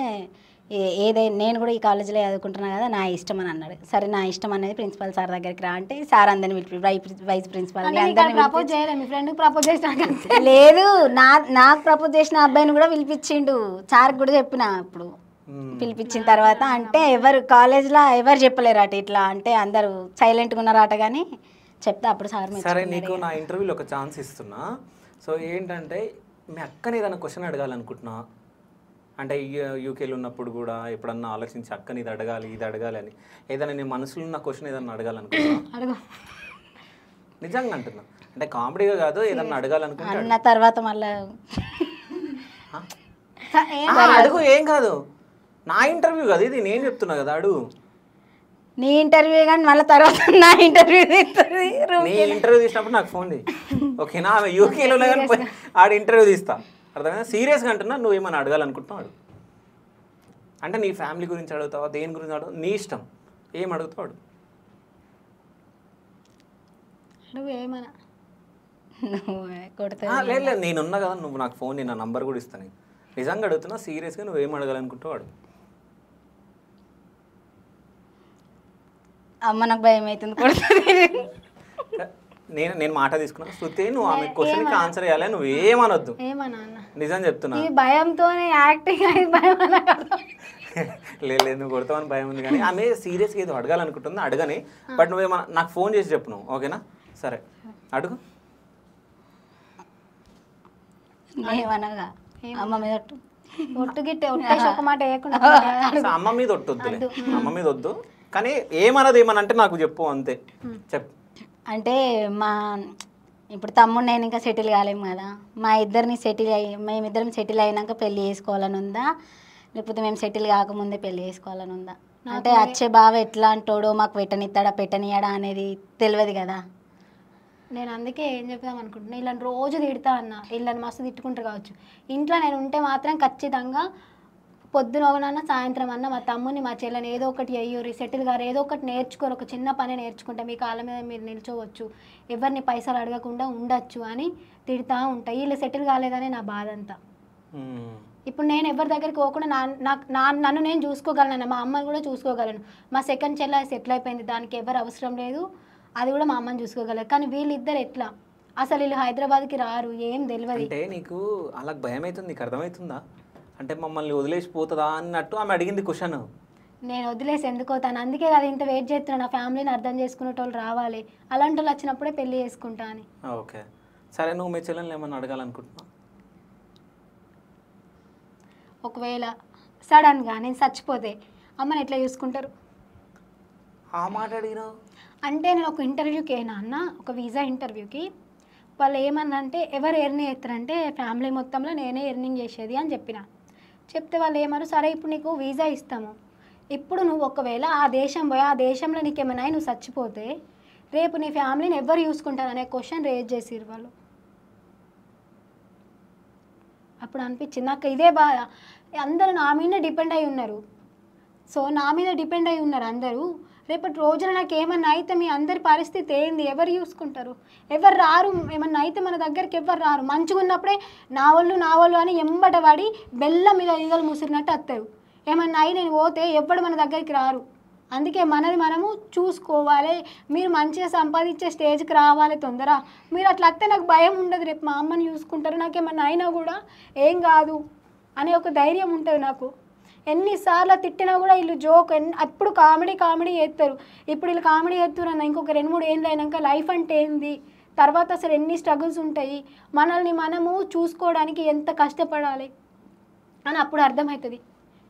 [SPEAKER 6] ఏదైనా నేను కూడా ఈ కాలేజీలో చదువుకుంటున్నా కదా, నా ఇష్టం అని అన్నాడు. సరే నా ఇష్టం అనేది ప్రిన్సిపల్ సార్ దగ్గరికి రా అంటే సార్ అందరిని వైస్ ప్రిన్సిపల్ లేదు, నాకు ప్రపోజ్ చేసిన అబ్బాయిని కూడా పిలిపించిండు. సార్కి కూడా చెప్పిన అప్పుడు. పిలిపించిన తర్వాత అంటే ఎవరు కాలేజ్లో ఎవరు చెప్పలేరు అట ఇట్లా అంటే, అందరూ సైలెంట్గా ఉన్నారట. కానీ చెప్తే అప్పుడు సార్
[SPEAKER 1] సరే నీకు నా ఇంటర్వ్యూలో ఒక ఛాన్స్ ఇస్తున్నా. సో ఏంటంటే మీ అక్కని ఏదైనా క్వశ్చన్ అడగాలనుకుంటున్నా అంటే యూకేలో ఉన్నప్పుడు కూడా ఎప్పుడన్నా ఆలోచించి అక్కని ఇది అడగాలి అని ఏదైనా నీ మనసులో ఉన్న క్వశ్చన్ ఏదన్నా అడగాలనుకుంటున్నా? నిజంగా అంటున్నా, అంటే కామెడీగా కాదు, ఏదన్నా అడగాలనుకుంటున్నా
[SPEAKER 6] తర్వాత మళ్ళీ
[SPEAKER 1] అడుగు, ఏం కాదు. నా ఇంటర్వ్యూ కదా ఇది, నేను చెప్తున్నా కదా, అడుగు.
[SPEAKER 6] నీ ఇంటర్వ్యూ కానీ మళ్ళీ తర్వాత నా ఇంటర్వ్యూ
[SPEAKER 1] నీ ఇంటర్వ్యూ తీసినప్పుడు నాకు ఫోన్ చేయి, ఓకేనా? ఆమె యూకేలో కానీ ఆడ ఇంటర్వ్యూ తీస్తా, అర్థమైనా? సీరియస్గా అంటున్నా, నువ్వు ఏమైనా అడగాలనుకుంటున్నావు అడుగు. అంటే నీ ఫ్యామిలీ గురించి అడుగుతావా, దేని గురించి అడుగు, నీ ఇష్టం, ఏం అడుగుతావు అడుగు.
[SPEAKER 2] ఏమన్నా
[SPEAKER 1] లేదు నేనున్నా కదా, నువ్వు నాకు ఫోన్ నా నంబర్ కూడా ఇస్తాను. నిజంగా అడుగుతున్నా, సీరియస్గా నువ్వు ఏం అడగాలనుకుంటావు అడుగు.
[SPEAKER 6] అమ్మ నాకు భయం అవుతుంది కొడుతుంది.
[SPEAKER 1] నేను మాట తీసుకున్నా. శృతి నువ్వు ఆమె క్వశ్చన్కి ఆన్సర్ చేయాలి, నువ్వు ఏమనొద్దు.
[SPEAKER 2] ఏమన్నా
[SPEAKER 1] నిజం చెప్తున్నా.
[SPEAKER 2] ఈ భయంతోనే యాక్టింగ్ అయి భయం
[SPEAKER 1] లేదు నువ్వు కొడతావని భయం ఉంది, కానీ ఆమె సీరియస్గా ఏదో అడగాలనుకుంటుంది, అడగని. బట్ నువ్వేమన్నా నాకు ఫోన్ చేసి చెప్పు నువ్వు, ఓకేనా? సరే అడుగు.
[SPEAKER 6] ఏమనగా అమ్మ మీద
[SPEAKER 2] ఒట్టు గిట్టే ఒట్టేసి ఒక మాట వేయకుండా
[SPEAKER 1] అమ్మ మీద ఒట్టొద్దులే, అమ్మ మీద వద్దు, కానీ ఏమన్నది ఏమనంటే నాకు చెప్పు అంతే. చెప్పు.
[SPEAKER 6] అంటే ఇప్పుడు తమ్ముడు నేను ఇంకా సెటిల్ కాలేము కదా, మేమిద్దరం సెటిల్ అయినాక పెళ్లి చేసుకోవాలని ఉందా, లేకపోతే మేము సెటిల్ కాకముందే పెళ్లి చేసుకోవాలని ఉందా? అంటే వచ్చే బావ ఎట్లా అంటాడో, మాకు పెట్టనిస్తాడా పెట్టనియడా అనేది తెలియదు కదా.
[SPEAKER 2] నేను అందుకే ఏం చెప్దాం అనుకుంటున్నా, వీళ్ళని రోజు తిడతా అన్న, వీళ్ళని మస్తు తిట్టుకుంటారు కావచ్చు. ఇంట్లో నేను ఉంటే మాత్రం ఖచ్చితంగా పొద్దున ఒకనన్నా సాయంత్రం అన్న మా తమ్ముని మా చెల్లెని ఏదో ఒకటి అయ్యూరి సెటిల్ గారు ఏదో ఒకటి నేర్చుకోరు, ఒక చిన్న పని నేర్చుకుంటే మీ కాళ్ళ మీద మీరు నిల్చోవచ్చు, ఎవరిని పైసలు అడగకుండా ఉండొచ్చు అని తిడతా ఉంటాయి. వీళ్ళు సెటిల్ కాలేదనే నా బాధ అంతా. ఇప్పుడు నేను ఎవరి దగ్గరికి పోకుండా నన్ను నేను చూసుకోగలను, మా అమ్మని కూడా చూసుకోగలను. మా సెకండ్ చెల్లె సెటిల్ అయిపోయింది, దానికి ఎవరు అవసరం లేదు, అది కూడా మా అమ్మని చూసుకోగలరు. కానీ వీళ్ళిద్దరు ఎట్లా? అసలు వీళ్ళు హైదరాబాద్కి రారు, ఏం తెలియదు.
[SPEAKER 1] అంటే నీకు అలా భయం అవుతుంది, నీకు అర్థమవుతుందా? అంటే మమ్మల్ని వదిలేసిపోతుందా అన్నట్టు ఆమె అడిగింది క్వశ్చన్.
[SPEAKER 2] నేను వదిలేసి ఎందుకు పోతాను, అందుకే కదా ఇంత వెయిట్ చేస్తున్నాను, నా ఫ్యామిలీని అర్థం చేసుకునేటోళ్ళు రావాలి, అలాంటి వాళ్ళు వచ్చినప్పుడే పెళ్లి చేసుకుంటా అని.
[SPEAKER 1] ఓకే సరే, నువ్వు మీ చెల్లెల్ని ఏమన్నా అడగాలనుకుంటున్నావు?
[SPEAKER 2] ఒకవేళ సడన్గా నేను చచ్చిపోతే అమ్మని ఎట్లా చూసుకుంటారు?
[SPEAKER 1] ఆ మాట అడిగినావు
[SPEAKER 2] అంటే నేను ఒక ఇంటర్వ్యూకి అయినా అన్న, ఒక వీసా ఇంటర్వ్యూకి. వాళ్ళు ఏమన్నంటే ఎవరు ఎర్న్ చేస్తారంటే ఫ్యామిలీ మొత్తంలో నేనే ఎర్నింగ్ చేసేది అని చెప్తే వాళ్ళు ఏమన్నారు, సరే ఇప్పుడు నీకు వీసా ఇస్తాము, ఇప్పుడు నువ్వు ఒకవేళ ఆ దేశం పోయి ఆ దేశంలో నీకేమైనా నువ్వు చచ్చిపోతే రేపు నీ ఫ్యామిలీని ఎవరు చూసుకుంటారు అనే క్వశ్చన్ రేజ్ చేసిరు వాళ్ళు. అప్పుడు అనిపించింది నాకు ఇదే బాధ, అందరూ నా మీద డిపెండ్ అయి ఉన్నారు. సో నా మీద డిపెండ్ అయి ఉన్నారు అందరూ, రేపటి రోజున నాకు ఏమన్నా అయితే మీ అందరి పరిస్థితి ఏంది, ఎవరు చూసుకుంటారు? ఎవరు రారు, ఏమన్నా అయితే మన దగ్గరికి ఎవరు రారు. మంచిగా ఉన్నప్పుడే నా వాళ్ళు అని ఎంబట పడి బెల్లం మీద ఈగలు ముసిరినట్టు వస్తారు. ఏమన్నా అయి నేను పోతే ఎవ్వడు మన దగ్గరికి రారు. అందుకే మనది మనము చూసుకోవాలి, మీరు మంచిగా సంపాదించే స్టేజ్కి రావాలి తొందర. మీరు అట్లా వస్తే నాకు భయం ఉండదు, రేపు మా అమ్మని చూసుకుంటారు, నాకేమన్నా అయినా కూడా ఏం కాదు అనే ఒక ధైర్యం ఉంటుంది నాకు. ఎన్నిసార్లు తిట్టినా కూడా వీళ్ళు జోక్ అప్పుడు కామెడీ చేస్తారు. ఇప్పుడు వీళ్ళు కామెడీ చేస్తారు అన్న, ఇంకొక 2-3 ఏళ్ళు అయినాక లైఫ్ అంటే ఏంది, తర్వాత అసలు ఎన్ని స్ట్రగుల్స్ ఉంటాయి, మనల్ని మనము చూసుకోవడానికి ఎంత కష్టపడాలి అని అప్పుడు అర్థమవుతుంది.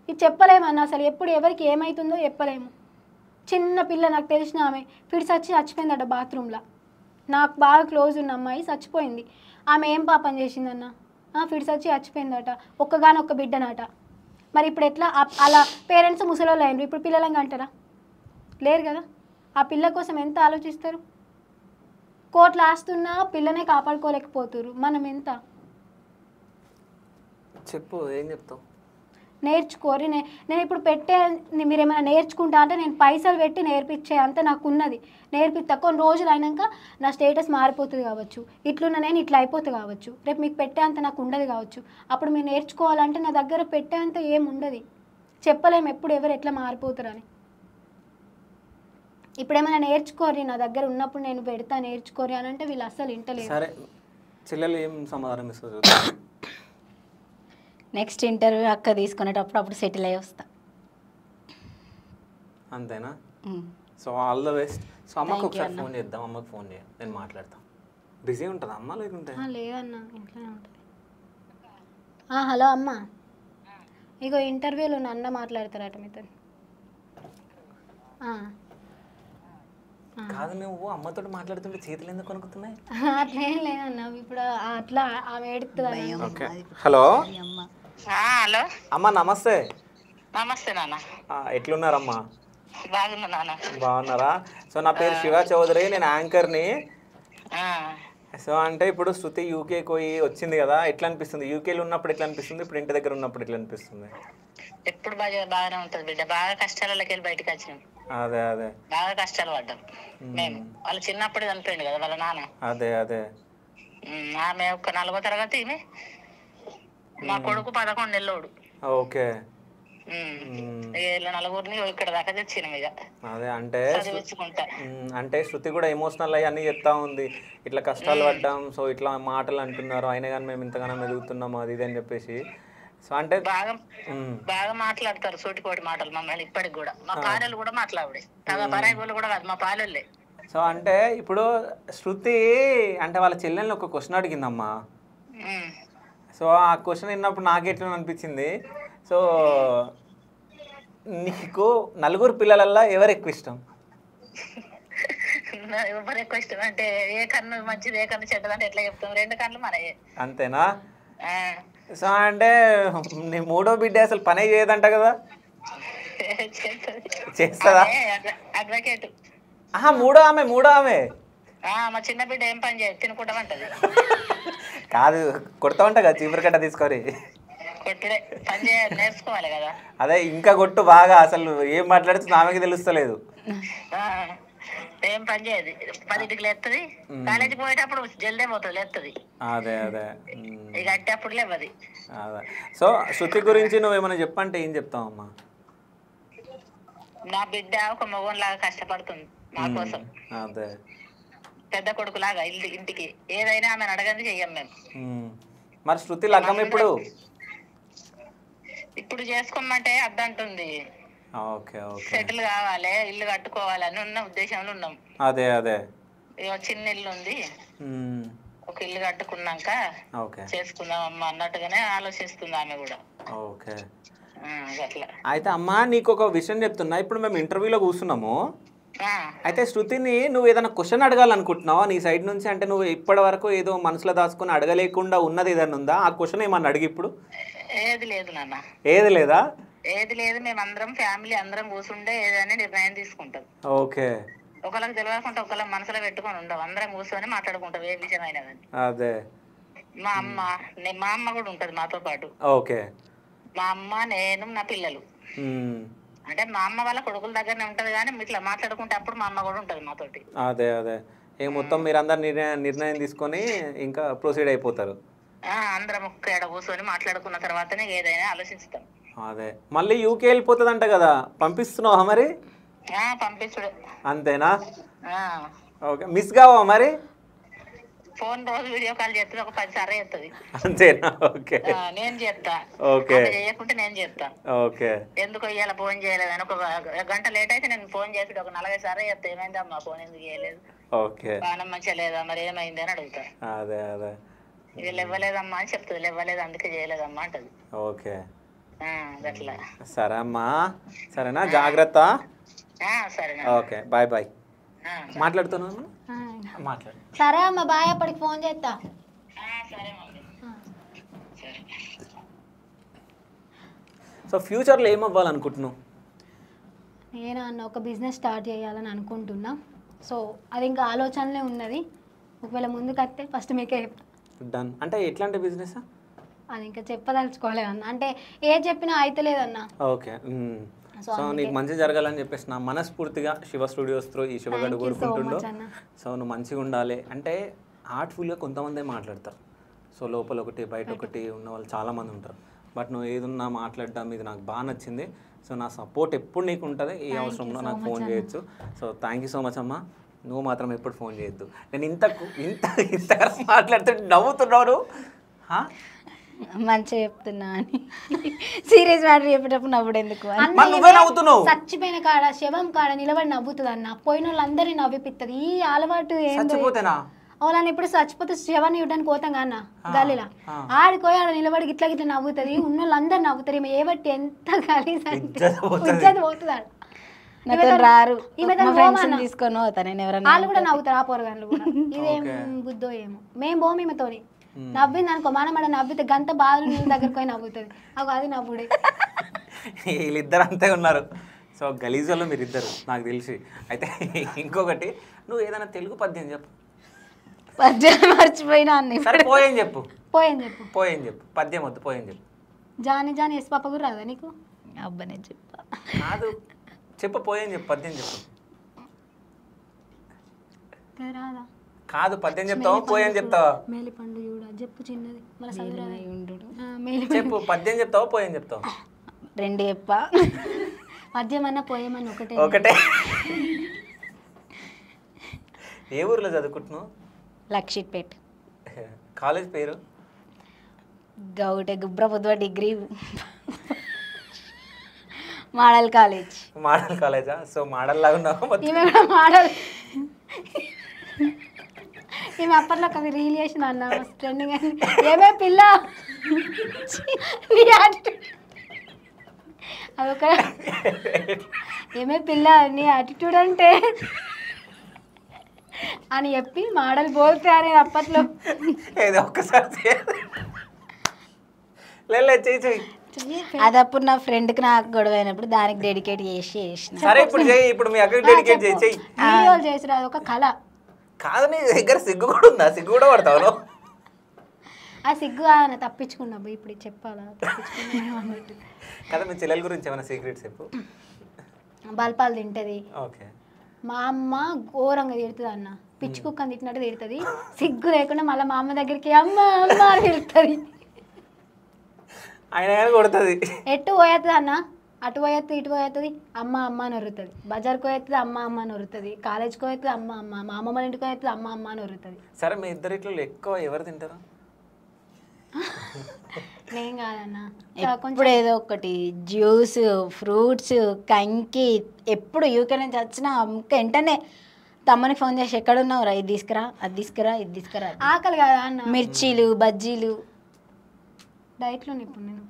[SPEAKER 2] ఇది చెప్పలేమన్నా, అసలు ఎప్పుడు ఎవరికి ఏమవుతుందో చెప్పలేము. చిన్న పిల్ల నాకు తెలిసిన ఆమె ఫిట్స్ వచ్చి చచ్చిపోయిందట బాత్రూంలో. నాకు బాగా క్లోజ్ ఉన్న అమ్మాయి చచ్చిపోయింది. ఆమె ఏం పాపం చేసిందన్న, ఫిట్స్ వచ్చి చచ్చిపోయిందట, ఒక్కగానొక్క బిడ్డనట. మరి ఇప్పుడు ఎట్లా? అలా పేరెంట్స్ ముసలోళ్ళు అయినరు, ఇప్పుడు పిల్లలంగా అంటారా? లేరు కదా. ఆ పిల్ల కోసం ఎంత ఆలోచిస్తారు? కోట్లు ఆస్తున్నా పిల్లనే కాపాడుకోలేకపోతున్నారు. మనం ఎంత?
[SPEAKER 1] చెప్పు, ఏం చెప్తావు?
[SPEAKER 2] నేర్చుకోరి. నేను ఇప్పుడు మీరు ఏమైనా నేర్చుకుంటా అంటే నేను పైసలు పెట్టి నేర్పించే అంత నాకు ఉన్నది, నేర్పిస్తా. కొన్ని రోజులు అయినాక నా స్టేటస్ మారిపోతుంది కావచ్చు, ఇట్లున్న నేను ఇట్లా అయిపోతుంది కావచ్చు, రేపు మీకు పెట్టే అంత నాకు ఉండదు కావచ్చు. అప్పుడు మీరు నేర్చుకోవాలంటే నా దగ్గర పెట్టే అంత ఏం ఉండదు. చెప్పలేము ఎప్పుడు ఎవరు ఎట్లా మారిపోతారని. ఇప్పుడు ఏమైనా నేర్చుకోరి, నా దగ్గర ఉన్నప్పుడు నేను పెడతా, నేర్చుకోరి అని అంటే వీళ్ళు అస్సలు వింటలేదు.
[SPEAKER 1] సరే చెల్లెలు ఏం సమాధానం ఇస్తుంది?
[SPEAKER 6] నెక్స్ట్ ఇంటర్వ్యూ అక్క తీసుకునేటప్పుడు అప్పుడు సెటిల్ అయ్యి వస్తా.
[SPEAKER 1] అంతేనా? So all the best. So అమ్మకి ఒకసారి ఫోన్ చేద్దాం, అమ్మకి ఫోన్ చేయ, నేను మాట్లాడతాను. బిజీ ఉంటుందా అమ్మ లేకుంటే?
[SPEAKER 2] లేదన్న, ఇంట్లోనే ఉంటుంది. హలో అమ్మ, ఇగో ఇంటర్వ్యూలో అన్న మాట్లాడతారట మీతో.
[SPEAKER 1] కాదు, నువ్వు అమ్మతో మాట్లాడుతుంటే చేతులు ఎందుకు కొనుక్కుతున్నాయి?
[SPEAKER 2] అట్లేం లేదన్న, ఇప్పుడు అట్లా ఆమె ఏడుతుంది.
[SPEAKER 1] హలో
[SPEAKER 7] హలో
[SPEAKER 1] అమ్మ, నమస్తే.
[SPEAKER 7] నమస్తే నాన్న,
[SPEAKER 1] ఎట్లున్నారమ్మా?
[SPEAKER 7] బాగున్నా నాన్న.
[SPEAKER 1] బాగున్నారా? సో నా పేరు శివ చౌదరి, నేను యాంకర్ని. సో అంటే ఇప్పుడు శృతి యూకేకి పోయి వచ్చింది కదా, ఎట్లా అనిపిస్తుంది? యూకేలో ఉన్నప్పుడు ఎట్లా అనిపిస్తుంది, ఇప్పుడు ఇంటి దగ్గర ఉన్నప్పుడు ఎట్లా అనిపిస్తుంది?
[SPEAKER 7] ఎప్పుడు బాగానే ఉంటుంది బిడ్డ, బాగా కష్టాలకి వెళ్ళి బయటకు వచ్చినాం.
[SPEAKER 1] అదే అదే
[SPEAKER 7] బాగా కష్టాలు పడ్డాం మేము. వాళ్ళు చిన్నప్పుడు చనిపోయింది కదా వాళ్ళ నాన్న.
[SPEAKER 1] అదే అదే
[SPEAKER 7] ఆమె ఒక 4వ తరగతి, మా కొడుకు 11 నెలలోడు.
[SPEAKER 1] ఓకే.
[SPEAKER 7] వీళ్ళ నలుగురిని ఇక్కడ దాకా తెచ్చినాం ఇక
[SPEAKER 1] అదే అంటే
[SPEAKER 7] చదివించుకుంటా.
[SPEAKER 1] అంటే శృతి కూడా ఎమోషనల్ అయ్యి అన్నీ చెప్తా ఉంది, ఇట్లా కష్టాలు పడ్డాం, సో ఇట్లా మాటలు అంటున్నారు, అయినా కానీ మేము ఇంతగానో ఎదుగుతున్నాము అది ఇది అని చెప్పేసి. సో అంటే
[SPEAKER 7] బాగా బాగా మాట్లాడతారు సూటికోటి మాటలు మమ్మల్ని ఇప్పటికి కూడా. మా పాలలు కూడా మాట్లాడే పరాయి వాళ్ళు కూడా కాదు, మా పాలలే.
[SPEAKER 1] సో అంటే ఇప్పుడు శృతి అంటే వాళ్ళ చెల్లెల్ని ఒక క్వశ్చన్ అడిగిందమ్మా. సో ఆ క్వశ్చన్ విన్నప్పుడు నాకెట్లా అనిపించింది, సో నీకు నలుగురు పిల్లలల్లో ఎవరు ఎక్కువ ఇష్టం?
[SPEAKER 7] ఎవరు ఎక్కువ ఇష్టం అంటే ఏ కన్ను మంచిది ఏ కన్ను చెడ్డది అంటే ఎట్లా చెప్తాం, రెండు కన్నులు మనయే.
[SPEAKER 1] అంతేనా? సో అంటే నీ మూడో బిడ్డ అసలు పనే చేయదంట కదా? చేస్తుందా?
[SPEAKER 7] అడ్వకేట్.
[SPEAKER 1] మూడో ఆమె
[SPEAKER 7] మా చిన్న బిడ్డ ఏం పని చేయదు, తినుకుంటామంటది.
[SPEAKER 1] కాదు, కొడతా ఉంటా కదా చీపురు కట్ట తీసుకొని.
[SPEAKER 7] కొట్టుడే పని చేయాలి, నేర్చుకోవాలి కదా.
[SPEAKER 1] అదే ఇంకా కొట్టు బాగా, అసలు ఏం మాట్లాడుతుంది ఆమెకి తెలుస్తలేదు.
[SPEAKER 7] ఏం పని చేయదు, 10ంటికి లేస్తుంది, కాలేజీకి పోయేటప్పుడు జల్దే పోతుంది లేస్తుంది.
[SPEAKER 1] అదే అదే
[SPEAKER 7] ఇక అంటే అప్పుడు లేవది.
[SPEAKER 1] అదే. సో శృతి గురించి నువ్వేమైనా చెప్పంటే ఏం చెప్తావమ్మా?
[SPEAKER 7] నా బిడ్డ ఒక మగోన్లాగా కష్టపడుతుంది మా కోసం.
[SPEAKER 1] అదే
[SPEAKER 7] పెద్ద కొడుకులాగా ఇంటికి ఏదైనా ఆమెను అడగంది చెయ్యం మేము.
[SPEAKER 1] మరి శృతి లగ్గం
[SPEAKER 7] ఇప్పుడు చేసుకోమంటే అద్దంటుంది. సెటిల్ కావాలి, ఇల్లు కట్టుకోవాలని ఉన్న ఉద్దేశంలో ఉన్నాం.
[SPEAKER 1] అదే అదే
[SPEAKER 7] చిన్న ఇల్లు ఉంది, ఒక ఇల్లు కట్టుకున్నాక చేసుకుందాం అమ్మ అన్నట్టుగానే ఆలోచిస్తుంది ఆమె కూడా.
[SPEAKER 1] ఓకే.
[SPEAKER 7] అట్లా
[SPEAKER 1] అయితే అమ్మా నీకు ఒక విషయం చెప్తున్నా, ఇప్పుడు మేము ఇంటర్వ్యూలో కూర్చున్నాము, అయితే శృతిని నువ్వు ఏదైనా క్వశ్చన్ అడగాలనుకుంటున్నావా నీ సైడ్ నుంచి? అంటే నువ్వు ఇప్పటి వరకు ఏదో మనసులో దాచుకుని అడగలేకుండా ఉన్నది ఏదైనా ఉందా? ఆ క్వశ్చన్ ఏమన్నా అడిగి ఇప్పుడు.
[SPEAKER 7] ఏది లేదు నాన్న.
[SPEAKER 1] ఏది లేదా?
[SPEAKER 7] ఏది లేదు, మేమందరం ఫ్యామిలీ అందరం కూర్చుంటే ఏదైనా నిర్ణయం తీసుకుంటాం.
[SPEAKER 1] ఓకే.
[SPEAKER 7] ఒకళ్ళకి తెలియకుండా ఒకళ్ళకి మనసులో పెట్టుకొని ఉండవు, అందరం కూర్చొని మాట్లాడుకుంటాం ఏ విషయం అయినా కానీ.
[SPEAKER 1] అదే
[SPEAKER 7] మా అమ్మ కూడా ఉంటది మాతో పాటు.
[SPEAKER 1] ఓకే.
[SPEAKER 7] మా అమ్మ, నేను, నా పిల్లలు. అంటే మా అమ్మ వాళ్ళ కొడుకుల దగ్గరనే ఉంటది కానీ ఇట్లా మాట్లాడుకుంటే అప్పుడు మా అమ్మ కూడా ఉంటది మాతోటి.
[SPEAKER 1] అదే అదే మొత్తం మీరందరు నిర్ణయం తీసుకొని ఇంకా ప్రొసీడ్ అయిపోతారు.
[SPEAKER 7] అందరం ఒక్కడ కూర్చొని మాట్లాడుకున్న తర్వాతనే ఏదైనా ఆలోచిస్తాం.
[SPEAKER 1] అదే మళ్ళీ యూకే వెళ్ళిపోతుందంట కదా, పంపిస్తున్నావా మరి?
[SPEAKER 7] పంపించుడే.
[SPEAKER 1] అంతేనా? ఓకే. మిస్ కావా మరి?
[SPEAKER 7] ఫోన్ రోజు వీడియో కాల్ చేస్తుంది, ఒక 10 సార్లు చేస్తుంది.
[SPEAKER 1] అంతేనా? ఓకే.
[SPEAKER 7] నేను చేస్తా, చేయకుంటే నేను చేస్తా.
[SPEAKER 1] ఓకే.
[SPEAKER 7] ఎందుకు ఇవాళ ఫోన్ చేయలేదని ఒక గంట లేట్ అయితే నేను ఫోన్ చేసి ఒక 40 సార్లు చెప్తా, ఏమైందమ్మా ఫోన్ ఎందుకు చేయలేదు, బాణం మంచిగా లేదా, మరి ఏమైంది అని అడుగుతా.
[SPEAKER 1] అదే అదే
[SPEAKER 7] వీళ్ళు ఇవ్వలేదమ్మా అని చెప్తుంది, ఇవ్వలేదు అందుకే చేయలేదమ్మా అంటది.
[SPEAKER 1] ఓకే.
[SPEAKER 7] అట్లా.
[SPEAKER 1] సరే అమ్మా, సరేనా? జాగ్రత్త.
[SPEAKER 7] సరే.
[SPEAKER 1] Okay, bye bye. మాట్లాడుతున్నాను. మాట్లాడు.
[SPEAKER 2] సరే అమ్మ, బాయ్. అప్పటికి ఫోన్ చేస్తా.
[SPEAKER 7] సరే మమ్మీ.
[SPEAKER 1] సో ఫ్యూచర్లో ఏమవ్వాలనుకుంటున్నావు?
[SPEAKER 2] నేను ఒక బిజినెస్ స్టార్ట్ చేయాలని అనుకుంటున్నా. సో అది ఇంకా ఆలోచనలే ఉన్నది. ఒకవేళ ముందుకు వస్తే ఫస్ట్ మీకే చెప్తా.
[SPEAKER 1] డన్. అంటే ఎట్లాంటి బిజినెస్?
[SPEAKER 2] అది ఇంకా చెప్పదలుచుకోలేదు అన్న, అంటే ఏ చెప్పినా అయితలేదన్న.
[SPEAKER 1] ఓకే. సో నీకు మంచి జరగాలని చెప్పేసి నా మనస్ఫూర్తిగా శివ స్టూడియోస్ త్రూ ఈ శివగడు కోరుకుంటుండో. సో నువ్వు మంచిగా ఉండాలి. అంటే ఆర్ట్ఫుల్గా కొంతమందే మాట్లాడతారు, సో లోపల ఒకటి బయట ఒకటి ఉన్న వాళ్ళు చాలామంది ఉంటారు. బట్ నువ్వు ఏదున్నా మాట్లాడడం ఇది నాకు బాగా నచ్చింది. సో నా సపోర్ట్ ఎప్పుడు నీకు ఉంటుంది, ఏ అవసరంలో నాకు ఫోన్ చేయొచ్చు. So thank you so much అమ్మా. నువ్వు మాత్రం ఎప్పుడు ఫోన్ చేయొద్దు. నేను ఇంతగా మాట్లాడుతుంటే నవ్వుతున్నావు.
[SPEAKER 6] మంచిగా చెప్తున్నా అని సీరియస్ మ్యాటర్ చెప్పేటప్పుడు నవ్వుడు ఎందుకు?
[SPEAKER 2] చచ్చిపోయిన కాడ శవం కాడ నిలబడి నవ్వుతుంది అన్న, పోయిన వాళ్ళందరినీ నవ్విపిస్తుంది. ఈ అలవాటు వాళ్ళని ఇప్పుడు చచ్చిపోతే శవాన్ని ఇవ్వడానికి పోతాం అన్న గల్లీలా, ఆడిపోయి ఆడ నిలబడి గిట్లా గిట్లా నవ్వుతుంది. ఉన్న వాళ్ళందరూ నవ్వుతారు. ఈమె ఏ బట్టి ఎంత గలీజ్ అంటే ఉజ్జది పోతుంది.
[SPEAKER 6] రారు
[SPEAKER 2] తీసుకొని వాళ్ళు కూడా నవ్వుతారు, ఆ పోరగాళ్ళు కూడా. ఇదేం బుద్ధో ఏమో. మేము పోము ఈమెతోని. నవ్వింది అనుకో, మనం నవ్వితే గంట బాధ దగ్గరకు పోయి నవ్వుతుంది. అది నవ్వుడే.
[SPEAKER 1] వీళ్ళిద్దరు అంతే ఉన్నారు. సో గలీజ్ వాళ్ళు మీరిద్దరు నాకు తెలిసి. అయితే ఇంకొకటి, నువ్వు ఏదైనా తెలుగు పద్యం చెప్పు.
[SPEAKER 6] పద్యం మర్చిపోయినా అన్ని.
[SPEAKER 1] సరే పోయేం చెప్పు.
[SPEAKER 2] పోయేం చెప్పు.
[SPEAKER 1] పద్యం వద్దు, పోయేం చెప్పు.
[SPEAKER 2] జాని జాని ఎస్ పాప కూడా రాదా నీకు?
[SPEAKER 6] అబ్బనే చెప్పా.
[SPEAKER 1] కాదు చెప్పు, పోయేం చెప్పు, పద్యం చెప్పు.
[SPEAKER 2] రాదా?
[SPEAKER 1] కాదు పద్యం చెప్తావా పోయేం చెప్తావా?
[SPEAKER 2] మేలి పండు చూడ చెప్పు చిన్నది.
[SPEAKER 1] చెప్పు, పద్యం చెప్తావా పోయేం చెప్తావా?
[SPEAKER 6] 2 చెప్పా.
[SPEAKER 2] పద్యమన్నా పోయేమన్నా
[SPEAKER 1] ఒకటే. ఏ ఊర్లో చదువుకుంటున్నావు?
[SPEAKER 6] లక్షిట్పేట్.
[SPEAKER 1] కాలేజ్ పేరు?
[SPEAKER 6] గౌటే గుబ్రపుద్వ డిగ్రీ మోడల్ కాలేజ్.
[SPEAKER 1] మోడల్ కాలేజా? సో మోడల్ లాగా ఉన్నావు.
[SPEAKER 2] ఈమె కూడా మోడల్. ఈమె అప్పట్లో ఒక రీల్ చేసిన అన్న ట్రెండింగ్. ఏమే పిల్ల నీ యాటిట్యూడ్ అదొక ఏమే పిల్ల నీ యాటిట్యూడ్ అంటే అని చెప్పి మోడల్ బోల్తే అనేది అప్పట్లో.
[SPEAKER 1] ఏదో ఒక్కసారి చెయ్యి.
[SPEAKER 6] అది అప్పుడు నా ఫ్రెండ్కి నాకు గొడవ అయినప్పుడు దానికి డెడికేట్ చేసిన.
[SPEAKER 1] సరే ఇప్పుడు చెయ్యి. ఇప్పుడు మీ అక్కడికి డెడికేట్ చెయ్యి.
[SPEAKER 2] వీడియోలు చేసిన అదొక కళ
[SPEAKER 1] కాదు, నీ దగ్గర సిగ్గు కూడా ఉందా? సిగ్గు కూడా పడతావు?
[SPEAKER 2] ఆ సిగ్గు ఆయన తప్పించుకున్నా. ఇప్పుడు చెప్పాలా తప్పించుకున్నా
[SPEAKER 1] కదా. మీ చెల్లెల గురించి ఏమైనా సీక్రెట్స్ చెప్పు.
[SPEAKER 2] బల్పాలు తింటది.
[SPEAKER 1] ఓకే.
[SPEAKER 2] మా అమ్మ ఘోరంగా తిడుతుంది అన్న. పిచ్చి కుక్కని తిట్టినట్టు తిడుతుంది. సిగ్గు లేకుండా మళ్ళీ మా అమ్మ దగ్గరికి అమ్మ అమ్మ అని తిడుతుంది.
[SPEAKER 1] ఆయన కొడుతుంది.
[SPEAKER 2] ఎటు పోయేస్తుంది అన్న, అటు పోయేస్తుంది ఇటు పోయేస్తుంది అమ్మ అమ్మ అని వరుతుంది. బజార్కి పోయేస్తుంది అమ్మ అమ్మ అని వరుతుంది. కాలేజ్కి పోయేస్తుంది అమ్మ అమ్మ. మా అమ్మమ్మ ఇంటికి పోయేస్తుంది అమ్మ అమ్మ అని వరుతుంది.
[SPEAKER 1] సరే మీ ఇద్దరిట్లో ఎక్కువ ఎవరు తింటారు?
[SPEAKER 2] నేను కాదన్న.
[SPEAKER 6] ఇప్పుడు ఏదో ఒకటి జ్యూస్, ఫ్రూట్స్, కంకి. ఎప్పుడు యూకే నుంచి వచ్చినా వెంటనే తమ్మని ఫోన్ చేసి ఎక్కడున్నావురా, ఇది తీసుకురా, అది తీసుకురా, ఇది తీసుకురా.
[SPEAKER 2] ఆకలి కదా అన్న.
[SPEAKER 6] మిర్చీలు, బజ్జీలు.
[SPEAKER 2] డైట్లో ఇప్పుడు నేను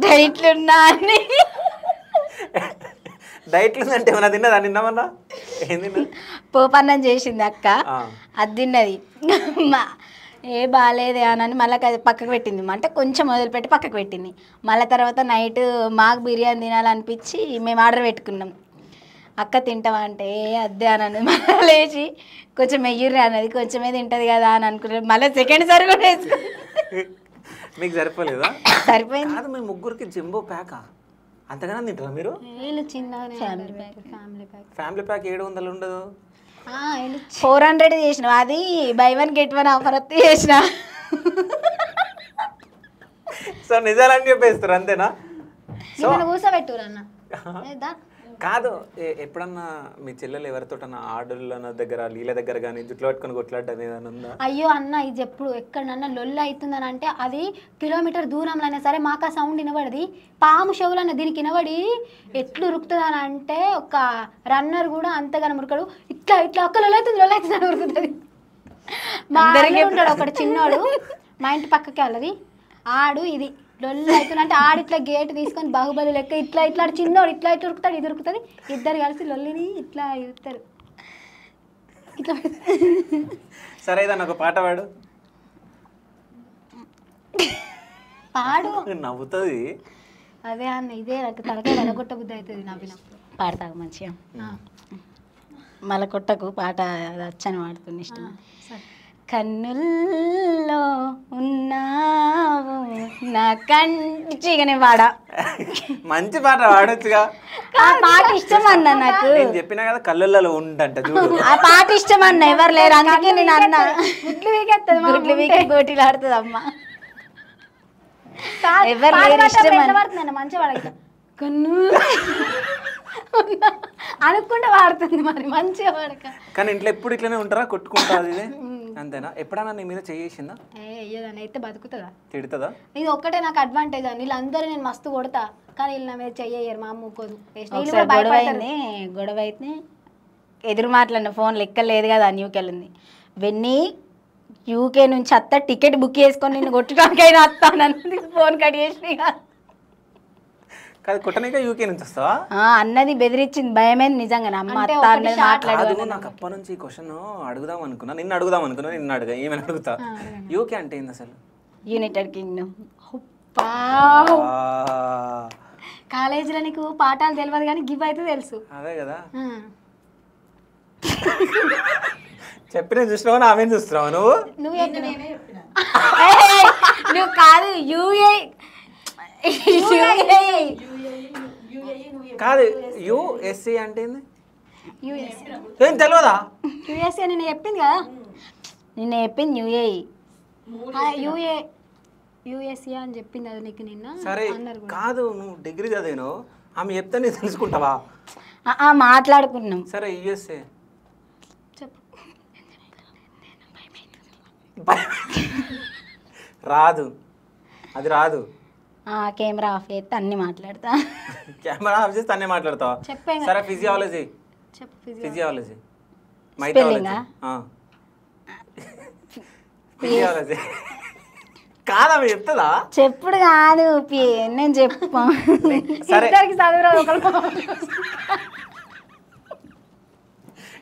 [SPEAKER 6] డైట్లున్నా అని.
[SPEAKER 1] డైట్లు అంటే ఏమన్నా తిన్నదా? నిన్నమన్నా ఏం తిన్నా?
[SPEAKER 6] పోపన్నం చేసింది అక్క, అది తిన్నది. ఏ బాగాలేదే అని మళ్ళీ పక్కకు పెట్టింది. అంటే కొంచెం వదిలిపెట్టి పక్కకు పెట్టింది. మళ్ళీ తర్వాత నైట్ మాకు బిర్యానీ తినాలనిపించి మేము ఆర్డర్ పెట్టుకున్నాం. అక్క తింటావా అంటే అద్దే అని మళ్ళీ లేచి కొంచెం మెయ్యూరి అన్నది. కొంచెమే తింటుంది కదా అని అనుకున్నాను. మళ్ళీ సెకండ్ సారి కూడా వేసుకున్నాం.
[SPEAKER 1] మీకు సరిపోలేదా?
[SPEAKER 6] సరిపోయింది.
[SPEAKER 1] కాదు, మీ ముగ్గురికి జంబో ప్యాకా? అంతగానే తింటారా మీరు? ఫ్యామిలీ ప్యాక్ 700 ఉండదు.
[SPEAKER 6] 400 చేసినావు. అది బై 1 get 1 ఆఫర్ వస్తే చేసిన.
[SPEAKER 1] సో నిజాలని చెప్పేస్తారు అంతేనా? సో
[SPEAKER 2] కూర్చోబెట్టురన్న.
[SPEAKER 1] కాదు, ఎప్పుడన్నా మీ చెల్లెలు ఎవరితోటన్నా ఆర్డర్ల దగ్గర లీల దగ్గర కానీ జుట్లు పట్టుకొని కొట్లాడడం ఏదైనా ఉందా?
[SPEAKER 2] అయ్యో అన్న, ఇది ఎప్పుడు ఎక్కడన్నా లొల్లి అవుతుందని అంటే అది కిలోమీటర్ దూరంలో అయినా సరే మాకు ఆ సౌండ్ వినబడది. పాము చెవులన్న దీనికి వినబడి ఎట్లు ఉరుకుతుంది అని అంటే ఒక రన్నర్ కూడా అంతగానో ఉరకడు. ఇట్లా ఇట్లా ఒక్క లొల్లి అవుతుంది అని ఉరుకుతుంది. మా అందరికీ ఉంటాడు ఒకటి చిన్నోడు, మా ఇంటి పక్కకే వాళ్ళది. ఆడు ఇది లొల్లి అవుతుంది అంటే ఆడిట్లా గేట్ తీసుకొని బాహుబలి లెక్క ఇట్లా ఇట్లా చిన్నోడు ఇట్లా ఇట్లా ఉరుకుతాడు, ఇది ఉరుకుతుంది. ఇద్దరు కలిసి లొల్లిని ఇట్లా ఇస్తారు. ఇట్లా
[SPEAKER 1] సరే ఏదన్నా ఒక పాట పాడు.
[SPEAKER 2] పాడు.
[SPEAKER 1] నవ్వుతుంది.
[SPEAKER 2] అదే అన్న, ఇదే నాకు తలకాయ వలగొట్ట బుద్ధి అవుతుంది నవ్వినప్పుడు.
[SPEAKER 6] పాడతాకు మంచిగా. మళ్ళీ కొట్టకు పాట వచ్చని పాడుతుంది ఇష్టం. కన్నుల్లో ఉన్నావు నా కంటిగానే పాడా.
[SPEAKER 1] మంచి పాట పాడొచ్చుగా.
[SPEAKER 6] ఆ పాట ఇష్టం అన్న నాకు.
[SPEAKER 1] నేను చెప్పినా కదా కళ్ళల్లో ఉండంట చూడు.
[SPEAKER 6] ఆ పాట ఇష్టం అన్న, ఎవరు లేరు అందుకే నేను అన్నా. గుడ్లు వీకెత్తది, గుడ్లు వీకే గోటీలు ఆడుతుంది అమ్మ. ఎవరు లేరు ఇష్టం అన్న.
[SPEAKER 2] మంచిగా వాడక కన్ను అనుకుంటే వాడుతుంది మరి మంచిగా వాడక.
[SPEAKER 1] కానీ ఇంట్లో ఎప్పుడు ఇట్లనే ఉంటారా? కొట్టుకుంటుంది ఇదే అంతేనా? ఎప్పుడన్నా నీ మీద చేసిందా?
[SPEAKER 2] ఏదని అయితే బతుకుతుందా?
[SPEAKER 1] తిడుతుందా?
[SPEAKER 2] ఇది ఒక్కటే నాకు అడ్వాంటేజ్ అని. వీళ్ళందరూ నేను మస్తు కొడతా కానీ వీళ్ళు నా మీద చెయ్యరు. మా అమ్మ ఊకోదు.
[SPEAKER 6] గొడవ అయితే ఎదురు మాట్లాడిన ఫోన్ లెక్క లేదు కదా. యూకే వెళ్ళింది వెన్నీ, యూకే నుంచి అత్త టికెట్ బుక్ చేసుకొని నేను కొట్టడానికైనా వస్తానన్నది. ఫోన్ కట్ చేసి
[SPEAKER 1] కొట్టనిక యూకే నుంచి వస్తావా
[SPEAKER 6] అన్నది బెదిరించింది. భయమైంది నిజంగా. అమ్మ అత్త అన్నది మాట్లాడదు.
[SPEAKER 1] నాకు అప్పటి నుంచి ఈ క్వశ్చన్ అడుగుదాం అనుకున్నా, నిన్ను అడుగుదాం అనుకున్నా, నిన్ను అడుగా ఏమైనా అడుగుతా. యూకే అంటే ఏంది అసలు?
[SPEAKER 6] United Kingdom.
[SPEAKER 2] కాలేజీలో నీకు పాఠాలు తెలియదు కానీ గివ్ అయితే తెలుసు.
[SPEAKER 1] అదే కదా చెప్పిన చూసినావు, ఆమె చూస్తున్నావు నువ్వు.
[SPEAKER 6] నువ్వు కాదు యూఏ
[SPEAKER 1] కాదు. యుఎస్ఏ అంటే ఏంది? ఏం తెలియదా?
[SPEAKER 2] యుఎస్ఏ నేను చెప్పింది కదా.
[SPEAKER 6] నిన్న చెప్పింది యూఏ.
[SPEAKER 2] యూఏ యుఎస్ఏ అని చెప్పింది అది నీకు నిన్న
[SPEAKER 1] సరే
[SPEAKER 2] అన్నారు కూడా.
[SPEAKER 1] కాదు, నువ్వు డిగ్రీ చదివాను, ఆమె చెప్తే నీ తెలుసుకుంటావా?
[SPEAKER 6] మాట్లాడుకున్నాం.
[SPEAKER 1] సరే యుఎస్ఏ
[SPEAKER 2] చెప్పు.
[SPEAKER 1] రాదు, అది రాదు.
[SPEAKER 6] కెమెరా ఆఫ్ చేస్తే అన్ని మాట్లాడతా.
[SPEAKER 1] కెమెరా ఆఫ్ చేస్తే అన్నీ మాట్లాడతావా?
[SPEAKER 2] చెప్పే
[SPEAKER 1] సరే ఫిజియాలజీ,
[SPEAKER 2] చెప్పు.
[SPEAKER 1] ఫిజియాలజీ,
[SPEAKER 6] Spelling ఆ?
[SPEAKER 1] ఫిజియాలజీ కాదా చెప్తుందా?
[SPEAKER 6] చెప్పుడు కాదు నేను చెప్పా.
[SPEAKER 1] సరే
[SPEAKER 2] ఇద్దరికి చదువురాదు ఒకళ్ళు.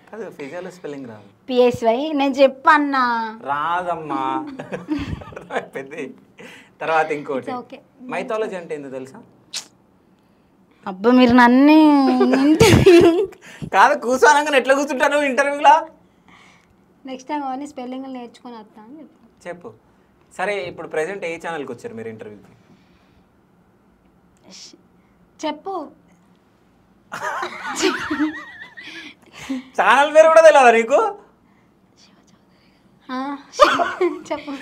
[SPEAKER 1] కాదు ఫిజియాలజీ స్పెల్లింగ్ రాదు.
[SPEAKER 6] పిఎస్వై నేను చెప్పన్నా.
[SPEAKER 1] రాదమ్మా పెద్ద. తర్వాత ఇంకోటి
[SPEAKER 2] ఓకే.
[SPEAKER 1] మైథాలజీ అంటే ఏందో తెలుసా?
[SPEAKER 6] అబ్బా మీరు నన్ను
[SPEAKER 1] కాదు కూర్చోనంగా ఎట్లా కూర్చుంటాను ఇంటర్వ్యూలా?
[SPEAKER 2] నెక్స్ట్ టైం అవన్నీ స్పెల్లింగ్ నేర్చుకొని వస్తా అని చెప్పు.
[SPEAKER 1] చెప్పు. సరే ఇప్పుడు ప్రెసెంట్ ఏ ఛానల్కి వచ్చారు మీరు ఇంటర్వ్యూకి?
[SPEAKER 2] చెప్పు.
[SPEAKER 1] ఛానల్ పేరు కూడా తెలియదా నీకు?
[SPEAKER 2] చెప్పు.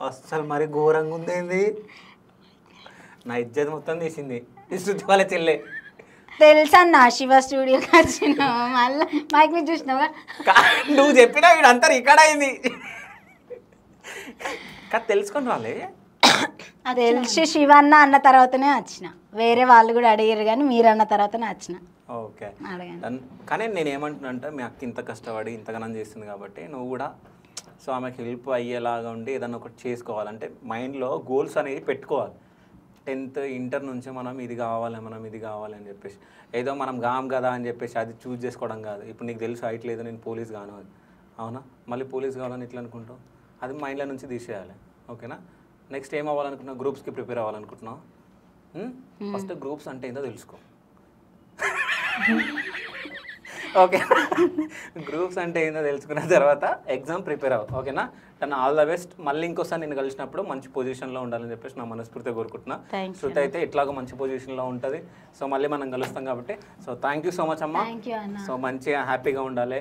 [SPEAKER 1] అస్సలు మరి ఘోరంగా ఉందేంది, నా ఇజ్జత్ మొత్తం తీసింది ఈ శృతి వాళ్ళ చెల్లె.
[SPEAKER 6] తెలుసన్నా శివ స్టూడియోకి వచ్చినావు మళ్ళీ మైక్ మీద చూసినావా?
[SPEAKER 1] నువ్వు చెప్పినా వీడంతా రికార్డ్ అయింది. కాదు తెలుసుకొని రాలే?
[SPEAKER 6] తెలిసి శివన్న అన్న తర్వాతనే వచ్చిన. వేరే వాళ్ళు కూడా అడిగారు కానీ మీరు అన్న తర్వాతనే వచ్చిన.
[SPEAKER 1] ఓకే.
[SPEAKER 6] అడగండి.
[SPEAKER 1] కానీ నేను ఏమంటున్నా అంటే మీ అక్క ఇంత కష్టపడి ఇంతగానం చేస్తుంది కాబట్టి నువ్వు కూడా సో ఆమెకి హెల్ప్ అయ్యేలాగా ఉండి ఏదన్నా ఒకటి చేసుకోవాలంటే మైండ్లో గోల్స్ అనేవి పెట్టుకోవాలి. 10th ఇంటర్ నుంచి మనం ఇది కావాలి అని చెప్పేసి ఏదో మనం గాం కదా అని చెప్పేసి అది చూస్ చేసుకోవడం కాదు. ఇప్పుడు నీకు తెలుసు హైట్ లేదు, నేను పోలీస్ కాను అది, అవునా? మళ్ళీ పోలీస్ కావాలని ఇట్లా అనుకుంటావు, అది మైండ్లో నుంచి తీసేయాలి. ఓకేనా? నెక్స్ట్ ఏం అవ్వాలనుకుంటున్నావు? గ్రూప్స్కి ప్రిపేర్ అవ్వాలనుకుంటున్నావు? ఫస్ట్ గ్రూప్స్ అంటే ఏంటో తెలుసుకో. ఓకే, గ్రూప్స్ అంటే ఏందో తెలుసుకున్న తర్వాత ఎగ్జామ్ ప్రిపేర్ అవ్వు. ఓకేనా? తను ఆల్ ద బెస్ట్. మళ్ళీ ఇంకోసారి నేను కలిసినప్పుడు మంచి పొజిషన్లో ఉండాలని చెప్పేసి నా మనస్ఫూర్తిగా కోరుకుంటున్నా. శృతి అయితే ఇట్లాగో మంచి పొజిషన్లో ఉంటుంది. సో మళ్ళీ మనం కలుస్తాం కాబట్టి so thank you so much అమ్మా.
[SPEAKER 2] అన్న.
[SPEAKER 1] సో మంచిగా హ్యాపీగా ఉండాలి.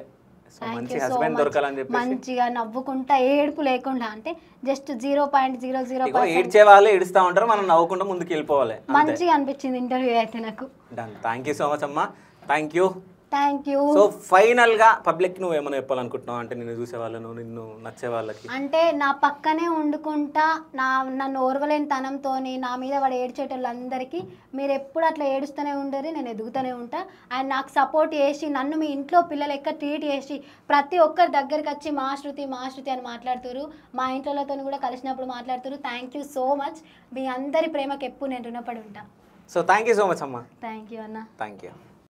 [SPEAKER 1] సో మంచి హస్బెండ్ దొరకాలని చెప్పేసి
[SPEAKER 2] మంచిగా నవ్వుకుంటా ఏడుపు లేకుండా అంటే జస్ట్ 0.00
[SPEAKER 1] ఏడ్చే వాళ్ళే ఏడుస్తూ ఉంటారు, మనం నవ్వుకుంటూ ముందుకు వెళ్ళిపోవాలి.
[SPEAKER 2] మంచిగా అనిపించింది ఇంటర్వ్యూ అయితే నాకు.
[SPEAKER 1] Done. Thank you so much అమ్మా. Thank you. సో ఫైనల్ గా పబ్లిక్ నువ్వు ఏమైనా చెప్పాలనుకుంటున్నావు? అంటే నిన్ను చూసే వాళ్ళను, నిన్ను నచ్చే వాళ్ళకి,
[SPEAKER 2] అంటే నా పక్కనే వండుకుంటా నన్ను ఓర్వలేని తనంతో నా మీద వాడు ఏడ్చేటోళ్ళందరికీ మీరు ఎప్పుడు అట్లా ఏడుస్తూనే ఉండరు, నేను ఎదుగుతూనే ఉంటా. అండ్ నాకు సపోర్ట్ చేసి నన్ను మీ ఇంట్లో పిల్లలు ఎక్కడ ట్రీట్ చేసి ప్రతి ఒక్కరి దగ్గరికి వచ్చి మా శృతి అని మాట్లాడుతారు. మా ఇంట్లోతో కూడా కలిసినప్పుడు మాట్లాడుతారు. Thank you so much. మీ అందరి ప్రేమకి ఎప్పుడు నేను రుణపడి ఉంటా.
[SPEAKER 1] So thank you so much అమ్మా.
[SPEAKER 2] థ్యాంక్ యూ అన్న.
[SPEAKER 1] Thank you.